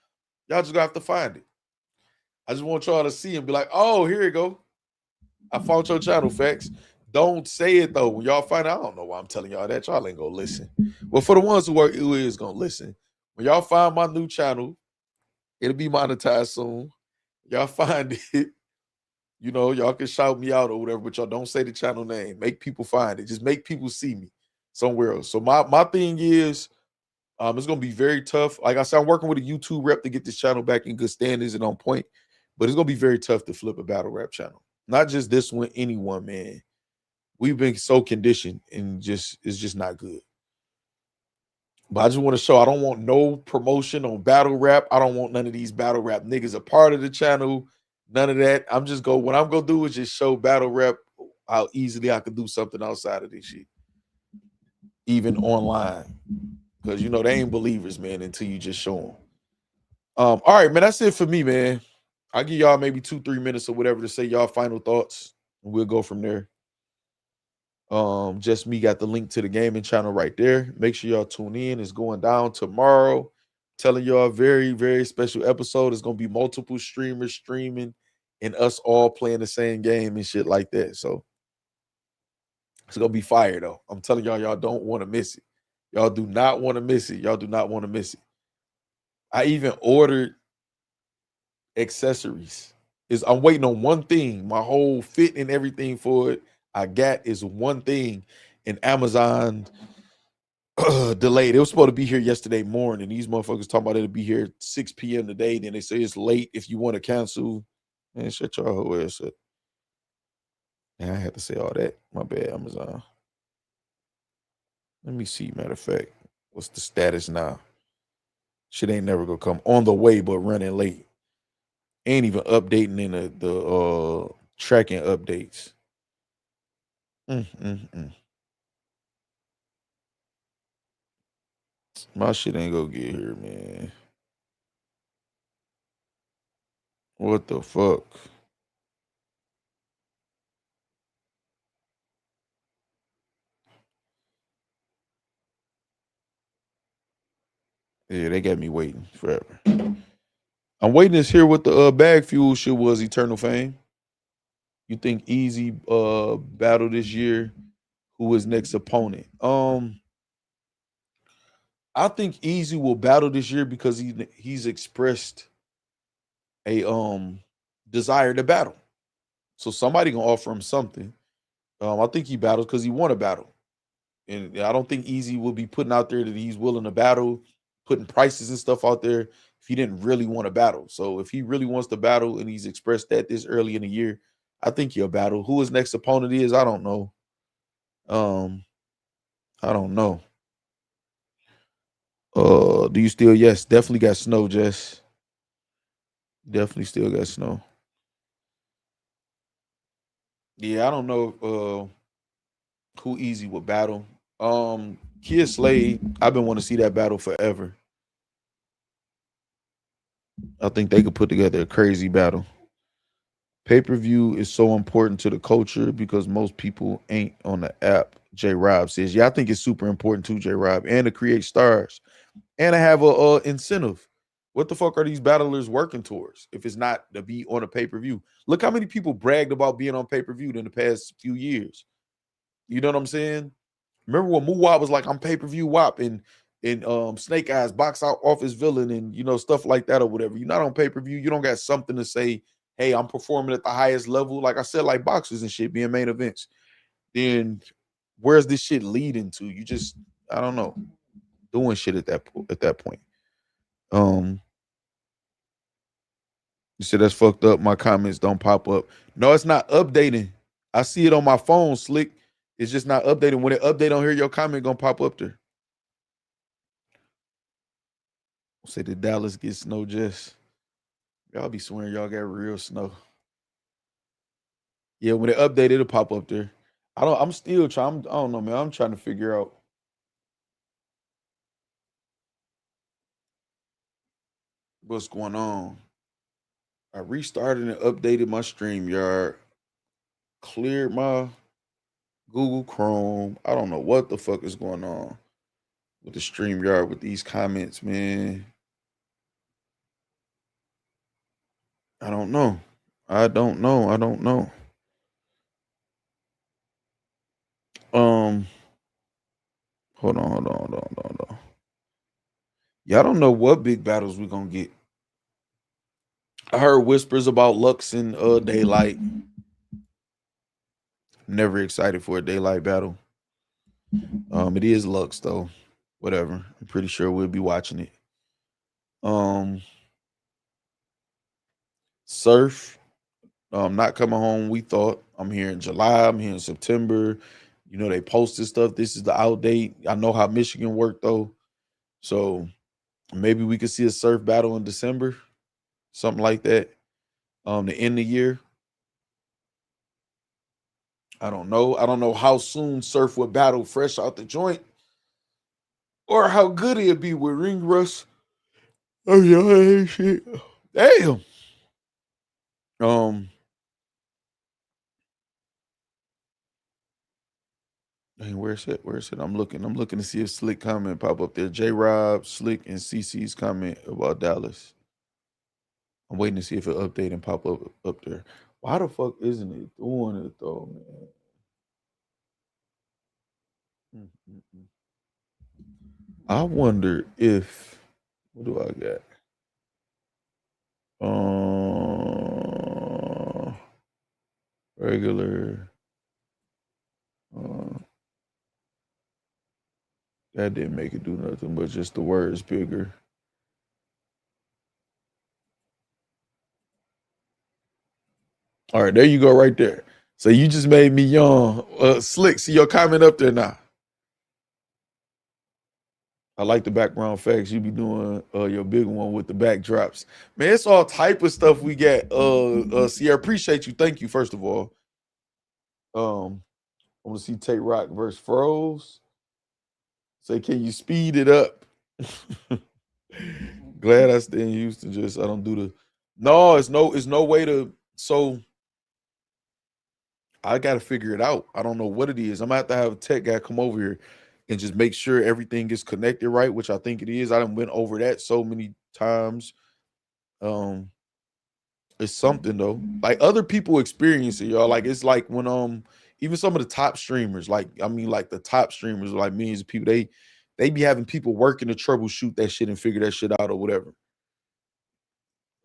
Y'all just gonna have to find it. I just want y'all to see and be like, oh, here you go. I found your channel, Factz. Don't say it though. When y'all find out, I don't know why I'm telling y'all that. Y'all ain't gonna listen. Well, for the ones who is gonna listen, when y'all find my new channel, it'll be monetized soon. Y'all find it, y'all can shout me out or whatever, but y'all don't say the channel name. Make people find it. Just make people see me somewhere else. So my thing is, it's gonna be very tough. Like I said, I'm working with a YouTube rep to get this channel back in good standings and on point. But it's gonna be very tough to flip a battle rap channel. Not just this one, anyone, man. we've been so conditioned and it's just not good. But I just want to show I don't want no promotion on battle rap. I don't want none of these battle rap niggas a part of the channel. None of that. What I'm gonna do is just show battle rap how easily I could do something outside of this shit, even online. Because you know they ain't believers, man, until you just show them. All right, man. That's it for me, man. I'll give y'all maybe 2-3 minutes or whatever to say y'all final thoughts, and we'll go from there. Just me got the link to the gaming channel right there. Make sure y'all tune in. It's going down tomorrow. Telling y'all a very, very special episode. It's gonna be multiple streamers streaming and us all playing the same game and shit like that. So it's gonna be fire though. I'm telling y'all don't want to miss it. Y'all do not want to miss it. Y'all do not want to miss it. I even ordered accessories. I'm waiting on one thing. My whole fit and everything for it I got is one thing, and Amazon delayed. It was supposed to be here yesterday morning. These motherfuckers talking about it'll be here 6 p.m. today. Then they say it's late if you want to cancel. Man, shut your whole ass up. And I had to say all that. My bad, Amazon. Let me see. Matter of fact, what's the status now? Shit ain't never gonna come on the way, but running late. Ain't even updating in the tracking updates. My shit ain't gonna get here, man. What the fuck? Yeah, they got me waiting forever. I'm waiting to hear what the bag fuel shit was, Eternal Fame. You think Easy battle this year? Who is next opponent? I think Easy will battle this year because he's expressed a desire to battle. So somebody gonna offer him something. I think he battles because he want to battle. And I don't think Easy will be putting out there that he's willing to battle, putting prices and stuff out there if he didn't really want to battle. So if he really wants to battle and he's expressed that this early in the year, I think he'll battle. Who his next opponent is, I don't know. I don't know. Do you still? Yes, definitely got snow, Jess. Definitely still got snow. Yeah, I don't know who Easy would battle. Kid Slade, I've been wanting to see that battle forever. I think they could put together a crazy battle. Pay-per-view is so important to the culture because most people ain't on the app. J Rob says, yeah, I think it's super important too, J Rob, and to create stars and to have a incentive. What the fuck are these battlers working towards if it's not to be on a pay-per-view? Look how many people bragged about being on pay-per-view in the past few years. You know what I'm saying? Remember when Muwab was like, I'm pay-per-view WAP and Snake Eyes box out off his villain and stuff like that or whatever. You're not on pay-per-view. You don't got something to say, hey, I'm performing at the highest level. Like I said, like boxers and shit being main events. Then where's this shit leading to? You just, I don't know, doing shit at that point. You said that's fucked up. My comments don't pop up. No, it's not updating. I see it on my phone, Slick. It's just not updating. When it update on here, your comment gonna pop up there. Say the Dallas get snow, Jess. Y'all be swearing y'all got real snow. Yeah, when it update, it'll pop up there. I'm still trying. I don't know, man. I'm trying to figure out what's going on. I restarted and updated my StreamYard. Cleared my Google Chrome. I don't know what the fuck is going on with the StreamYard with these comments, man. I don't know. I don't know. Hold on. Y'all don't know what big battles we're gonna get. I heard whispers about Lux and Daylight. Never excited for a Daylight battle. It is Lux though. Whatever. I'm pretty sure we'll be watching it. Surf. Not coming home. We thought I'm here in July. I'm here in September. You know, they posted stuff. This is the out date. I know how Michigan worked though. So maybe we could see a surf battle in December, something like that. To end the year. I don't know. I don't know how soon surf would battle fresh out the joint or how good it'd be with ring rust. Oh yeah, shit. Damn. Um, dang, where's it? Where's it? I'm looking. I'm looking to see if Slick comment pop up there. J Rob, Slick, and CC's comment about Dallas. I'm waiting to see if it update and pop up there. Why the fuck isn't it doing it though, man? Mm-mm-mm. I wonder if what do I got? Regular. Uh, that didn't make it do nothing, but just the words bigger. All right, there you go, right there. So you just made me yawn. Slick, see your comment up there now. I like the background facts. You be doing your big one with the backdrops. Man, it's all type of stuff we get. Sierra, appreciate you. Thank you, first of all. I want to see Tate Rock versus Froze. Say, can you speed it up? Glad I stay in Houston. Just I don't do the. No, it's no way to. So I got to figure it out. I don't know what it is. I'm gonna have to have a tech guy come over here and just make sure everything is connected right, which I think it is. I done went over that so many times. It's something though. Like other people experience it, y'all. Like it's like when even some of the top streamers, like I mean, like the top streamers, like millions of people, they be having people working to troubleshoot that shit and figure that shit out or whatever.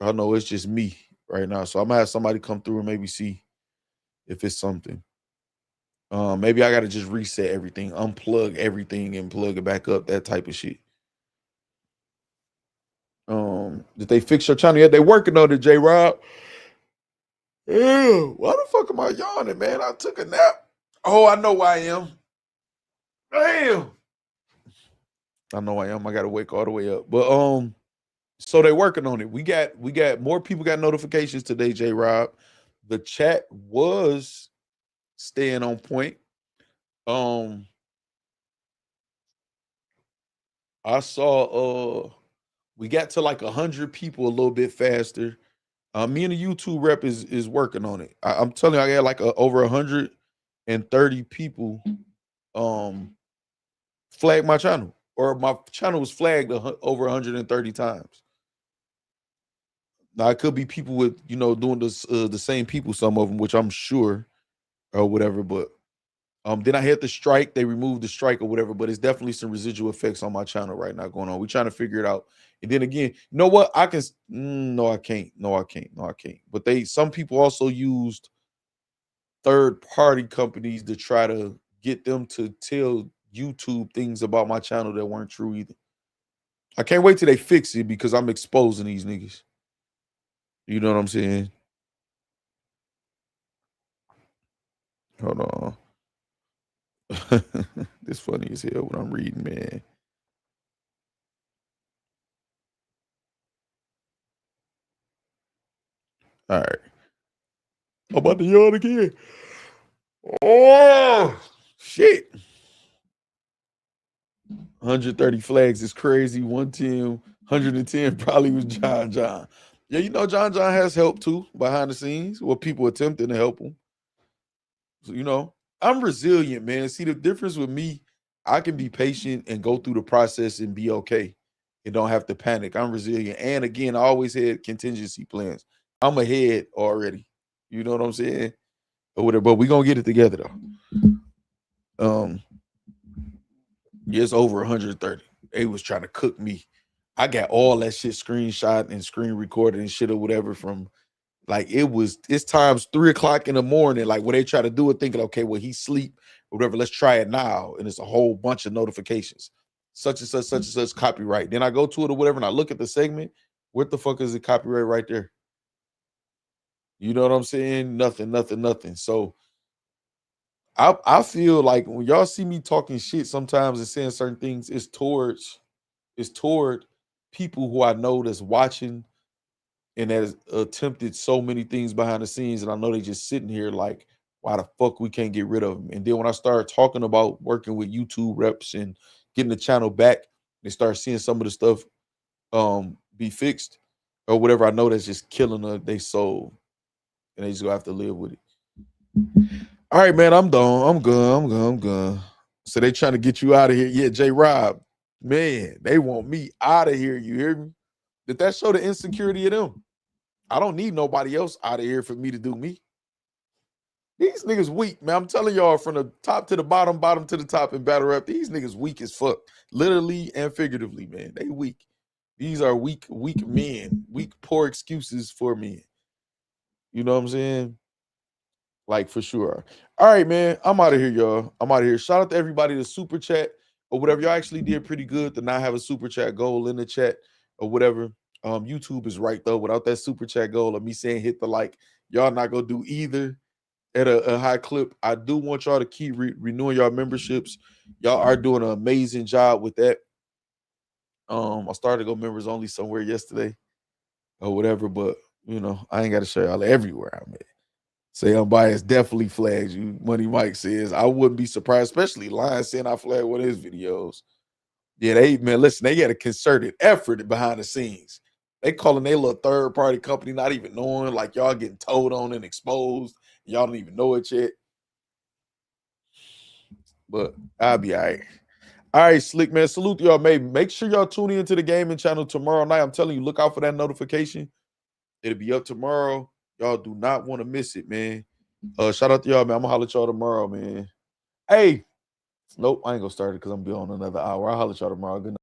I know it's just me right now, so I'm gonna have somebody come through and maybe see if it's something. Maybe I gotta just reset everything, unplug everything, and plug it back up. That type of shit. Did they fix your channel yet? They working on it, J Rob. Ew, why the fuck am I yawning, man? I took a nap. Oh, I know why I am. Damn. I know I am. I gotta wake all the way up. But so they working on it. We got more people got notifications today, J Rob. The chat was staying on point. I saw we got to like 100 people a little bit faster. Me and the YouTube rep is working on it. I'm telling you, I got like over 130 people flag my channel, or my channel was flagged over 130 times. Now it could be people with doing this the same people, some of them, which I'm sure or whatever. But then I hit the strike. They removed the strike or whatever. But it's definitely some residual effects on my channel right now going on. We're trying to figure it out. And then again, you know what? I can no, I can't. No, I can't. No, I can't. But some people also used third party companies to try to get them to tell YouTube things about my channel that weren't true either. I can't wait till they fix it because I'm exposing these niggas. You know what I'm saying? Hold on. This funny as hell when I'm reading, man. All right. I'm about to yawn again. Oh, shit. 130 flags is crazy. 110 probably was John John. Yeah, John John has help too behind the scenes. Well, people attempting to help him. So, I'm resilient, man. See, the difference with me, I can be patient and go through the process and be okay and don't have to panic. I'm resilient. And again, I always had contingency plans. I'm ahead already. You know what I'm saying? Or whatever. But we're gonna get it together though. Yeah, it's over 130. They was trying to cook me. I got all that shit screenshot and screen recorded and shit or whatever from like it's times 3 o'clock in the morning, like what they try to do it, thinking, okay, well, he's sleep or whatever. Let's try it now. And it's a whole bunch of notifications, such and such copyright. Then I go to it or whatever, and I look at the segment. What the fuck is the copyright right there? You know what I'm saying? Nothing. So I feel like when y'all see me talking shit sometimes and saying certain things, it's toward people who I know that's watching and has attempted so many things behind the scenes, and I know they just sitting here like, why the fuck we can't get rid of them? And then when I start talking about working with YouTube reps and getting the channel back, they start seeing some of the stuff be fixed or whatever, I know that's just killing their soul, and they just gonna have to live with it. All right, man, I'm done. I'm gone. So they trying to get you out of here. Yeah, J Rob, man, they want me out of here. You hear me? Did that show the insecurity of them? I don't need nobody else out of here for me to do me. These niggas weak, man. I'm telling y'all, from the top to the bottom, bottom to the top in battle rap, these niggas weak as fuck. Literally and figuratively, man. They weak. These are weak men. Weak, poor excuses for men. You know what I'm saying? Like, for sure. All right, man. I'm out of here, y'all. I'm out of here. Shout out to everybody that super chat or whatever. Y'all actually did pretty good to not have a super chat goal in the chat or whatever. YouTube is right, though. Without that super chat goal of me saying hit the like, y'all not going to do either at a high clip. I do want y'all to keep renewing y'all memberships. Y'all are doing an amazing job with that. I started to go members only somewhere yesterday or whatever, but, you know, I ain't got to show y'all everywhere I'm at. Say Unbiased definitely flags you. Money Mike says, I wouldn't be surprised, especially Lion saying I flagged one of his videos. Yeah, listen, they had a concerted effort behind the scenes. They calling their little third-party company, not even knowing, like y'all getting told on and exposed. Y'all don't even know it yet. But I'll be all right. All right, Slick, man. Salute to y'all. Make sure y'all tune into the gaming channel tomorrow night. I'm telling you, look out for that notification. It'll be up tomorrow. Y'all do not want to miss it, man. Shout out to y'all, man. I'm gonna holler at y'all tomorrow, man. Hey, nope, I ain't gonna start it because I'm gonna be on another hour. I'll holler at y'all tomorrow. Good night.